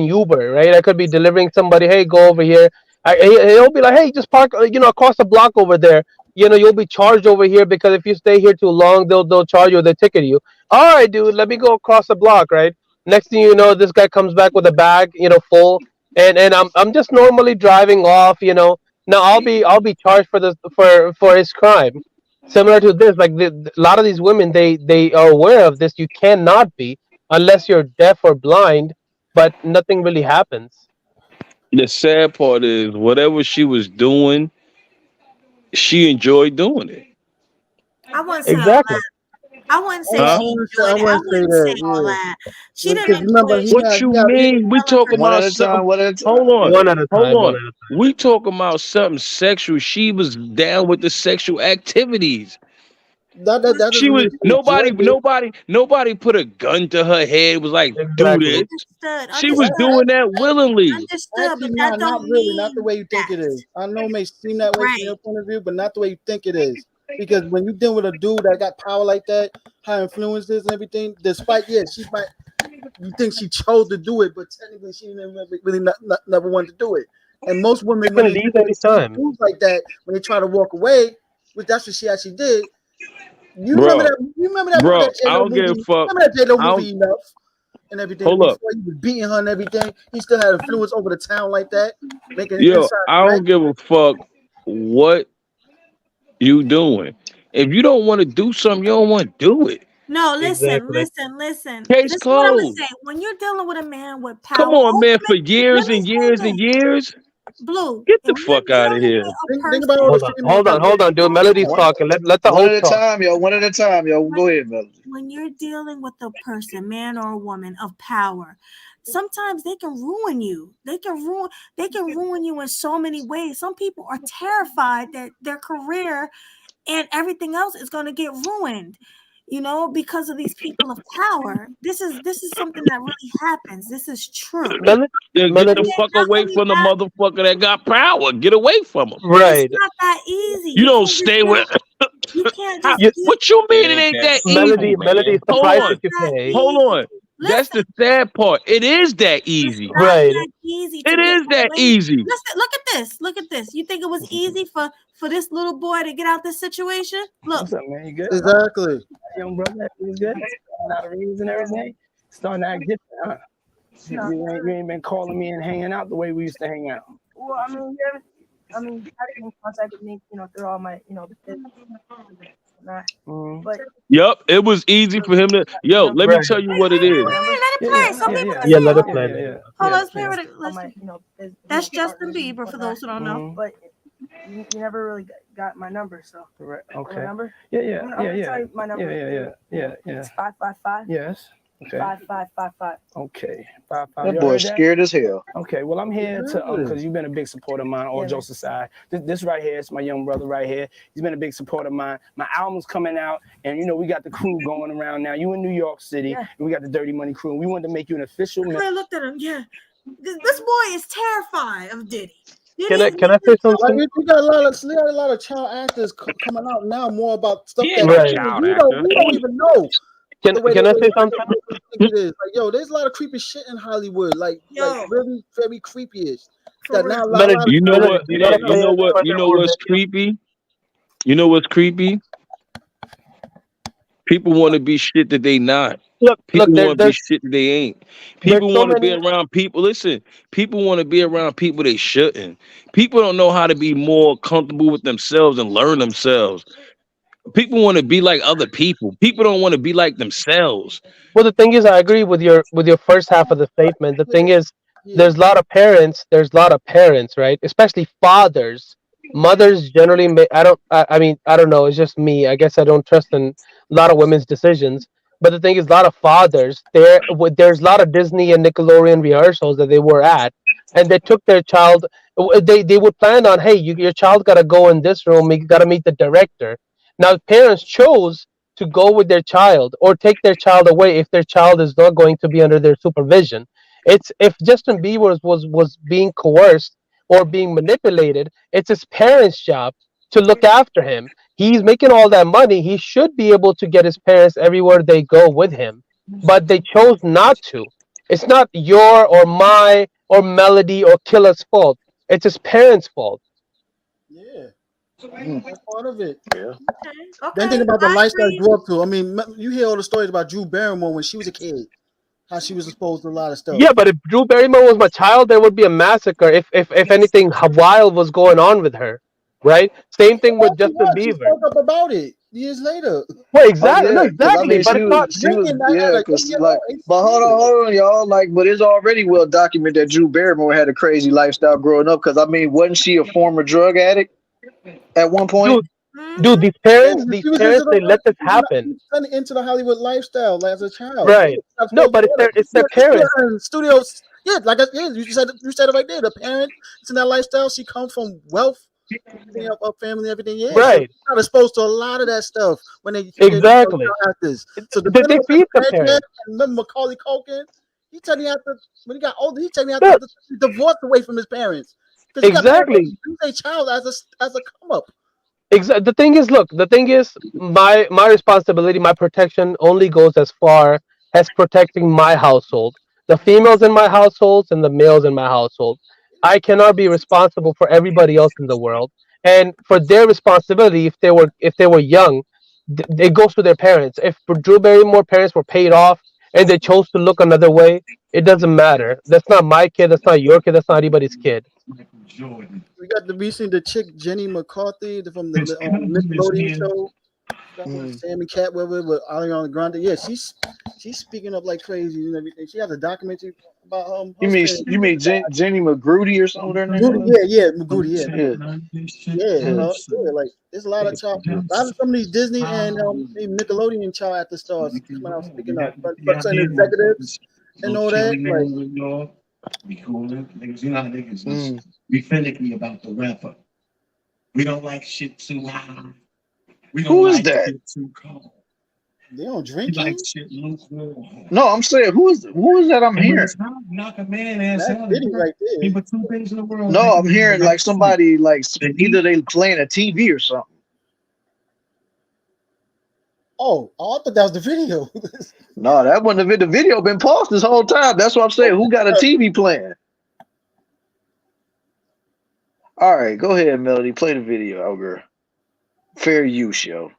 I: Uber, right? I could be delivering somebody, hey, go over here. He'll be like, hey, just park, across the block over there. You'll be charged over here because if you stay here too long, they'll charge you, they ticket you. All right, dude, let me go across the block, right? Next thing you know, this guy comes back with a bag, full, and I'm just normally driving off. Now I'll be charged for this for his crime. Similar to this, like a lot of these women, they are aware of this. You cannot be unless you're deaf or blind, but nothing really happens.
J: The sad part is whatever she was doing, she enjoyed doing it.
C: I wouldn't say all
I: Exactly.
C: that. I wouldn't say
J: Huh?
C: she
H: I
C: enjoyed it. I
H: wouldn't say
C: wouldn't say
H: that.
C: all
H: Yeah,
C: that. She didn't
H: because remember,
C: enjoy it.
H: he
C: She
J: What
H: had
J: you
H: he had
C: was
J: mean? We
C: selling
J: talking
C: her
F: One at
J: about
F: a
J: something.
F: time, one at a
J: Hold
F: time.
J: on,
I: One at a
J: hold
I: time. One
J: on.
I: at a time.
J: We talking about something sexual. She was down with the sexual activities.
H: that
J: She
H: doesn't
J: was
H: mean she
J: nobody,
H: enjoyed it.
J: nobody, nobody put a gun to her head. Was like, do
I: Exactly.
J: this.
C: understood.
J: She was
C: Understood.
J: doing that willingly.
C: Understood.
H: Actually,
C: But that
H: not
C: don't
H: really, not the
C: mean
H: way you think
C: that.
H: it is. I know it may seem that way from
C: Right.
H: your point of view, but not the way you think it is. Because when you deal with a dude that got power like that, high influences and everything, despite she might you think she chose to do it, but technically she really never wanted to do it. And most
I: You
H: women, when
I: can
H: they
I: leave
H: deal with
I: anytime.
H: dudes like that, when they try to walk away, which that's what she actually did. You remember
J: Bro,
H: that? You remember
J: bro,
H: that J
J: I
H: Lo
J: don't give a
H: movie?
J: fuck.
H: Remember that J Lo
J: I don't
H: movie Enough and everything?
J: hold up.
H: Before he was beating her and everything, he still had influence over the town like that, making
J: Yo,
H: inside
J: I
H: threats.
J: don't give a fuck what you doing. If you don't want to do something, you don't want to do it.
C: No, listen,
I: Exactly.
C: listen, listen.
J: Case
C: This is what I'm gonna
J: closed.
C: say. When you're dealing with a man with
J: Come
C: power,
J: on, man, for
C: let
J: years
C: me
J: and
C: say
J: years and
C: this.
J: years.
C: Blue.
J: Get the
C: And when
J: fuck
C: you're
J: out of
C: dealing
J: here.
C: with a
H: Think about all
C: person,
H: the females that
I: Hold on, dude. Melody's
F: One,
I: talking. Let the
F: one
I: host
F: at a
I: talk.
F: time, yo. One at a time, yo. Go ahead, Melody.
C: when you're dealing with a person, man or a woman of power, sometimes they can ruin you. They can ruin you in so many ways. Some people are terrified that their career and everything else is going to get ruined, because of these people of power. This is something that really happens. This is true.
J: Yeah, get the
I: Melody,
J: fuck
C: Not
J: away
C: only
J: from the
C: that,
J: motherfucker that got power. Get away from him.
C: but it's
I: right?
C: not that easy.
J: You don't stay with.
C: You can't just
I: You,
C: give
J: What you
E: It
J: mean it
E: ain't
J: ain't
E: that
J: that
E: simple,
J: easy?
I: Melody, it's
E: man.
I: the
J: Hold
I: price
J: on.
I: that you
C: that
I: pay.
J: Hold
C: easy.
J: on. That's the sad part. It is that
C: It's
J: easy.
C: not
I: Right.
C: that easy to
J: It
C: get
J: is that
C: away.
J: easy.
C: Listen, look at this. Look at this. You think it was easy for this little boy to get out this situation? Look.
L: What's up, man? You good?
H: Exactly.
L: Young brother, you good? Out of rings and everything. Starting to act different, huh? You ain't been calling me and hanging out the way we used to hang out.
N: Well, I mean, you haven't in contact with me, through all my, business. But
J: Yup, it was easy for him to. Yo, let me tell you what it is.
C: Let it play. Some people
I: Yeah,
C: say
I: let it
C: it.
I: play.
C: Hold on, let's play with it. Listen. That's Justin Bieber for those who don't know.
N: But you never really got my number, so.
L: Right.
N: My
L: Okay.
N: number?
L: Yeah.
N: I'm gonna tell you my number.
L: Yeah.
N: It's 555.
L: Yes. Okay.
N: 5555.
L: Okay. 555.
F: That
L: You
F: boy
L: heard that?
F: scared as hell.
L: Okay, well, I'm here to because you've been a big supporter of mine, all jokes aside. This right here is my young brother right here. He's been a big supporter of mine. My album's coming out, and we got the crew going around now. You in New York City, and we got the Dirty Money crew. And we wanted to make you an official.
C: I looked at him. Yeah, this boy is terrified of Diddy.
I: Can I say something?
H: Like, we got a lot of child actors coming out now, more about stuff
E: He
H: that
E: ain't no child actor.
H: we don't even know.
I: Can I say something?
H: It is like, yo, there's a lot of creepy shit in Hollywood, like really very creepy-ish. That now
J: You know what? You know what's creepy? You know what's creepy? People want to be shit that they not. People want to be shit that they ain't. People want to be around people. Listen, people want to be around people they shouldn't. People don't know how to be more comfortable with themselves and learn themselves. People want to be like other people. People don't want to be like themselves.
I: Well, the thing is, I agree with your first half of the statement. The thing is, there's a lot of parents. There's a lot of parents, right? Especially fathers. Mothers generally, I mean, I don't know. It's just me. I guess I don't trust in a lot of women's decisions. But the thing is, a lot of fathers. There's a lot of Disney and Nickelodeon rehearsals that they were at, and they took their child. They would plan on, hey, your child got to go in this room. You got to meet the director. Now, parents chose to go with their child or take their child away if their child is not going to be under their supervision. It's if Justin Bieber was being coerced or being manipulated, it's his parents' job to look after him. He's making all that money. He should be able to get his parents everywhere they go with him, but they chose not to. It's not your or my or Melody or Killer's fault. It's his parents' fault.
H: Yeah. That's part of it.
C: Okay.
H: Then think about the lifestyle I grew up to. I mean, you hear all the stories about Drew Barrymore when she was a kid, how she was exposed to a lot of stuff.
I: Yeah, but if Drew Barrymore was my child, there would be a massacre. If anything wild was going on with her, right? Same thing with Justin
H: She
I: Bieber.
H: spoke up about it years later.
I: Well, exactly,
F: Oh,
I: no,
F: yeah, 'cause I
I: exactly.
F: mean,
I: But it's not.
F: she was, yeah, because but hold on, y'all. Like, but it's already well documented that Drew Barrymore had a crazy lifestyle growing up. Because I mean, wasn't she a former drug addict at one point?
I: Dude, these parents, they let this happen.
H: Into the Hollywood lifestyle as a child,
I: Right? No, but it's their parents.
H: Studios, yeah, you said it right there. The parent, it's in that lifestyle. She comes from wealth, up family, everything. Yeah,
I: right.
H: So not exposed to a lot of that stuff when they
I: exactly.
H: Actors. So
I: they feed the parents.
H: Remember Macaulay Culkin? He told me after when he got older, he told me after he divorced away from his parents.
I: Exactly.
H: He use a child as a come up.
I: The thing is, look, my responsibility, my protection only goes as far as protecting my household, the females in my household and the males in my household. I cannot be responsible for everybody else in the world, and for their responsibility, if they were young, it goes to their parents. If Drew Barrymore parents were paid off and they chose to look another way, it doesn't matter. That's not my kid. That's not your kid. That's not anybody's kid.
H: We got the recent chick Jenny McCarthy from the Nickelodeon show. Sammy Cat with Ariana Grande. Yeah, she's speaking up like crazy and everything. She has a documentary about
F: You mean Jenny McGrudy or something? Her name?
H: Yeah, McGrudy. Yeah. Like there's a lot of child, a lot of some of these Disney and Nickelodeon child actor stars coming out speaking up, but certain executives and all that. Like,
O: we cool niggas. You know how niggas is. We finicky about the rapper. We don't like shit too loud. We don't like shit too cold.
H: They don't drink.
O: Like shit lukewarm.
F: No, I'm saying who is that? I'm hearing.
O: Knock a man ass out.
H: Right there.
O: People two things in the world.
F: No, I'm hearing like somebody like either they playing a TV or something.
H: Oh, I thought that was the video.
F: No, that wouldn't have been the video. Been paused this whole time. That's what I'm saying. Who got a TV playing? All right, go ahead, Melody. Play the video, Ogre. Fair use, yo.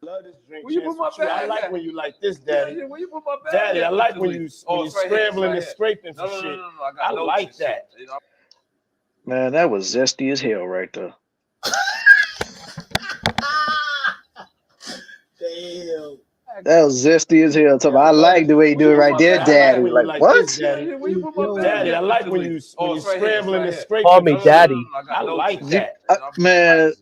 L: Love this drink.
P: Where you put my bag
L: I like
P: at?
L: when you like this, Daddy.
P: Where you put my bag
L: Daddy,
P: at?
L: I like when you scrambling and scraping for
P: No,
L: shit.
P: I
L: I like that.
F: Man, that was zesty as hell right there.
H: Damn.
F: That was zesty as hell. I like the way you do it right there, Daddy. Like what?
L: Daddy, I like when you scrambling and scraping.
I: Call me Daddy.
L: I like that.
F: Man,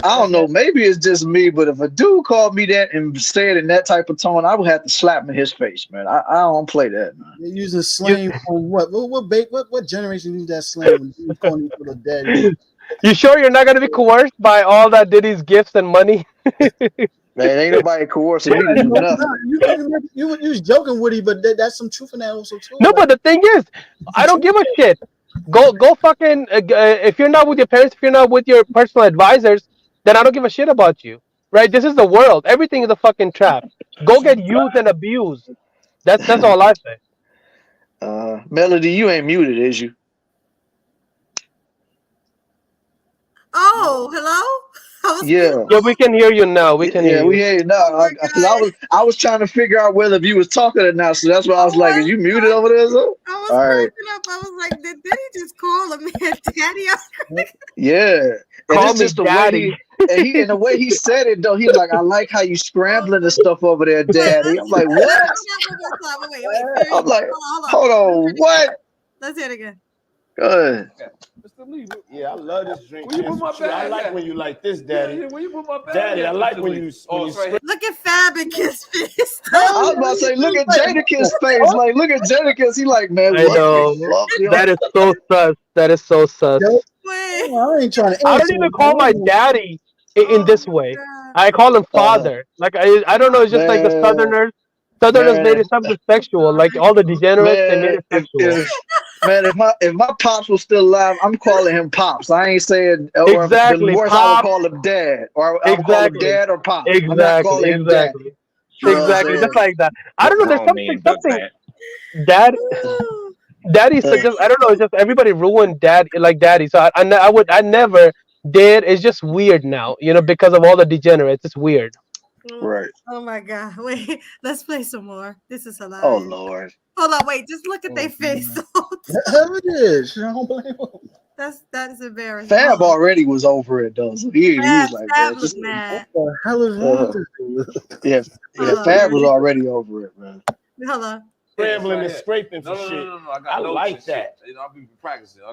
F: I don't know. Maybe it's just me, but if a dude called me that and said in that type of tone, I would have to slap him in his face, man. I don't play that, man.
H: They're using slang on what generation use that slang? When calling each other daddy?
I: You sure you're not gonna be coerced by all that Diddy's gifts and money?
F: Man, ain't nobody coercing you to do nothing.
H: You was joking, Woody, but that's some truth in that also too.
I: No, but the thing is, I don't give a shit. Go fucking. If you're not with your parents, if you're not with your personal advisors, then I don't give a shit about you, right? This is the world. Everything is a fucking trap. Go get used and abused. That's all I say.
F: Melody, you ain't muted, is you?
C: Oh, hello.
F: Yeah,
I: we can hear you now. We can hear you.
F: we hear you now. I was trying to figure out whether if you was talking or not, so that's why I was like, "Are you muted over there?" So?
C: I was
F: All right.
C: cracking up. I was like, did he just call a man daddy?
F: Yeah, and
I: Call
F: it's
I: me
F: just the
I: Daddy.
F: way and the way he said it though. He's like, "I like how you scrambling and stuff over there, Daddy." I'm like, "What?"
C: Wait.
F: I'm like, "Hold on, what?"
C: Let's hear it again.
F: Good.
L: Yeah, I love this drink.
P: Where you put my bag
L: I like
P: at?
L: when you like this, Daddy.
P: Where you put my bag
L: Daddy,
P: at?
L: I like when you
C: Look at Fab and Kiss face.
F: I was about to say, look at Jadakiss' face. Like, look at Jadakiss. He like, man,
I: I know. That is so sus. That is so sus.
H: I ain't trying to.
I: I don't even call my daddy in this way. I call him father. Like I don't know. It's just like the Southerners. Southerners made it something sexual. Like all the degenerates, they made it sexual.
F: Man, if my pops was still alive, I'm calling him pops. I ain't saying or
I: exactly.
F: The worst I would call him dad, or I'll call him dad or pop. I'm not calling him dad.
I: Exactly, just like that. I don't know. There's something. Daddy's just I don't know. It's just everybody ruined daddy. So I never did. It's just weird now, because of all the degenerates. It's weird.
F: Right.
C: Oh my God. Wait, let's play some more. This is hilarious.
F: Oh Lord.
C: Hold on, wait, just look at their face.
H: It is. I don't blame him.
C: That is embarrassing.
F: Fab already was over it though. So he was like,
C: Fab was mad.
H: What the hell is wrong with this?
F: Yeah, Fab was already over it, man.
C: Hold on.
L: Scrambling and scraping for shit. I like that.
P: I'll be practicing.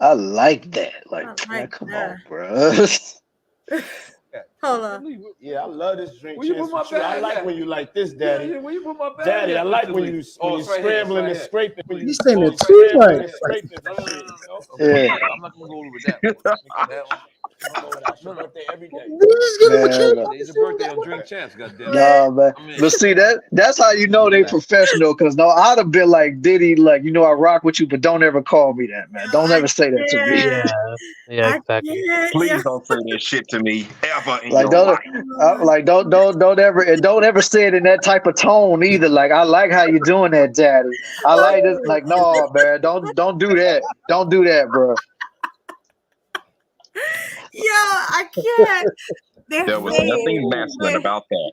F: I like that. Like come on, bro.
C: Hold on.
L: Yeah, I love this drink.
P: Where you put my bag
L: I like
P: at?
L: when you like this, Daddy.
P: Where you put my bag
L: Daddy,
P: at?
L: I like when you scrambling and scraping.
H: He's saying it too much.
F: Yeah.
P: I'm not gonna go over that.
L: Every day.
P: It's a birthday on Drink Champs, goddamn.
F: Nah, man. But see that's how you know they professional. Cause no, I'd have been like Diddy, like I rock with you, but don't ever call me that, man. Don't ever say that to me.
I: Yeah, exactly.
E: Please don't say that shit to me ever. In
F: Like
E: your
F: don't ever say it in that type of tone either. Like I like how you doing that, Daddy. I like this. Like no, man, don't do that. Don't do that, bro.
C: Yo, I can't.
E: There was nothing masculine about that.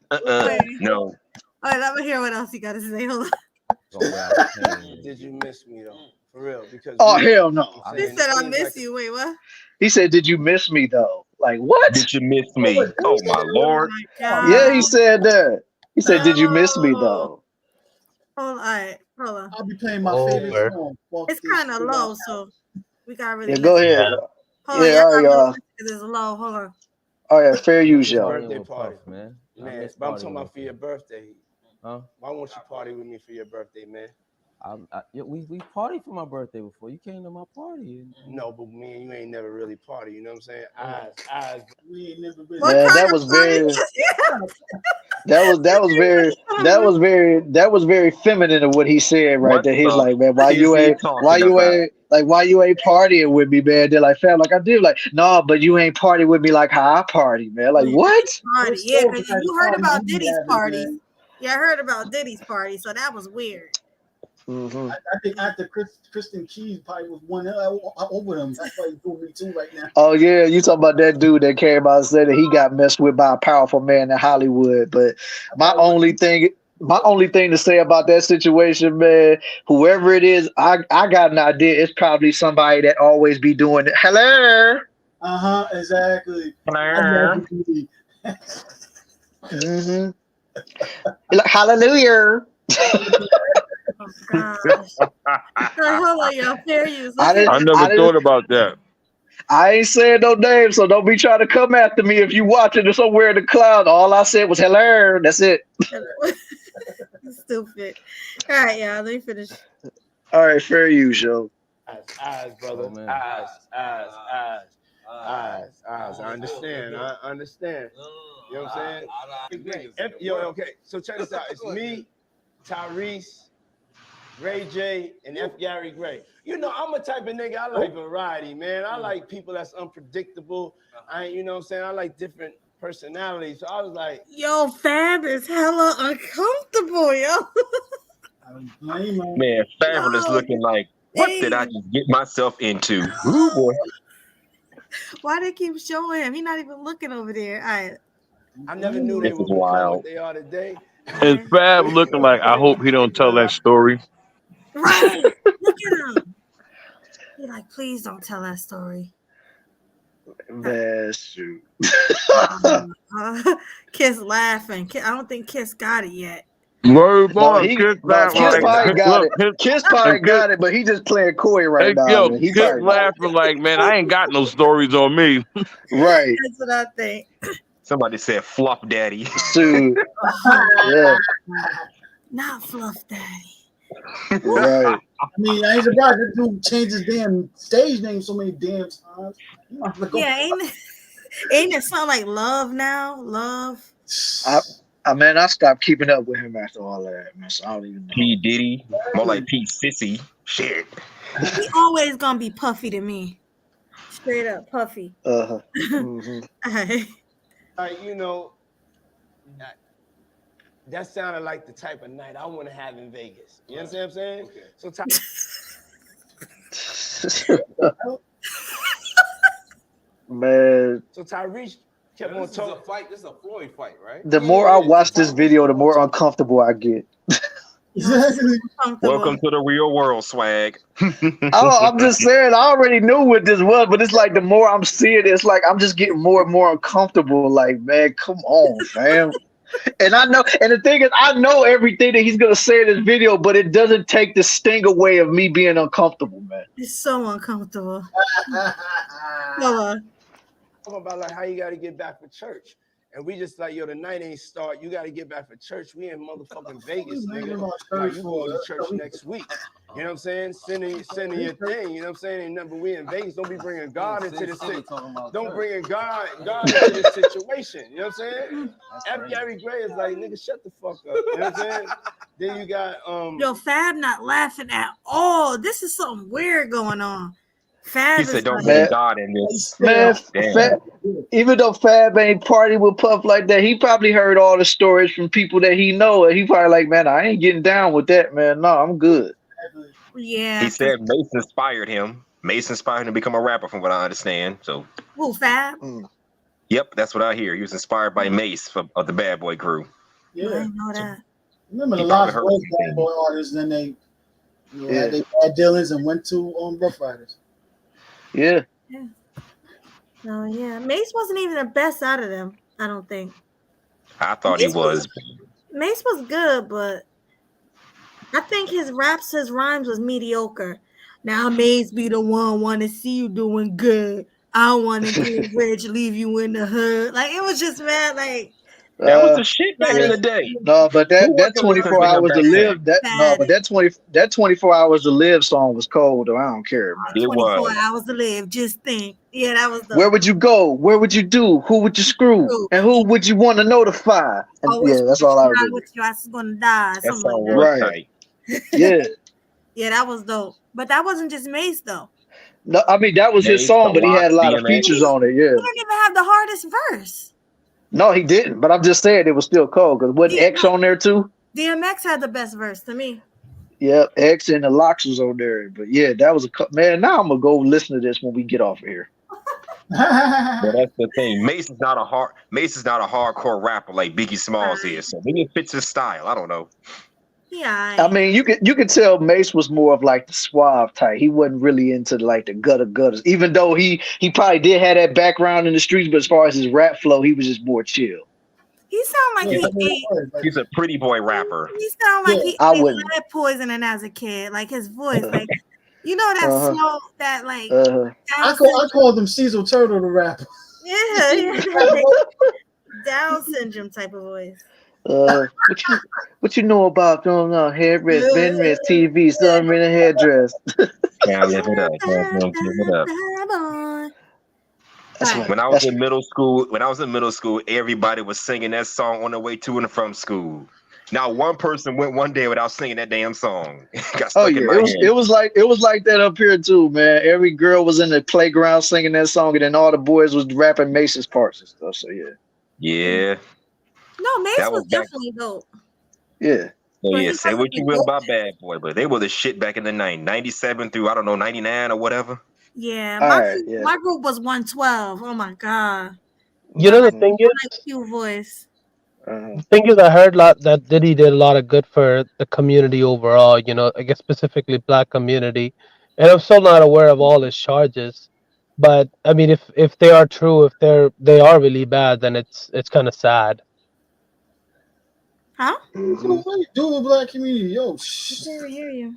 E: No.
C: All right, let me hear what else you got to say. Hold on.
L: Did you miss me though? For real? Because
F: hell no.
C: He said I miss you. Wait, what?
F: He said, "Did you miss me though?" Like what?
E: Did you miss me? Oh my lord.
F: Yeah, he said that. He said, "Did you miss me though?"
C: Hold on.
H: I'll be playing my favorite song. Fuck
C: It's
H: this
C: kind of
H: shit
C: low,
H: up.
C: so we gotta really
F: Yeah, go
C: listen.
F: ahead.
C: Hold on,
F: Yeah,
C: y'all
F: all right,
C: gotta really
F: y'all.
C: listen 'cause it's low. Hold on.
F: All right, fair use,
L: It's
F: y'all.
L: birthday party, man. Man, but I'm talking about for your birthday.
Q: Huh?
L: Why won't you party with me for your birthday, man?
Q: We partied for my birthday before. You came to my party.
L: No, but me and you ain't never really party. You know what I'm saying? Eyes.
H: We ain't never really.
F: Man, that was very that was very feminine of what he said right
E: What
F: there. He's
E: the
F: like, man,
E: fuck is he talking about?
F: why you ain't partying with me, man? They're like, fam, like I did, like, no, but you ain't party with me like how I party, man. Like what?
C: Party, yeah, because you heard about Diddy's parties. Yeah, I heard about Diddy's party, so that was weird.
F: Mm-hmm.
H: I think after Kristen Keys probably was one over them. That's why he told me too right now.
F: Oh yeah, you talking about that dude that came out and said that he got messed with by a powerful man in Hollywood. But my only thing to say about that situation, man, whoever it is, I got an idea. It's probably somebody that always be doing it. Hello.
H: Exactly.
E: Hello.
F: Mm-hmm. Like, hallelujah.
C: Oh gosh. Hold on, y'all. Fair use.
J: I never thought about that.
F: I ain't saying no names, so don't be trying to come after me if you watching it somewhere in the cloud. All I said was hello. That's it.
C: Stupid. All right, y'all. Let me finish.
F: All right, fair use, yo.
L: Eyes, brother. Eyes. I understand. You know what I'm saying? Okay. So check this out. It's me, Tyrese, Ray J, and F. Gary Gray. You know, I'm a type of nigga. I like variety, man. I like people that's unpredictable. You know what I'm saying? I like different personalities. So I was like,
C: yo, Fab is hella uncomfortable, yo.
E: Man, Fabulous looking like, what did I just get myself into? Ooh, boy.
C: Why they keep showing him? He's not even looking over there. All right.
L: I never knew they
E: This
L: would
E: is
L: become
E: wild.
L: what they are today.
J: Is Fab looking like? I hope he don't tell that story.
C: Right. Look at him. He's like, please don't tell that story.
F: Man, shoot.
C: Kiss laughing. I don't think Kiss got it yet.
J: Word
F: No,
J: on,
F: Kiss probably got it. Kiss probably got it, but he just playing coy right now.
J: Yo,
F: Man. He
J: Kid
F: probably
J: laughing like, man, I ain't got no stories on me.
F: right.
C: That's what I think.
E: Somebody said Flop Daddy.
F: Shoot. Yeah.
C: Not Fluff Daddy.
F: Right.
H: I mean, I ain't surprised that dude changed his damn stage name so many damn times.
C: Yeah, ain't it sound like Love now? Love.
F: Man, I stopped keeping up with him after all that, man. So I don't even know.
E: P. Diddy. More like P. Sissy. Shit.
C: He always gonna be Puffy to me. Straight up Puffy.
F: Mm-hmm.
L: Like, you know, that sounded like the type of night I want to have in Vegas. You understand what I'm saying? Okay. So
F: Man.
L: So Tyrese kept on talking.
P: This is a fight. This is a Floyd fight, right?
F: The more I watch this video, the more uncomfortable I get.
E: Welcome to the real world, swag.
F: I'm just saying, I already knew what this was, but it's like the more I'm seeing it, it's like I'm just getting more and more uncomfortable. Like, man, come on, fam. And I know, and the thing is, I know everything that he's gonna say in this video, but it doesn't take the sting away of me being uncomfortable, man.
C: It's so uncomfortable. Talking
L: about like how you got to get back for church. And we just like, yo, the night ain't start. You got to get back for church. We in motherfucking Vegas, nigga. Like, you going to church next week. You know what I'm saying? Sending your thing. You know what I'm saying? Ain't nothing, we in Vegas. Don't be bringing God into this situation. Don't bring God into this situation. You know what I'm saying? F. Gary Gray is like, nigga, shut the fuck up. You know what I'm saying? Then you got
C: Yo, Fab not laughing at all. This is something weird going on. Fab
E: He said, "Don't
C: like,
E: bring God in this."
F: Man, even though Fab ain't party with Puff like that, he probably heard all the stories from people that he know, and he probably like, man, I ain't getting down with that, man. No, I'm good.
C: Yeah.
E: He said Mace inspired him. Mace inspired him to become a rapper, from what I understand. So,
C: who, Fab?
E: Yep, that's what I hear. He was inspired by Mace of the Bad Boy Crew.
H: Yeah,
C: I didn't know that.
H: Remember the Lost Boys Bad Boy artists, and they had their bad dealings and went to Rough Riders.
F: Yeah.
C: Oh yeah, Mace wasn't even the best out of them. I don't think.
E: I thought he was.
C: Mace was good, but I think his rhymes was mediocre. Now Mace be the one want to see you doing good. I want to get rich, leave you in the hood. Like it was just mad. Like
E: that was the shit back in the day.
F: No, but that 24 hours to live,
C: but
F: that 24 hours to live song was cold. Though I don't care, man.
C: 24 hours to live. Just think. Yeah, that was the.
F: Where would you go? Where would you do? Who would you screw? And who would you want to notify? And, yeah, that's all I remember.
C: With your ass is gonna die.
E: That's
C: Something
E: all
C: like that.
E: right.
F: Yeah.
C: Yeah, that was dope. But that wasn't just Mace though.
F: No, I mean that was his song, but he had a lot of features on it. Yeah.
C: He didn't even have the hardest verse.
F: No, he didn't. But I'm just saying it was still cold because wasn't X on there too?
C: DMX had the best verse to me.
F: Yep, X and the Locks was on there. But yeah, that was man. Now I'm gonna go listen to this when we get off of here.
E: But that's the thing. Mace is not a hardcore rapper like Biggie Smalls is. So maybe it fits his style. I don't know.
C: Yeah.
F: I mean, you could tell Mace was more of like the suave type. He wasn't really into like the gutters, even though he probably did have that background in the streets. But as far as his rap flow, he was just more chill.
C: He sound like
E: he's a pretty boy rapper.
C: He sound like he ate lead poisoning as a kid. Like his voice, like you know that slow, that like.
H: I called him Cecil Turtle the rapper.
C: Yeah. Down syndrome type of voice.
F: What you know about going on headrest, bedrest, TV, something in a headdress?
E: Can't live it up. When I was in middle school, everybody was singing that song on the way to and from school. Now one person went one day without singing that damn song. Got stuck in my head.
F: It was like that up here too, man. Every girl was in the playground singing that song, and then all the boys was rapping Mace's parts and stuff. So yeah.
E: Yeah.
C: No, Mace was definitely dope.
F: Yeah.
E: So yeah, say what you will about Bad Boy, but they were the shit back in the 90s, 97 through, I don't know, 99 or whatever.
C: Yeah, my group was 112. Oh my god.
I: You know the thing is,
C: cute voice.
I: The thing is, I heard that Diddy did a lot of good for the community overall. You know, I guess specifically Black community, and I'm still not aware of all his charges. But I mean, if they are true, if they are really bad, then it's kind of sad.
C: Huh?
H: What are you doing, Black community? Yo,
C: I can't hear you.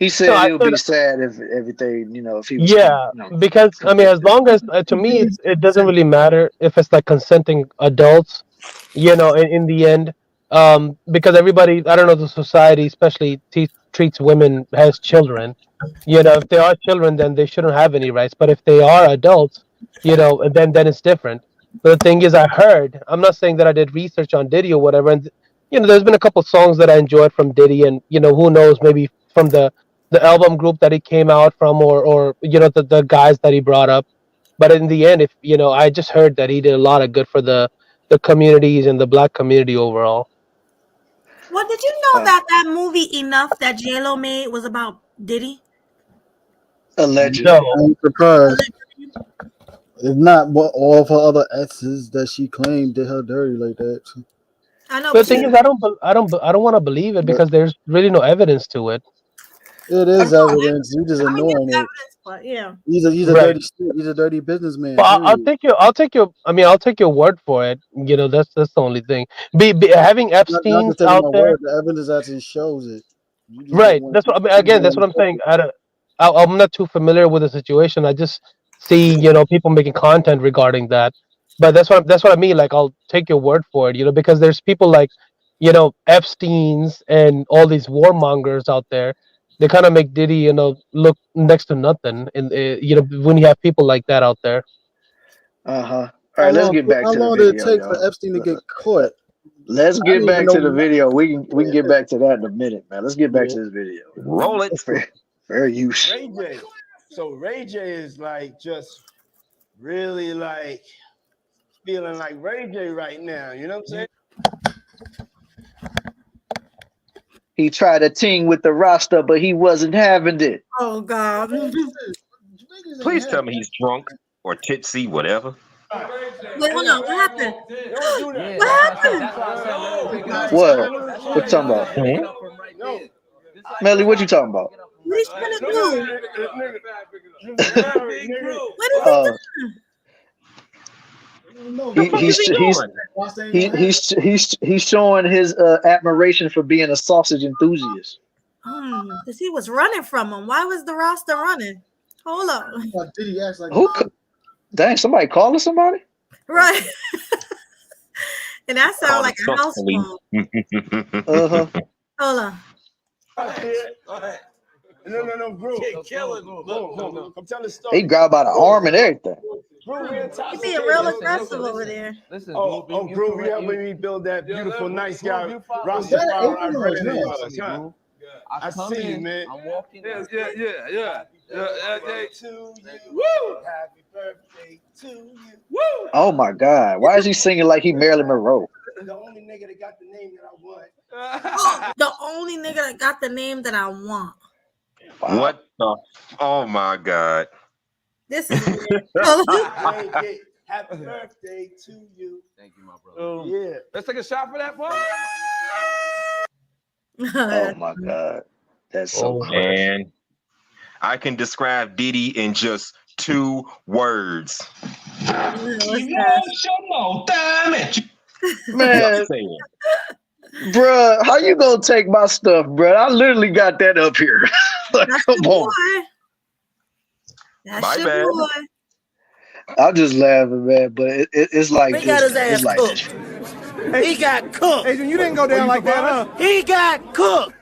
F: He said he would be sad if everything, if he was.
I: Yeah, because I mean, as long as to me, it doesn't really matter if it's like consenting adults, in the end, because everybody, I don't know, the society especially treats women as children. If they are children, then they shouldn't have any rights. But if they are adults, then it's different. But the thing is, I'm not saying that I did research on Diddy or whatever, and there's been a couple songs that I enjoyed from Diddy, and who knows, maybe from the album group that he came out from, or the guys that he brought up. But in the end, if I just heard that he did a lot of good for the communities and the Black community overall.
C: Well, did you know that movie Enough that J-Lo made was about Diddy?
F: Allegedly.
H: No, I'm surprised. If not, what all of her other exes that she claimed did her dirty like that.
C: I know.
I: But the thing is, I don't want to believe it because there's really no evidence to it.
H: It is evidence. You just ignoring it.
C: But yeah.
H: He's a dirty businessman.
I: But I'll take your word for it. That's the only thing. Having Epstein out there.
H: The evidence actually shows it.
I: Right. That's what that's what I'm saying. I'm not too familiar with the situation. I just see people making content regarding that. But that's what I mean. Like, I'll take your word for it. Because there's people like Epstein's and all these warmongers out there. They kind of make Diddy, look next to nothing. And when you have people like that out there.
F: All right, let's get back to the video.
H: How long did it take for Epstein to get caught?
F: Let's get back to the video. We can get back to that in a minute, man. Let's get back to this video.
E: Roll it.
F: Fair use.
R: Ray J. So Ray J is like just really like feeling like Ray J right now. You know what I'm saying?
F: He tried to ting with the roster, but he wasn't having it.
C: Oh God!
E: Please tell me he's drunk or tipsy, whatever.
C: Wait, hold on. What happened? What happened?
F: What you talking about? Melly, what you talking about?
C: What is trying to do? What is
F: He's showing his admiration for being a sausage enthusiast.
C: Because he was running from him. Why was the roster running? Hold up.
H: Did he act like
F: dang, somebody calling somebody?
C: Right. And that sounds like a house phone. Hold on.
R: No, bro. Kill it. Look. I'm telling the story.
F: He grabbed by the arm and everything.
C: He's being real aggressive over there.
R: Listen, bro, we helping me build that beautiful, nice guy. Rastafari. I see you, man.
Q: I'm walking.
R: Yeah. Woo! Happy birthday to you. Woo!
F: Oh my God! Why is he singing like he Marilyn Monroe?
R: The only nigga that got the name that I want.
C: The only nigga that got the name that I want.
F: Wow.
E: What the? Oh my God!
C: This is weird.
R: Happy birthday to you.
Q: Thank you, my brother.
R: Yeah. Let's take a shot for that, Paul.
F: Oh my God, that's so crazy.
E: Man, I can describe Diddy in just 2 words.
O: Emotional damage.
F: Man, bruh, how you gonna take my stuff, bruh? I literally got that up here. Like, come on.
C: That's
E: My
C: your
E: bad.
C: boy.
F: I'm just laughing, man. But it's like
A: He got his ass cooked. He got cooked.
S: Adrian, you didn't go down like that, huh?
A: He got cooked.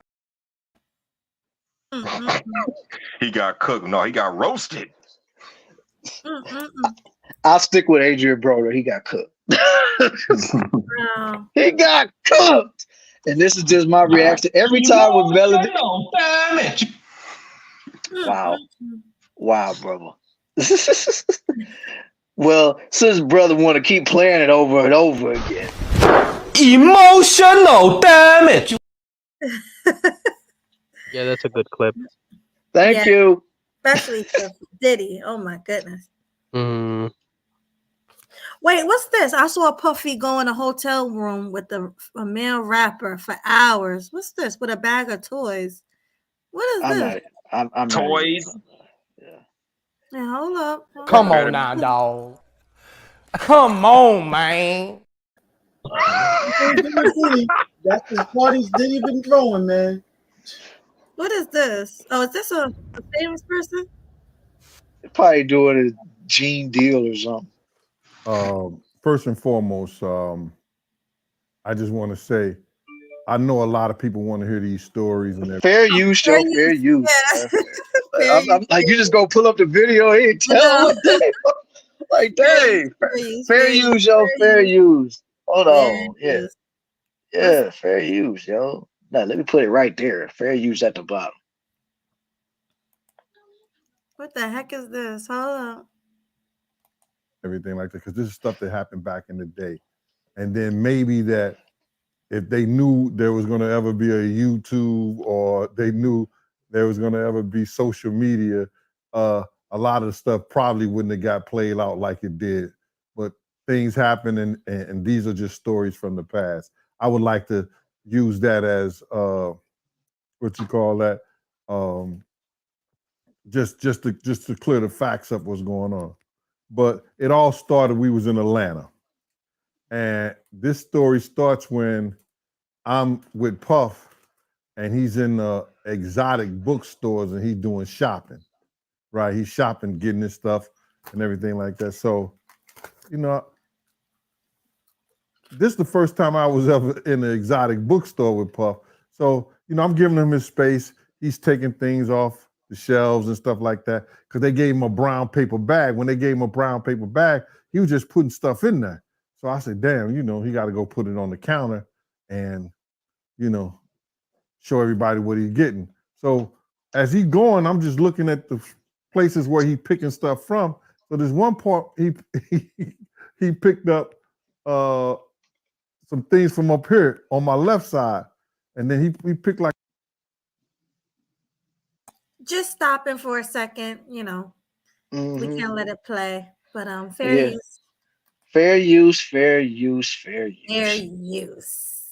E: He got cooked. No, he got roasted.
F: I'll stick with Adrian Broder. He got cooked. He got cooked. And this is just my reaction every time with Melody.
O: Damage.
F: Wow, brother. Well, since brother want to keep playing it over and over again.
O: Emotional damage.
I: Yeah, that's a good clip.
F: Thank you.
C: Especially for Diddy. Oh my goodness.
I: Mm.
C: Wait, what's this? I saw Puffy go in a hotel room with a male rapper for hours. What's this? With a bag of toys. What is this?
F: I'm
E: toys.
C: Yeah, hold up.
S: Come on now, dog. Come on, man.
H: That's the parties Diddy been throwing, man.
C: What is this? Oh, is this a famous person?
F: They're probably doing a Gene deal or something.
T: First and foremost, I just want to say, I know a lot of people want to hear these stories and
F: fair use, show fair use.
C: Yeah.
F: I'm like, you just go pull up the video here and tell them. Like, dang, fair use, yo, fair use. Hold on, yeah, fair use, yo. Now let me put it right there. Fair use at the bottom.
C: What the heck is this? Hold up.
T: everything like that, because this is stuff that happened back in the day. And then maybe that if they knew there was going to ever be a YouTube, or they knew there was going to ever be social media, a lot of the stuff probably wouldn't have got played out like it did. But things happen, and these are just stories from the past. I would like to use that as what you call that, just to clear the facts up what's going on. But it all started, we was in Atlanta. And this story starts when I'm with Puff and he's in exotic bookstores and he's doing shopping, right? He's shopping, getting his stuff and everything like that. So, you know, this is the first time I was ever in an exotic bookstore with Puff. So, you know, I'm giving him his space. He's taking things off the shelves and stuff like that, because they gave him a brown paper bag. When they gave him a brown paper bag, he was just putting stuff in there. So I said, damn, you know, he got to go put it on the counter and, you know, show everybody what he's getting. So as he's going, I'm just looking at the places where he's picking stuff from. So there's one part he picked up some things from up here on my left side. And then he picked like.
C: Just stopping for a second, you know, we can't let it play, but fair use.
F: Fair use, fair use, fair use.
C: Fair use.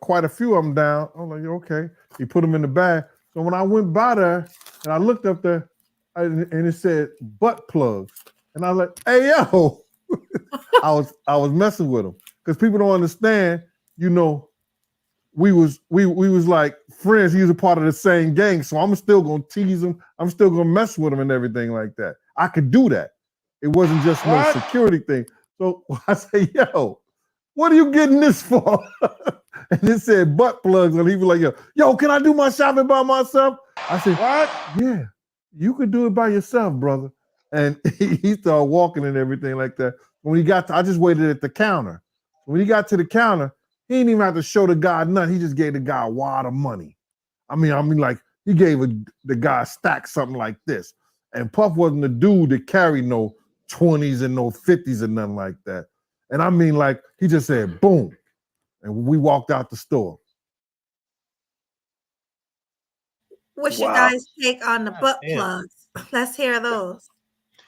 T: Quite a few of them down. I'm like, okay. He put them in the bag. So when I went by there and I looked up there and it said butt plugs. And I was like, hey, yo. I was messing with them. Because people don't understand, you know, we was like friends. He was a part of the same gang. So I'm still gonna tease him. I'm still gonna mess with him and everything like that. I could do that. It wasn't just no security thing. So I say, yo, what are you getting this for? And it said butt plugs. And he was like, yo, can I do my shopping by myself? I said, what? Yeah, you could do it by yourself, brother. And he started walking and everything like that. When he got to, I just waited at the counter. When he got to the counter, he didn't even have to show the guy nothing. He just gave the guy a wad of money. I mean, like he gave the guy a stack something like this. And Puff wasn't the dude that carried no 20s and no 50s and nothing like that. And I mean, like he just said, boom. And we walked out the store.
C: What's your guys' take on the butt plugs? Let's hear those.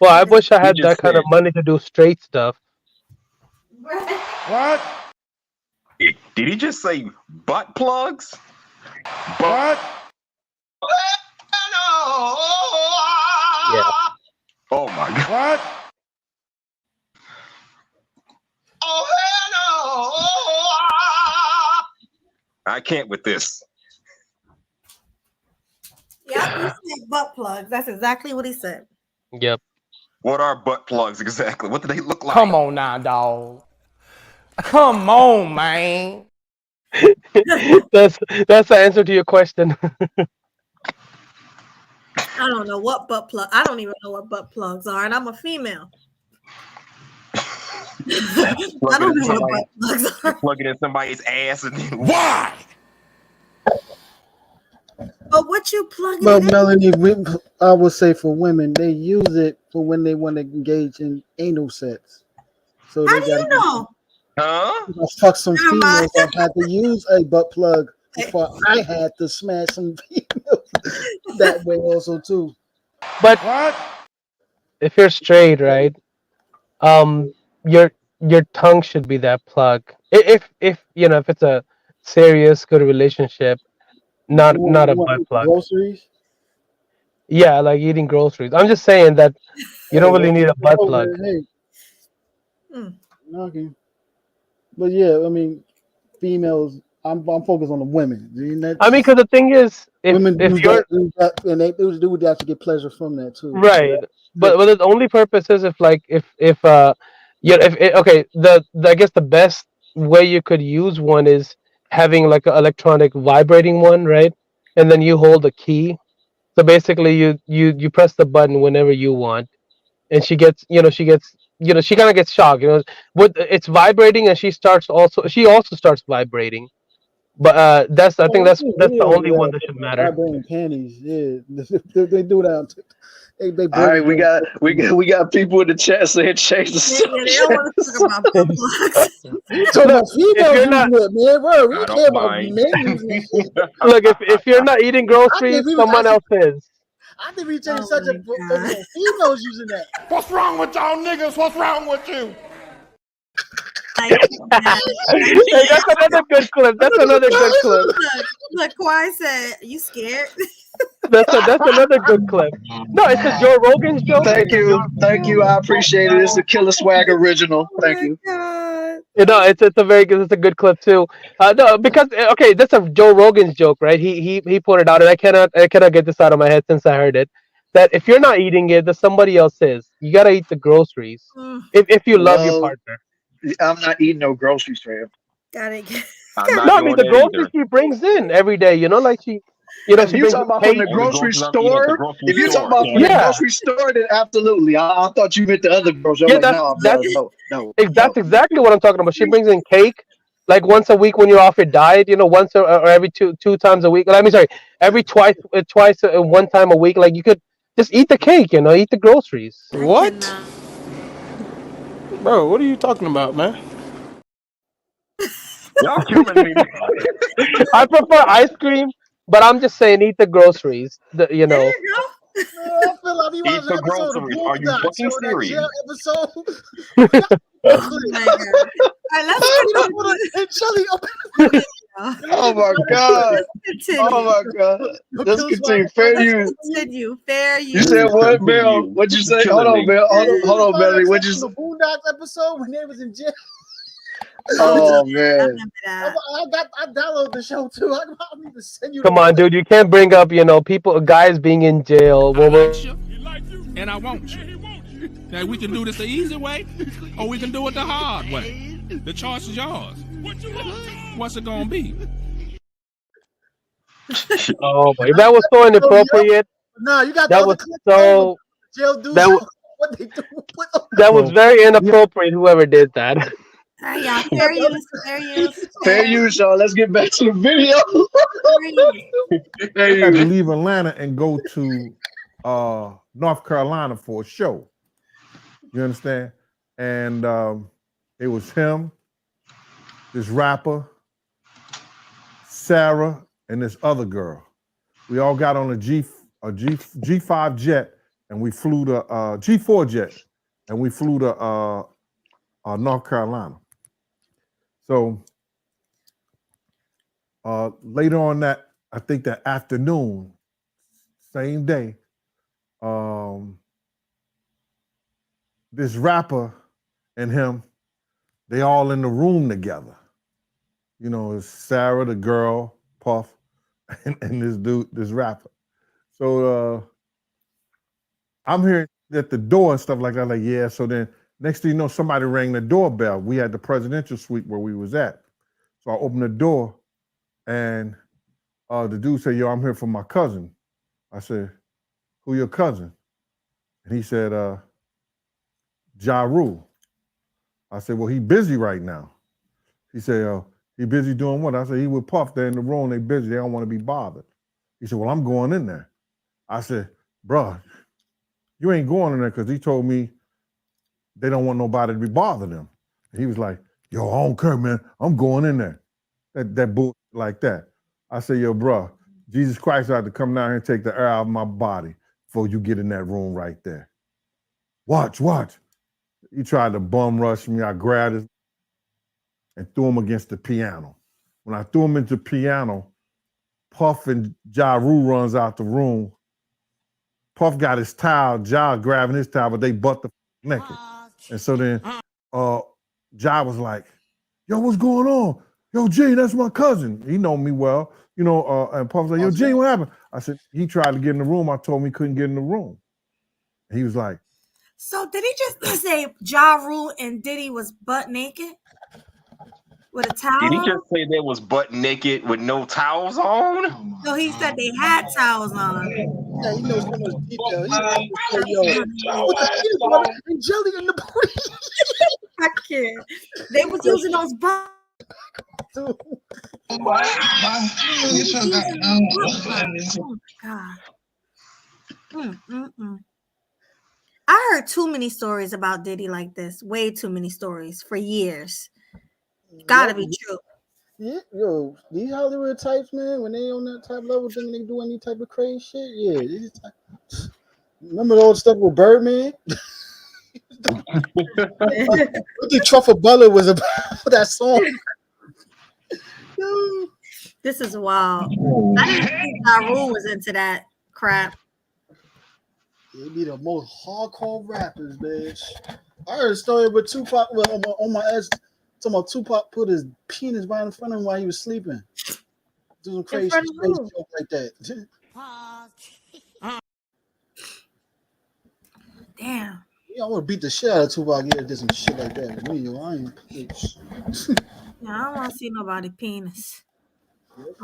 I: Well, I wish I had that kind of money to do straight stuff.
E: What? Did he just say butt plugs? What?
I: Yeah.
E: Oh my God. What? I can't with this.
C: Yeah, he said butt plugs. That's exactly what he said.
I: Yep.
E: What are butt plugs exactly? What do they look like?
S: Come on now, dog. Come on, man.
I: That's the answer to your question.
C: I don't know what butt plug. I don't even know what butt plugs are, and I'm a female. I don't know what butt plugs are.
E: Plug it in somebody's ass and then why?
C: But what you plug
H: Well,
C: it in?
H: Melanie, I would say for women, they use it for when they want to engage in anal sex. So
C: How
H: they
C: do you know?
E: Huh?
H: Fuck some females that had to use a butt plug before I had to smash some females that way also too.
I: But if you're straight, right? Your tongue should be that plug. If you know, if it's a serious good relationship, not a butt plug.
H: Groceries?
I: Yeah, like eating groceries. I'm just saying that you don't really need a butt plug.
H: Okay. But yeah, I mean, females. I'm focused on the women.
I: I mean, because the thing is,
H: Women
I: if
H: do
I: you're
H: that, and they would actually get pleasure from that too.
I: right, but the only purpose is if okay, I guess the best way you could use one is having like an electronic vibrating one, right? And then you hold the key. So basically, you press the button whenever you want, and she kind of gets shocked. You know, it's vibrating, and she also starts vibrating. But I think that's the only one that should matter.
H: Vibrating panties, yeah, they do that. They
F: all right, we got people in the chat saying change the subject.
C: They don't want to talk about butt plugs.
H: So if you're not, man, bro, we care about men.
I: Look, if you're not eating groceries, someone else is.
H: I think we changed such a females using that.
S: What's wrong with y'all niggas? What's wrong with you?
I: Hey, that's another good clip. That's another good clip.
C: Look, Kwai said, "You scared?"
I: That's another good clip. No, it's a Joe Rogan's joke.
F: Thank you. I appreciate it. It's a Killer Swag original. Thank you.
I: You know, it's a good clip too. No, because okay, that's a Joe Rogan's joke, right? He put it out, and I cannot get this out of my head since I heard it. That if you're not eating it, that somebody else is. You gotta eat the groceries if you love your partner.
F: I'm not eating no groceries for him.
C: Gotta get.
I: No, I mean the groceries she brings in every day. You know, like she. You know,
F: if you talking about from the grocery store, if you talking about from the grocery store, then absolutely. I thought you meant the other grocery.
I: Yeah,
F: no.
I: That's exactly what I'm talking about. She brings in cake, like once a week when you're off your diet. You know, once or every two times a week. I mean, sorry, every twice one time a week. Like you could just eat the cake. You know, eat the groceries.
S: What? Bro, what are you talking about, man?
E: Y'all killing me.
I: I prefer ice cream. But I'm just saying, eat the groceries. You know.
H: I feel like
E: Eat the groceries. Are you fucking serious?
C: Oh my God. All right, let's
F: Oh my God. Oh my God. Let's continue. Fair use.
C: Continue. Fair
F: You
C: use.
F: said what, Bill? What'd you say? Hold on, Bill. Hold on, Melody. What'd you say?
H: The Boondocks episode when they was in jail.
F: Oh man.
H: I downloaded the show too. I need to send you.
I: Come on, dude. You can't bring up, people, guys being in jail.
U: I like you, and I want you. Now we can do this the easy way, or we can do it the hard way. The choice is yours. What's it gonna be?
I: Oh my! That was so inappropriate.
H: Nah, you got
I: that was so.
H: Jail dudes. What they do?
I: That was very inappropriate. Whoever did that.
C: All right, y'all. Fair use. Fair use.
F: Fair use, y'all. Let's get back to the video.
T: I had to leave Atlanta and go to North Carolina for a show. You understand? And it was him, this rapper, Sarah, and this other girl. We all got on a G5 jet, and we flew to G4 jet, and we flew to North Carolina. So later on that, I think that afternoon, same day, this rapper and him, they all in the room together. It's Sarah, the girl, Puff, and this dude, this rapper. So I'm hearing at the door and stuff like that, like, yeah. So then next thing you know, somebody rang the doorbell. We had the presidential suite where we was at. So I opened the door and the dude said, yo, I'm here for my cousin. I said, who your cousin? And he said, Ja Rule. I said, well, he busy right now. He said, he busy doing what? I said, he with Puff. They're in the room. They busy. They don't want to be bothered. He said, well, I'm going in there. I said, bruh, you ain't going in there because he told me they don't want nobody to be bothering them. And he was like, yo, I don't care, man. I'm going in there. That bull like that. I said, yo, bruh, Jesus Christ had to come down here and take the air out of my body before you get in that room right there. Watch. He tried to bum rush me. I grabbed his and threw him against the piano. When I threw him into the piano, Puff and Ja Rule runs out the room. Puff got his towel, Ja grabbing his towel, but they butt the naked. And so then Ja was like, yo, what's going on? Yo, G, that's my cousin. He know me well. And Puff was like, yo, G, what happened? I said, he tried to get in the room. I told him he couldn't get in the room. And he was like,
C: so did he just say Ja Rule and Diddy was butt naked? With a towel?
E: Did he just say they was butt naked with no towels on?
C: No, he said they had towels on.
H: Yeah, he knows so much detail. He jelly in the booty.
C: I can't. They was using those butt. Oh God. I heard too many stories about Diddy like this. Way too many stories for years. Gotta be true.
H: Yeah, yo, these Hollywood types, man, when they on that type level, thinking they do any type of crazy shit, yeah. Remember the old stuff with Birdman? What the Truffle Butler was about that song?
C: This is wild. I didn't think Ja Rule was into that crap.
H: They be the most hardcore rappers, bitch. I heard a story with Tupac on my ass. Talking about Tupac put his penis right in front of him while he was sleeping. Do some crazy joke like that.
C: Damn.
H: Yeah, I want to beat the shit out of Tupac. Yeah, did some shit like that with me. Yo, I ain't.
C: Yeah, I don't want to see nobody penis.
T: You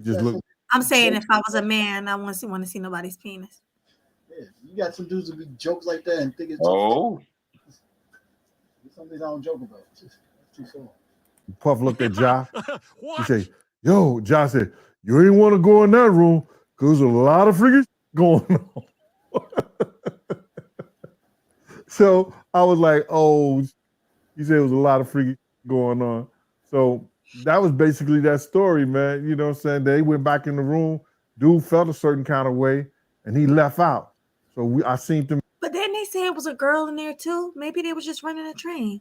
T: just look.
C: I'm saying if I was a man, I want to see nobody's penis.
H: Yeah, you got some dudes that be jokes like that and think it's something I don't joke about. Too far.
T: Puff looked at Ja. He said, yo, Ja said, you ain't want to go in that room because there's a lot of freaking going on. So I was like, oh, he said it was a lot of freaking going on. So that was basically that story, man. You know what I'm saying? They went back in the room. Dude felt a certain kind of way, and he left out. So I seen them.
C: But didn't they say it was a girl in there too? Maybe they was just running a train.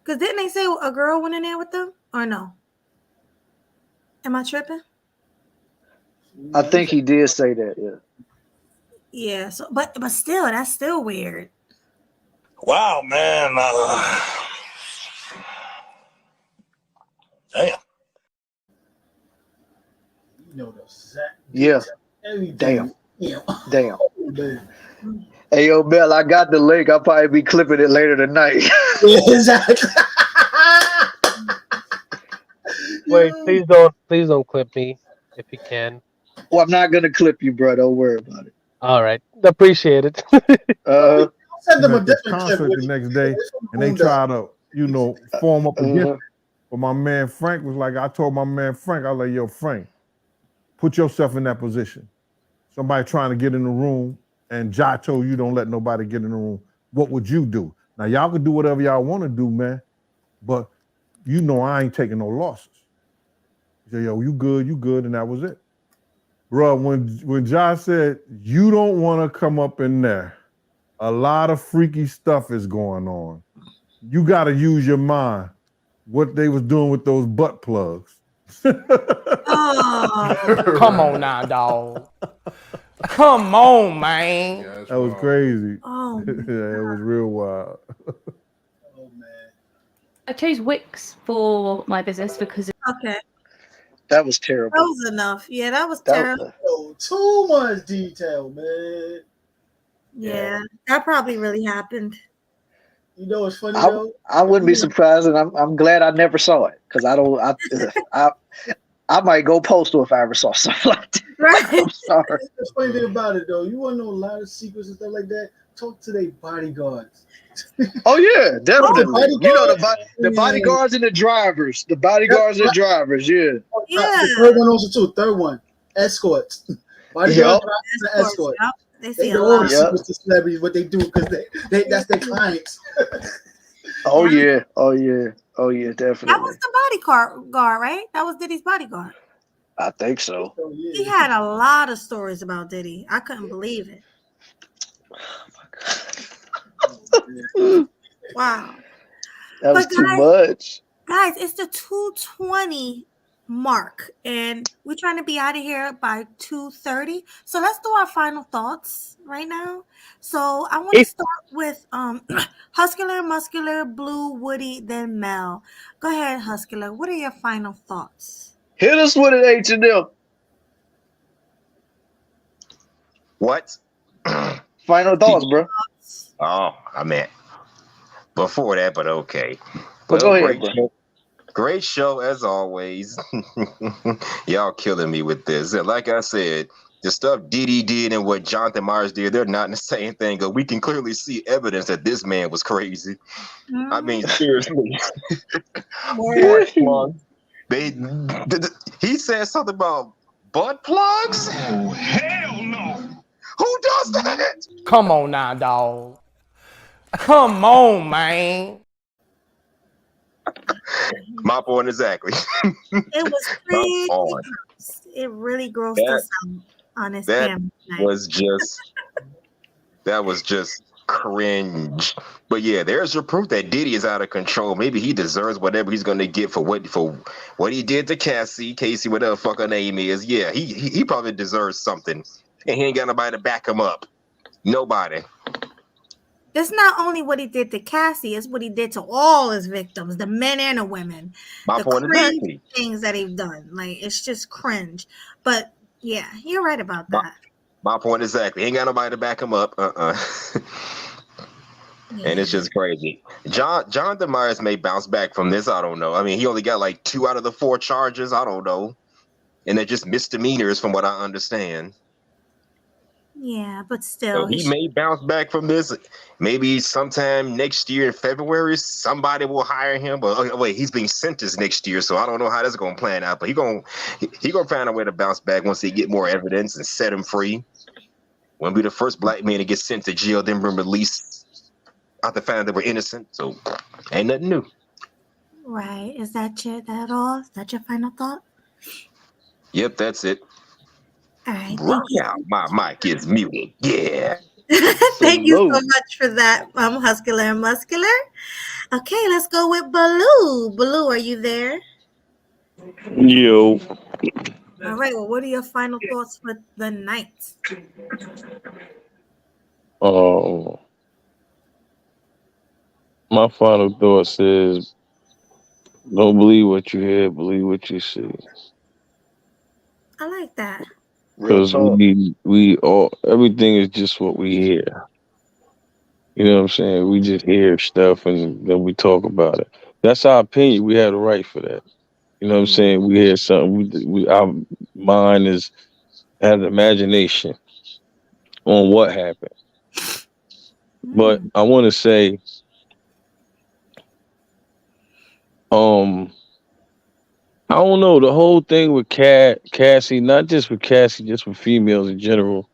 C: Because didn't they say a girl went in there with them? Or no? Am I tripping?
F: I think he did say that. Yeah.
C: Yeah. So, but still, that's still weird.
A: Wow, man. Damn.
H: You know the exact
F: Yeah.
H: everything.
F: Damn.
H: Man.
F: Hey, yo, Mel, I got the link. I'll probably be clipping it later tonight.
H: Yeah, exactly.
I: Wait, please don't clip me if you can.
F: Well, I'm not gonna clip you, bro. Don't worry about it.
I: All right, appreciate it.
H: Send them a
T: at this
H: different
T: concert
H: clip.
T: the next day, and they try to, form up against it. But my man Frank was like, I told my man Frank, I was like, yo, Frank, put yourself in that position. Somebody trying to get in the room, and Ja told you don't let nobody get in the room. What would you do? Now, y'all can do whatever y'all want to do, man, but I ain't taking no losses. He said, yo, you good, and that was it. Bro, when Ja said, you don't want to come up in there, a lot of freaky stuff is going on. You got to use your mind. What they was doing with those butt plugs.
S: Come on now, dog. Come on, man.
T: Yeah, that was crazy.
C: Oh,
T: yeah, it was real wild.
D: I chose Wix for my business because
C: okay.
F: That was terrible.
C: That was enough. Yeah, that was terrible.
H: Too much detail, man.
C: Yeah, that probably really happened.
H: You know what's funny though?
F: I wouldn't be surprised, and I'm glad I never saw it because I might go postal if I ever saw something like that.
C: Right.
F: I'm sorry.
H: The funny thing about it though, you want to know a lot of secrets and stuff like that? Talk to their bodyguards.
F: Oh yeah, definitely. The
H: bodyguards
F: and the drivers. The bodyguards and the drivers. Yeah.
C: Yeah.
H: The third one also too. Third one, escorts. Bodyguards, and escorts.
C: Yep. They
H: They
C: see a
H: know all
C: lot.
H: the secrets to celebrities, what they do because they that's their clients.
F: Oh yeah. Definitely.
C: That was the bodyguard, right? That was Diddy's bodyguard.
F: I think so.
C: He had a lot of stories about Diddy. I couldn't believe it. Wow.
F: That was too much.
C: Guys, it's the 2:20 mark, and we're trying to be out of here by 2:30. So let's do our final thoughts right now. So I want to start with Huscular, Muscular, Blue, Woody, then Mel. Go ahead, Huscular. What are your final thoughts?
F: Hit us with it, H&M.
E: What?
F: Final thoughts, bro.
E: Oh, I meant before that, but okay.
F: But go ahead, bro.
E: Great show as always. Y'all killing me with this. And like I said, the stuff Diddy did and what Jonathan Myers did, they're not in the same thing. But we can clearly see evidence that this man was crazy. I mean, seriously. He said something about butt plugs?
O: Oh, hell no.
E: Who does that?
S: Come on now, dog. Come on, man.
E: My point exactly.
C: It was pretty gross. It really grossed us out on his family night.
E: That was just cringe. But yeah, there's your proof that Diddy is out of control. Maybe he deserves whatever he's gonna get for what he did to Cassie, whatever the fuck her name is. Yeah, he probably deserves something. And he ain't got nobody to back him up. Nobody.
C: It's not only what he did to Cassie, it's what he did to all his victims, the men and the women.
E: My
C: the
E: point
C: cringe things that he's done. Like, it's just cringe. But yeah, you're right about that.
E: My point exactly. He ain't got nobody to back him up. And it's just crazy. Jonathan Myers may bounce back from this. I don't know. I mean, he only got like 2 out of the 4 charges. I don't know. And they're just misdemeanors from what I understand.
C: Yeah, but still.
E: So he may bounce back from this. Maybe sometime next year in February, somebody will hire him. But wait, he's being sentenced next year, so I don't know how that's going to plan out. But he gonna find a way to bounce back once they get more evidence and set him free. Won't be the first black man to get sent to jail, then been released after finding they were innocent. So ain't nothing new.
C: Right. Is that all? Is that your final thought?
E: Yep, that's it.
C: All right.
E: Rock out. My mic is muted. Yeah.
C: Thank you so much for that, Huscular and Muscular. Okay, let's go with Baloo. Baloo, are you there?
J: Yo.
C: All right. Well, what are your final thoughts for the night?
J: My final thoughts is don't believe what you hear, believe what you see.
C: I like that.
J: Because we all everything is just what we hear. You know what I'm saying? We just hear stuff and then we talk about it. That's our opinion. We have the right for that. You know what I'm saying? We hear something. Our mind has imagination on what happened. But I want to say, I don't know, the whole thing with Cassie, not just with Cassie, just with females in general.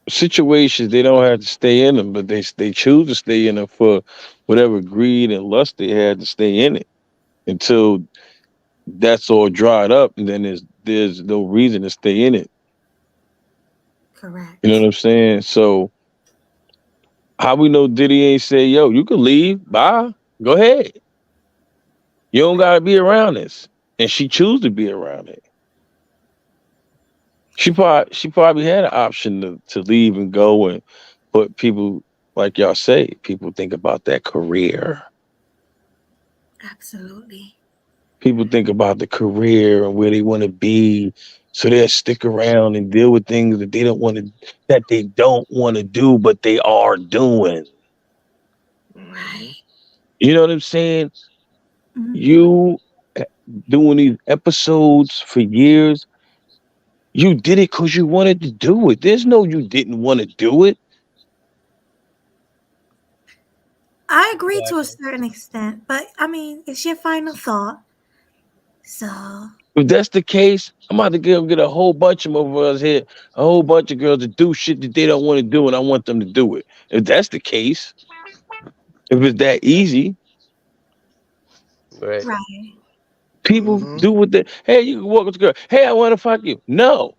J: Situations they don't have to stay in them, but they choose to stay in them for whatever greed and lust they had to stay in it until that's all dried up, and then there's no reason to stay in it.
C: Correct.
J: You know what I'm saying? So how we know Diddy ain't say, yo, you can leave, bye, go ahead. You don't gotta be around this. And she choose to be around it. She probably had an option to leave and go, and but people, like y'all say, people think about that career.
C: Absolutely.
J: People think about the career and where they want to be, so they'll stick around and deal with things that they don't want to do, but they are doing.
C: Right.
J: You know what I'm saying?
C: Mm-hmm.
J: You doing these episodes for years. You did it because you wanted to do it. There's no you didn't want to do it.
C: I agree to a certain extent, but I mean, it's your final thought. So
J: If that's the case, I'm about to get a whole bunch of us here, a whole bunch of girls to do shit that they don't want to do, and I want them to do it. If that's the case, if it's that easy,
I: Right.
J: people do what they. Hey, you can walk with the girl. Hey, I want to fuck you. No.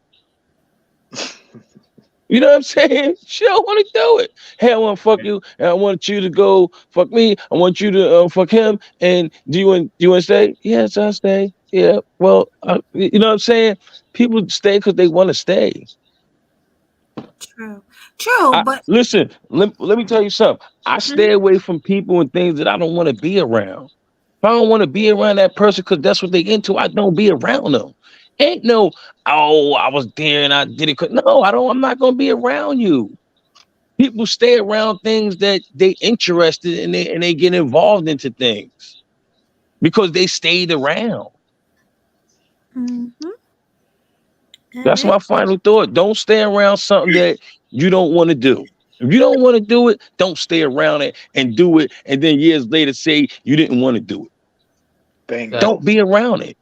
J: You know what I'm saying? She don't want to do it. Hey, I want to fuck you, and I want you to go fuck me. I want you to fuck him. And do you want to stay? Yes, I'll stay. Yeah. Well, you know what I'm saying? People stay because they want to stay.
C: true, but
J: Listen, let me tell you something. I stay away from people and things that I don't want to be around. If I don't want to be around that person because that's what they into, I don't be around them. Ain't no, oh, I was there and I did it. No, I'm not gonna be around you. People stay around things that they interested in, and they get involved into things because they stayed around.
C: Mm-hmm.
J: That's my final thought. Don't stay around something that you don't want to do. If you don't want to do it, don't stay around it and do it. And then years later say you didn't want to do it.
F: Bingo.
J: Don't be around it.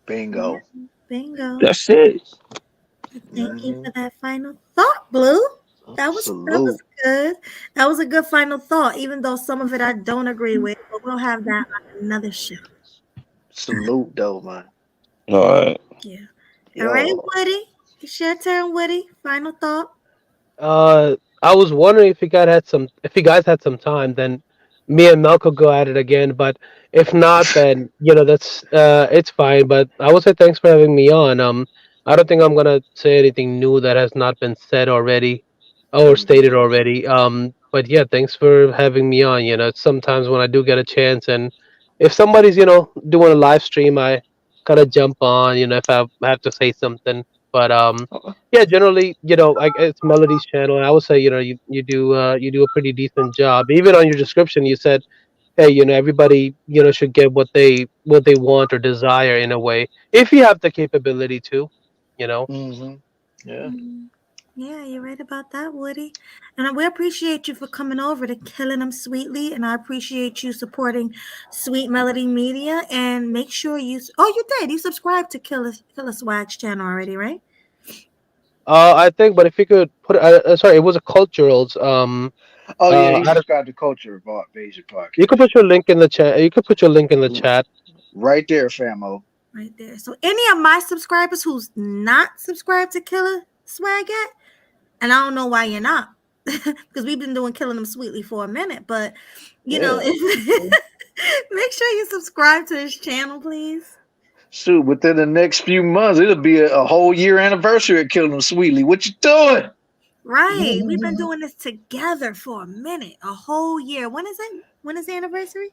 F: Bingo.
C: Bingo.
J: That's it.
C: Thank you for that final thought, Blue. That was good. That was a good final thought, even though some of it I don't agree with, but we'll have that on another show.
F: Salute though, man.
J: All right.
C: Yeah. All right, Woody. It's your turn, Woody. Final thought.
I: I was wondering if you guys had some time, then me and Mel could go at it again. But if not, then that's it's fine. But I would say thanks for having me on. I don't think I'm gonna say anything new that has not been said already or stated already. But yeah, thanks for having me on. Sometimes when I do get a chance, and if somebody's doing a live stream, I kind of jump on. If I have to say something. But yeah, generally, it's Melody's channel, and I would say, you do a pretty decent job. Even on your description, you said, hey, everybody, should get what they want or desire in a way, if you have the capability to,
F: Yeah.
C: Yeah, you're right about that, Woody. And we appreciate you for coming over to Killing Them Sweetly, and I appreciate you supporting Sweet Melody Media. And make sure you did. You subscribed to Killer Swag's channel already, right?
I: I think, but if you could put, sorry, it was a Culturals.
F: Oh yeah, he subscribed to Culture Invasion Podcast.
I: You could put your link in the chat. You could put your link in the chat.
F: Right there, famo.
C: Right there. So any of my subscribers who's not subscribed to Killer Swag yet, and I don't know why you're not, because we've been doing Killing Them Sweetly for a minute, but you know, Make sure you subscribe to his channel, please.
F: Shoot, within the next few months, it'll be a whole year anniversary of Killing Them Sweetly. What you doing?
C: Right. We've been doing this together for a minute, a whole year. When is it? When is the anniversary?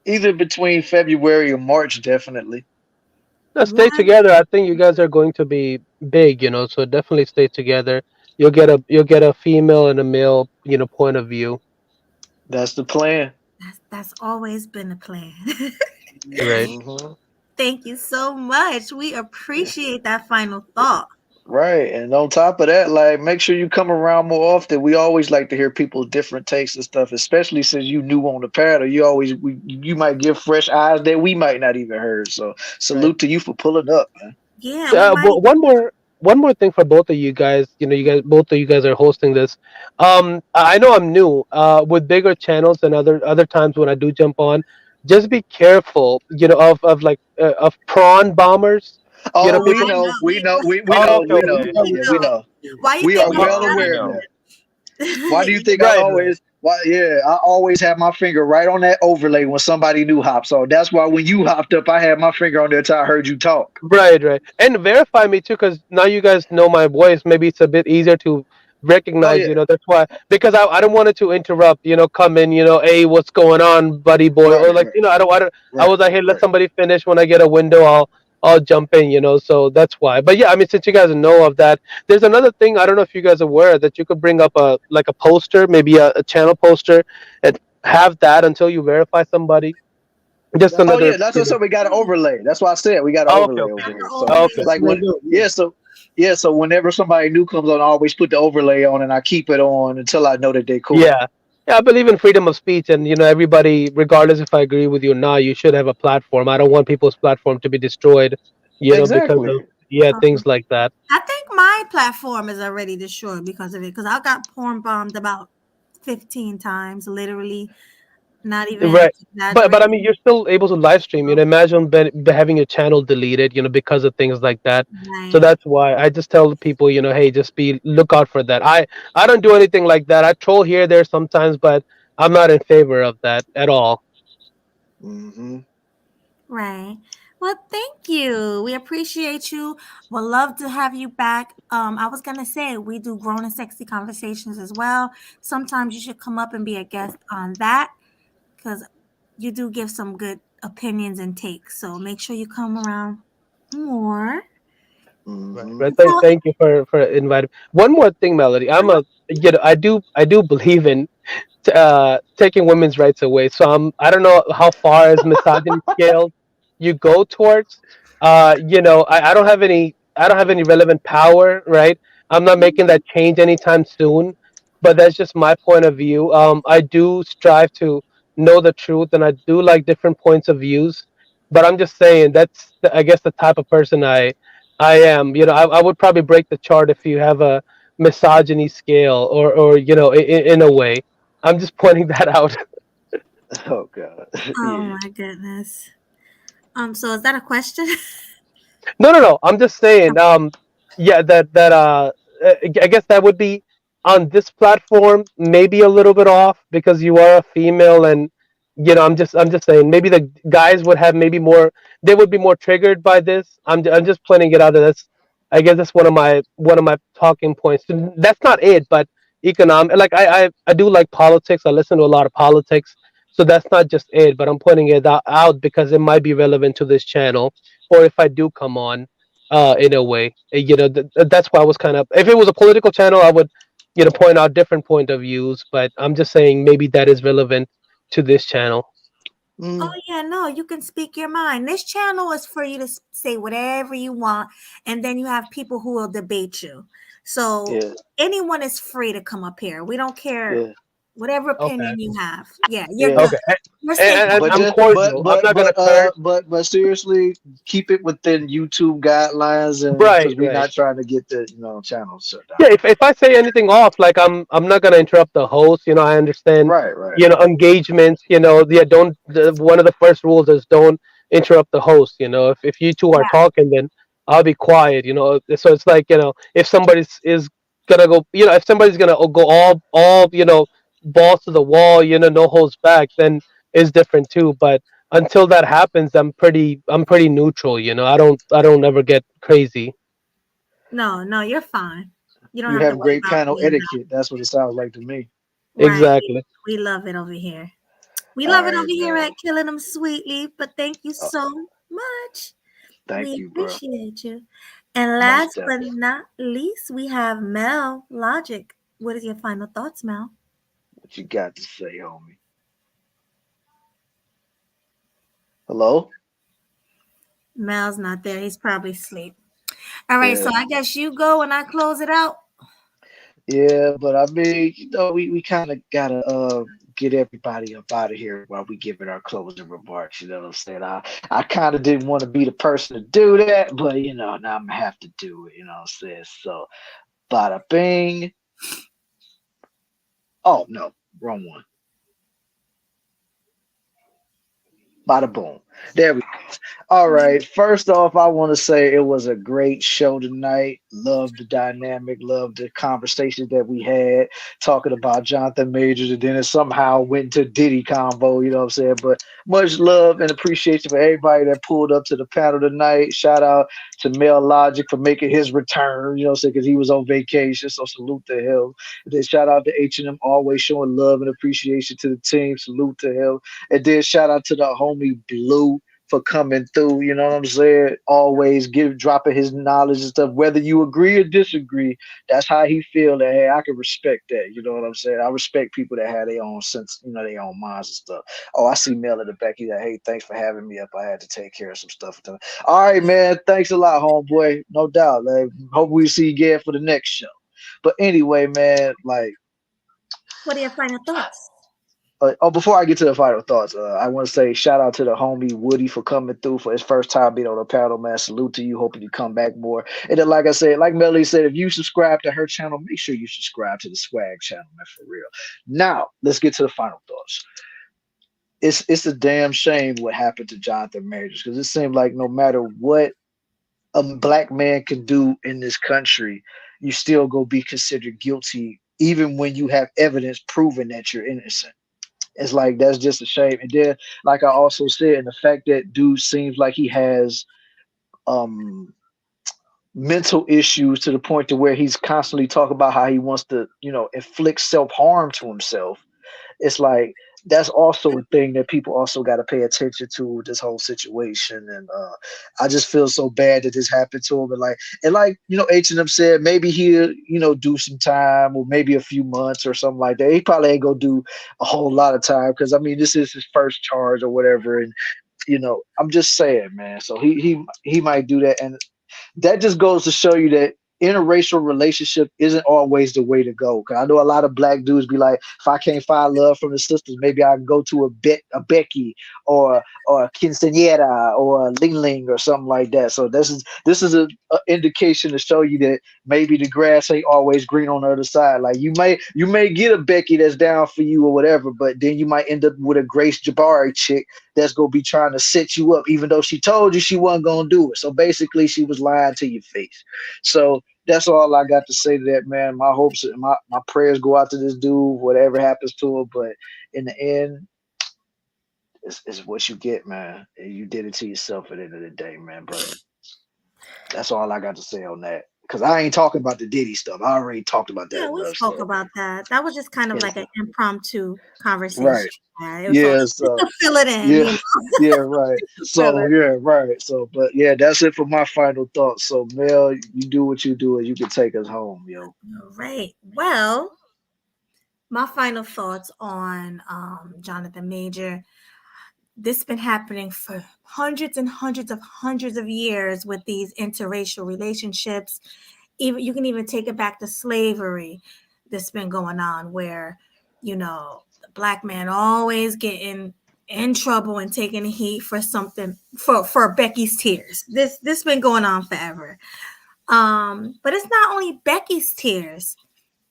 F: Either between February or March, definitely.
I: No, stay together. I think you guys are going to be big, so definitely stay together. You'll get a female and a male, point of view.
F: That's the plan.
C: That's always been the plan.
I: Right.
C: Thank you so much. We appreciate that final thought.
F: Right. And on top of that, like, make sure you come around more often. We always like to hear people's different takes and stuff, especially since you new on the paddle. You might give fresh eyes that we might not even heard. So salute to you for pulling up, man.
C: Yeah.
I: But one more thing for both of you guys. Both of you guys are hosting this. I know I'm new. With bigger channels and other times when I do jump on, just be careful. Of prawn bombers.
F: Oh, we
I: People.
F: know. We know.
I: Okay,
F: Yeah, we know.
C: Why you
F: We
C: think
F: are well aware of that. Why do you think I always? Why? Yeah, I always have my finger right on that overlay when somebody new hops on. That's why when you hopped up, I had my finger on there till I heard you talk.
I: Right. And verify me too, because now you guys know my voice. Maybe it's a bit easier to recognize. That's why, because I don't want it to interrupt. Come in. Hey, what's going on, buddy boy? Or like, I was like, hey, let somebody finish. When I get a window, I'll jump in. So that's why. But yeah, I mean, since you guys know of that, there's another thing. I don't know if you guys are aware that you could bring up a poster, maybe a channel poster, and have that until you verify somebody. Just
F: Oh
I: another.
F: yeah, that's what's up. We got an overlay. That's why I said we got an overlay over here. So like so whenever somebody new comes on, I always put the overlay on and I keep it on until I know that they're cool.
I: Yeah, I believe in freedom of speech, and everybody, regardless if I agree with you or not, you should have a platform. I don't want people's platform to be destroyed, because of things like that.
C: I think my platform is already destroyed because of it. Because I got porn bombed about 15 times, literally. Not even
I: Right, but I mean, you're still able to live stream. Imagine having your channel deleted, because of things like that. So that's why I just tell people, hey, just look out for that. I don't do anything like that. I troll here there sometimes, but I'm not in favor of that at all.
C: Right. Well, thank you. We appreciate you. We'd love to have you back. I was gonna say we do grown and sexy conversations as well. Sometimes you should come up and be a guest on that, because you do give some good opinions and takes. So make sure you come around more.
I: Right. Thank you for inviting. One more thing, Melody. I do believe in taking women's rights away. So I don't know how far as misogyny scale you go towards. I don't have any relevant power, right? I'm not making that change anytime soon, but that's just my point of view. I do strive to know the truth, and I do like different points of views. But I'm just saying that's I guess the type of person I am. I would probably break the chart if you have a misogyny scale or in a way. I'm just pointing that out.
F: Oh God.
C: Oh my goodness. So is that a question?
I: No. I'm just saying. Yeah, I guess that would be on this platform, maybe a little bit off because you are a female, and I'm just saying maybe the guys would have maybe more. They would be more triggered by this. I'm just pointing it out. That's I guess that's one of my talking points. That's not it, but economic. Like I do like politics. I listen to a lot of politics. So that's not just it, but I'm pointing it out because it might be relevant to this channel, or if I do come on, in a way, that's why I was kind of. If it was a political channel, I would, point out different point of views. But I'm just saying maybe that is relevant to this channel.
C: Oh yeah, no, you can speak your mind. This channel is for you to say whatever you want, and then you have people who will debate you. So anyone is free to come up here. We don't care. Whatever opinion you have. Yeah, you're good. You're safe.
F: But seriously, keep it within YouTube guidelines, and
I: Right,
F: because we're
I: right.
F: not trying to get the channels shut down.
I: Yeah, if I say anything off, like I'm not gonna interrupt the host. I understand.
F: Right.
I: Engagements. Don't. One of the first rules is don't interrupt the host. If you two are talking, then I'll be quiet. So it's like if somebody is gonna go, if somebody's gonna go all balls to the wall, no holds back, then is different too. But until that happens, I'm pretty neutral. You know, I don't ever get crazy.
C: No, you're fine. You don't
F: You
C: have to
F: have
C: worry
F: great
C: about
F: panel
C: being
F: etiquette. That's what it sounds like to me.
C: right.
I: Exactly.
C: We love it over here. We
F: All
C: love it
F: right,
C: over here
F: man.
C: at Killing Them Sweetly. But thank you so much.
F: Thank
C: We
F: you, bro.
C: appreciate you. And
F: Most
C: last but
F: definitely.
C: not least, we have Mel Logic. What is your final thoughts, Mel?
F: What you got to say, homie? Hello?
C: Mel's not there. He's probably asleep. All right, so
F: Yeah.
C: I guess you go and I close it out.
F: Yeah, but I mean, we kind of gotta get everybody up out of here while we give it our closing remarks. You know what I'm saying? I kind of didn't want to be the person to do that, but now I'm gonna have to do it. You know what I'm saying? So, bada bing. Oh no, wrong one. Bada boom. There we go. All right. First off, I want to say it was a great show tonight. Loved the dynamic, loved the conversation that we had talking about Jonathan Majors, and then it somehow went to Diddy combo, you know what I'm saying? But much love and appreciation for everybody that pulled up to the panel tonight. Shout out to Mel Logic for making his return, you know what I'm saying, because he was on vacation. So salute to him. And then shout out to H&M, always showing love and appreciation to the team. Salute to him. And then shout out to the homie Blue for coming through, you know what I'm saying? Always dropping his knowledge and stuff. Whether you agree or disagree, that's how he feel that, hey, I can respect that. You know what I'm saying? I respect people that have their own sense, their own minds and stuff. Oh, I see Mel in the back. He's like, hey, thanks for having me up. I had to take care of some stuff. All right, man. Thanks a lot, homeboy. No doubt. Like, hope we see you again for the next show. But anyway, man, like,
C: What are your final thoughts?
F: before I get to the final thoughts, I want to say shout out to the homie Woody for coming through for his first time being on the panel, man. Salute to you. Hoping you come back more. And then, like I said, like Melly said, if you subscribe to her channel, make sure you subscribe to the Swag channel, man, for real. Now, let's get to the final thoughts. It's a damn shame what happened to Jonathan Majors, because it seemed like no matter what a black man can do in this country, you still go be considered guilty, even when you have evidence proving that you're innocent. It's like that's just a shame. And then, like I also said, and the fact that dude seems like he has mental issues to the point to where he's constantly talking about how he wants to, inflict self-harm to himself. It's like that's also a thing that people also got to pay attention to with this whole situation. And I just feel so bad that this happened to him. And like H&M said, maybe he'll do some time, or maybe a few months or something like that. He probably ain't gonna do a whole lot of time, because I mean this is his first charge or whatever. And I'm just saying, man. So he might do that. And that just goes to show you that interracial relationship isn't always the way to go. Cause I know a lot of black dudes be like, if I can't find love from the sisters, maybe I can go to a Becky or a Quinceañera or a Ling Ling or something like that. So this is a indication to show you that maybe the grass ain't always green on the other side. Like you may get a Becky that's down for you or whatever, but then you might end up with a Grace Jabari chick that's gonna be trying to set you up, even though she told you she wasn't gonna do it. So basically, she was lying to your face. So that's all I got to say to that, man. My hopes and my prayers go out to this dude, whatever happens to him. But in the end, it's what you get, man. And you did it to yourself at the end of the day, man. But that's all I got to say on that. Because I ain't talking about the Diddy stuff. I already talked about that
C: Yeah, we
F: enough.
C: spoke
F: So
C: about that. That was just kind of like an impromptu conversation.
F: right.
C: It was all
F: Yeah,
C: just
F: so
C: to fill it in,
F: yeah, yeah, right. So yeah, right. So but yeah, that's it for my final thoughts. So Mel, you do what you do and you can take us home, yo.
C: All right. Well, my final thoughts on Jonathan Major. This has been happening for hundreds and hundreds of years with these interracial relationships. Even you can even take it back to slavery. That's been going on where, the black man always getting in trouble and taking heat for something for Becky's tears. This been going on forever. But it's not only Becky's tears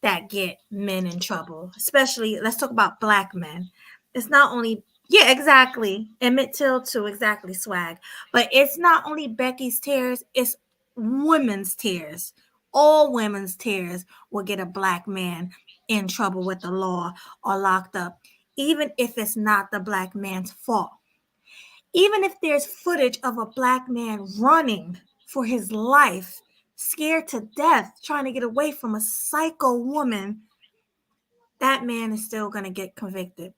C: that get men in trouble, especially let's talk about black men. It's not only exactly. Emmett Till too, exactly, swag. But it's not only Becky's tears, it's women's tears. All women's tears will get a black man in trouble with the law or locked up. even if it's not the black man's fault. Even if there's footage of a black man running for his life, scared to death, trying to get away from a psycho woman, that man is still going to get convicted.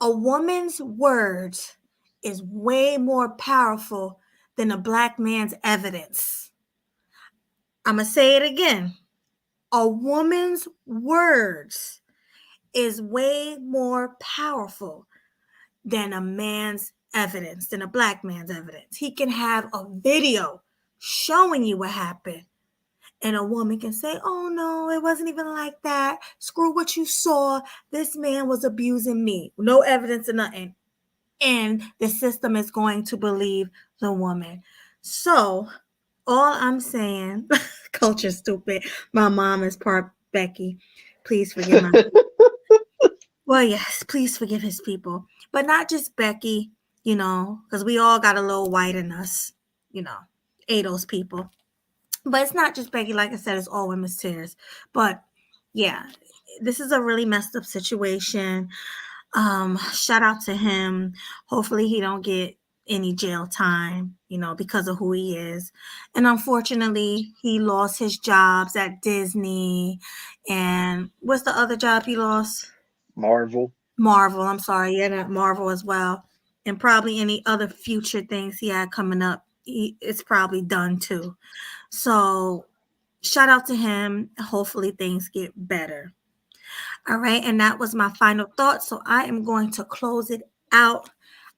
C: A woman's words is way more powerful than a black man's evidence. I'm going to say it again. A woman's words is way more powerful than a man's evidence, than a black man's evidence. He can have a video showing you what happened, and a woman can say, oh no, it wasn't even like that. Screw what you saw. This man was abusing me. No evidence or nothing. And the system is going to believe the woman. So all I'm saying, culture stupid. My mom is part Becky. Please forgive my Well, yes, please forgive his people. But not just Becky, because we all got a little white in us, those people. But it's not just Becky. Like I said, it's all women's tears. But yeah, this is a really messed up situation. Shout out to him. Hopefully he don't get any jail time, because of who he is. And unfortunately, he lost his jobs at Disney. And what's the other job he lost? Marvel, I'm sorry. Yeah, at Marvel as well. And probably any other future things he had coming up. It's probably done too. So shout out to him. Hopefully things get better. All right. And that was my final thought. So I am going to close it out.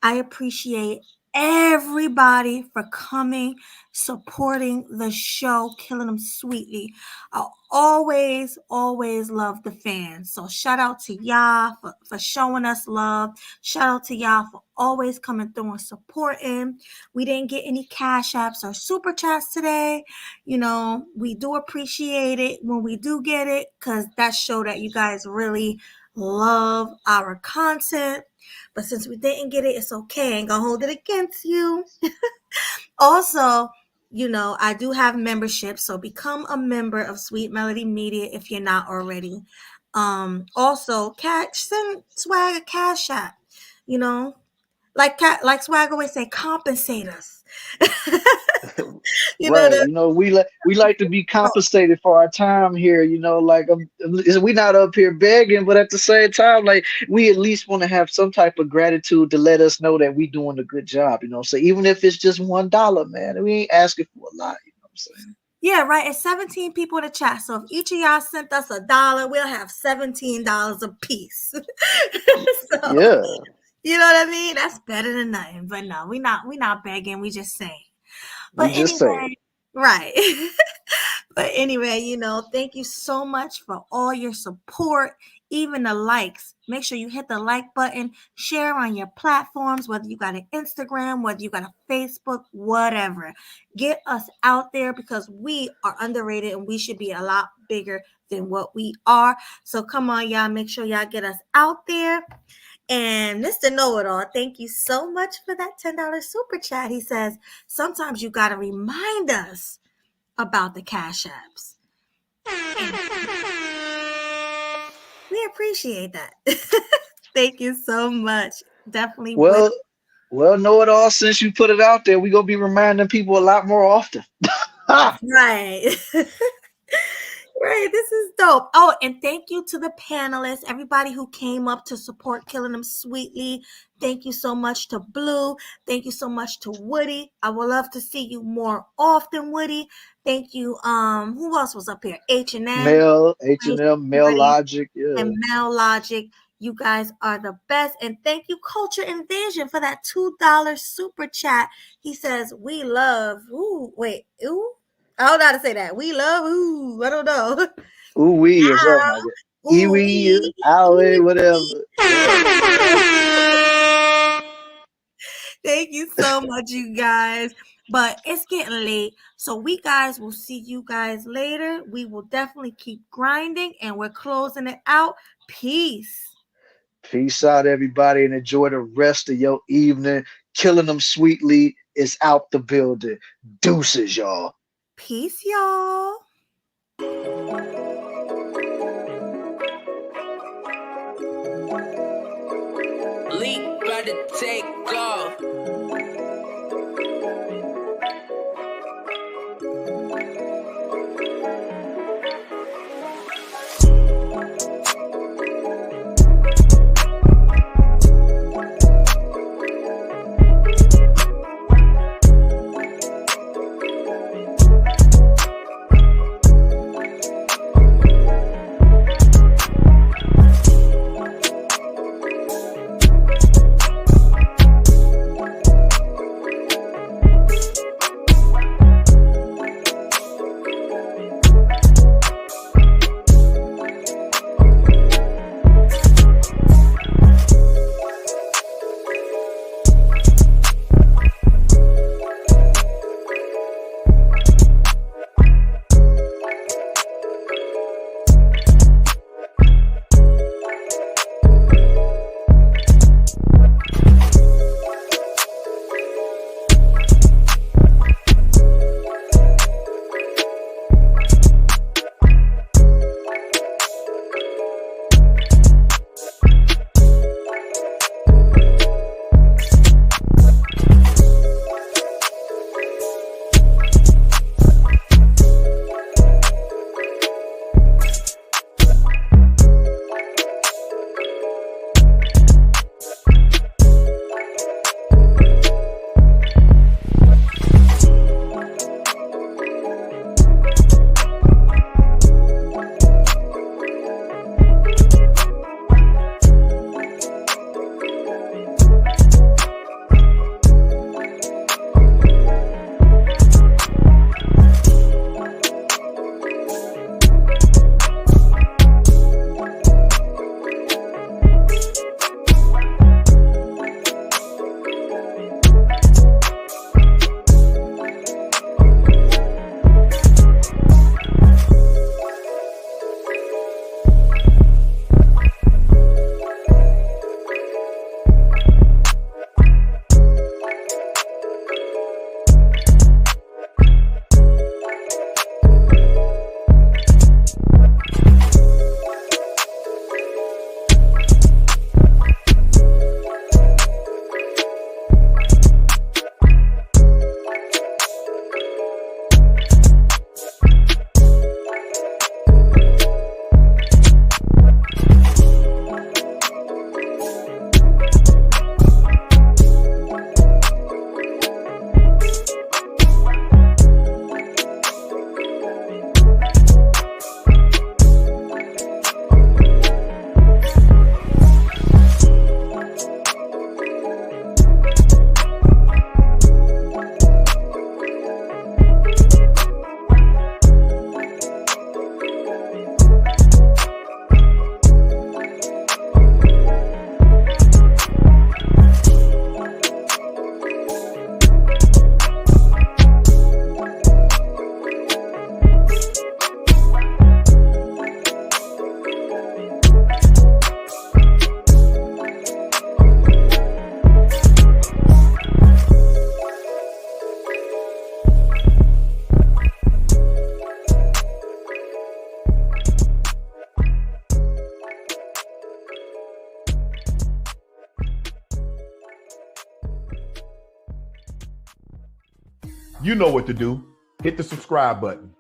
C: I appreciate everybody for coming, supporting the show, Killing Them Sweetly. I always love the fans. So shout out to y'all for showing us love. Shout out to y'all for always coming through and supporting. We didn't get any cash apps or super chats today. We do appreciate it when we do get it, because that show that you guys really love our content. But since we didn't get it, it's okay. I ain't gonna hold it against you. Also, I do have membership, so become a member of Sweet Melody Media if you're not already. Also, send Swag a cash app. Like Swag always say, compensate us.
F: We like to be compensated for our time here. We not up here begging, but at the same time, like, we at least want to have some type of gratitude to let us know that we doing a good job. So even if it's just $1, man, we ain't asking for a lot. You know what I'm saying?
C: Yeah, right. It's 17 people in the chat. So if each of y'all sent us $1, we'll have $17 a piece.
F: Yeah.
C: You know what I mean? That's better than nothing. But no, we not begging. We just saying. But anyway, right. But anyway, thank you so much for all your support, even the likes. Make sure you hit the like button, share on your platforms, whether you got an Instagram, whether you got a Facebook, whatever. Get us out there, because we are underrated and we should be a lot bigger than what we are. So come on, y'all. Make sure y'all get us out there. And Mr. Know-It-All, thank you so much for that $10 super chat. He says, sometimes you got to remind us about the cash apps. We appreciate that. Thank you so much. Definitely.
F: Well, Know-It-All, since you put it out there, we're going to be reminding people a lot more often.
C: Right. Right, this is dope. Oh, and thank you to the panelists, everybody who came up to support Killing Them Sweetly. Thank you so much to Blue. Thank you so much to Woody. I would love to see you more often, Woody. Thank you. Who else was up here? H&M,
F: Mel Logic, yeah.
C: And Mel Logic. You guys are the best. And thank you, Culture and Vision, for that $2 super chat. He says, we love. I don't know how to say that. We love. I don't know.
F: Ooh-wee or something like that. Ooh-wee, owie, whatever.
C: Thank you so much, you guys. But it's getting late. So we guys will see you guys later. We will definitely keep grinding, and we're closing it out. Peace.
F: Peace out, everybody, and enjoy the rest of your evening. Killing Them Sweetly is out the building. Deuces, y'all.
C: Peace, y'all.
B: to take off.
V: You know what to do. Hit the subscribe button.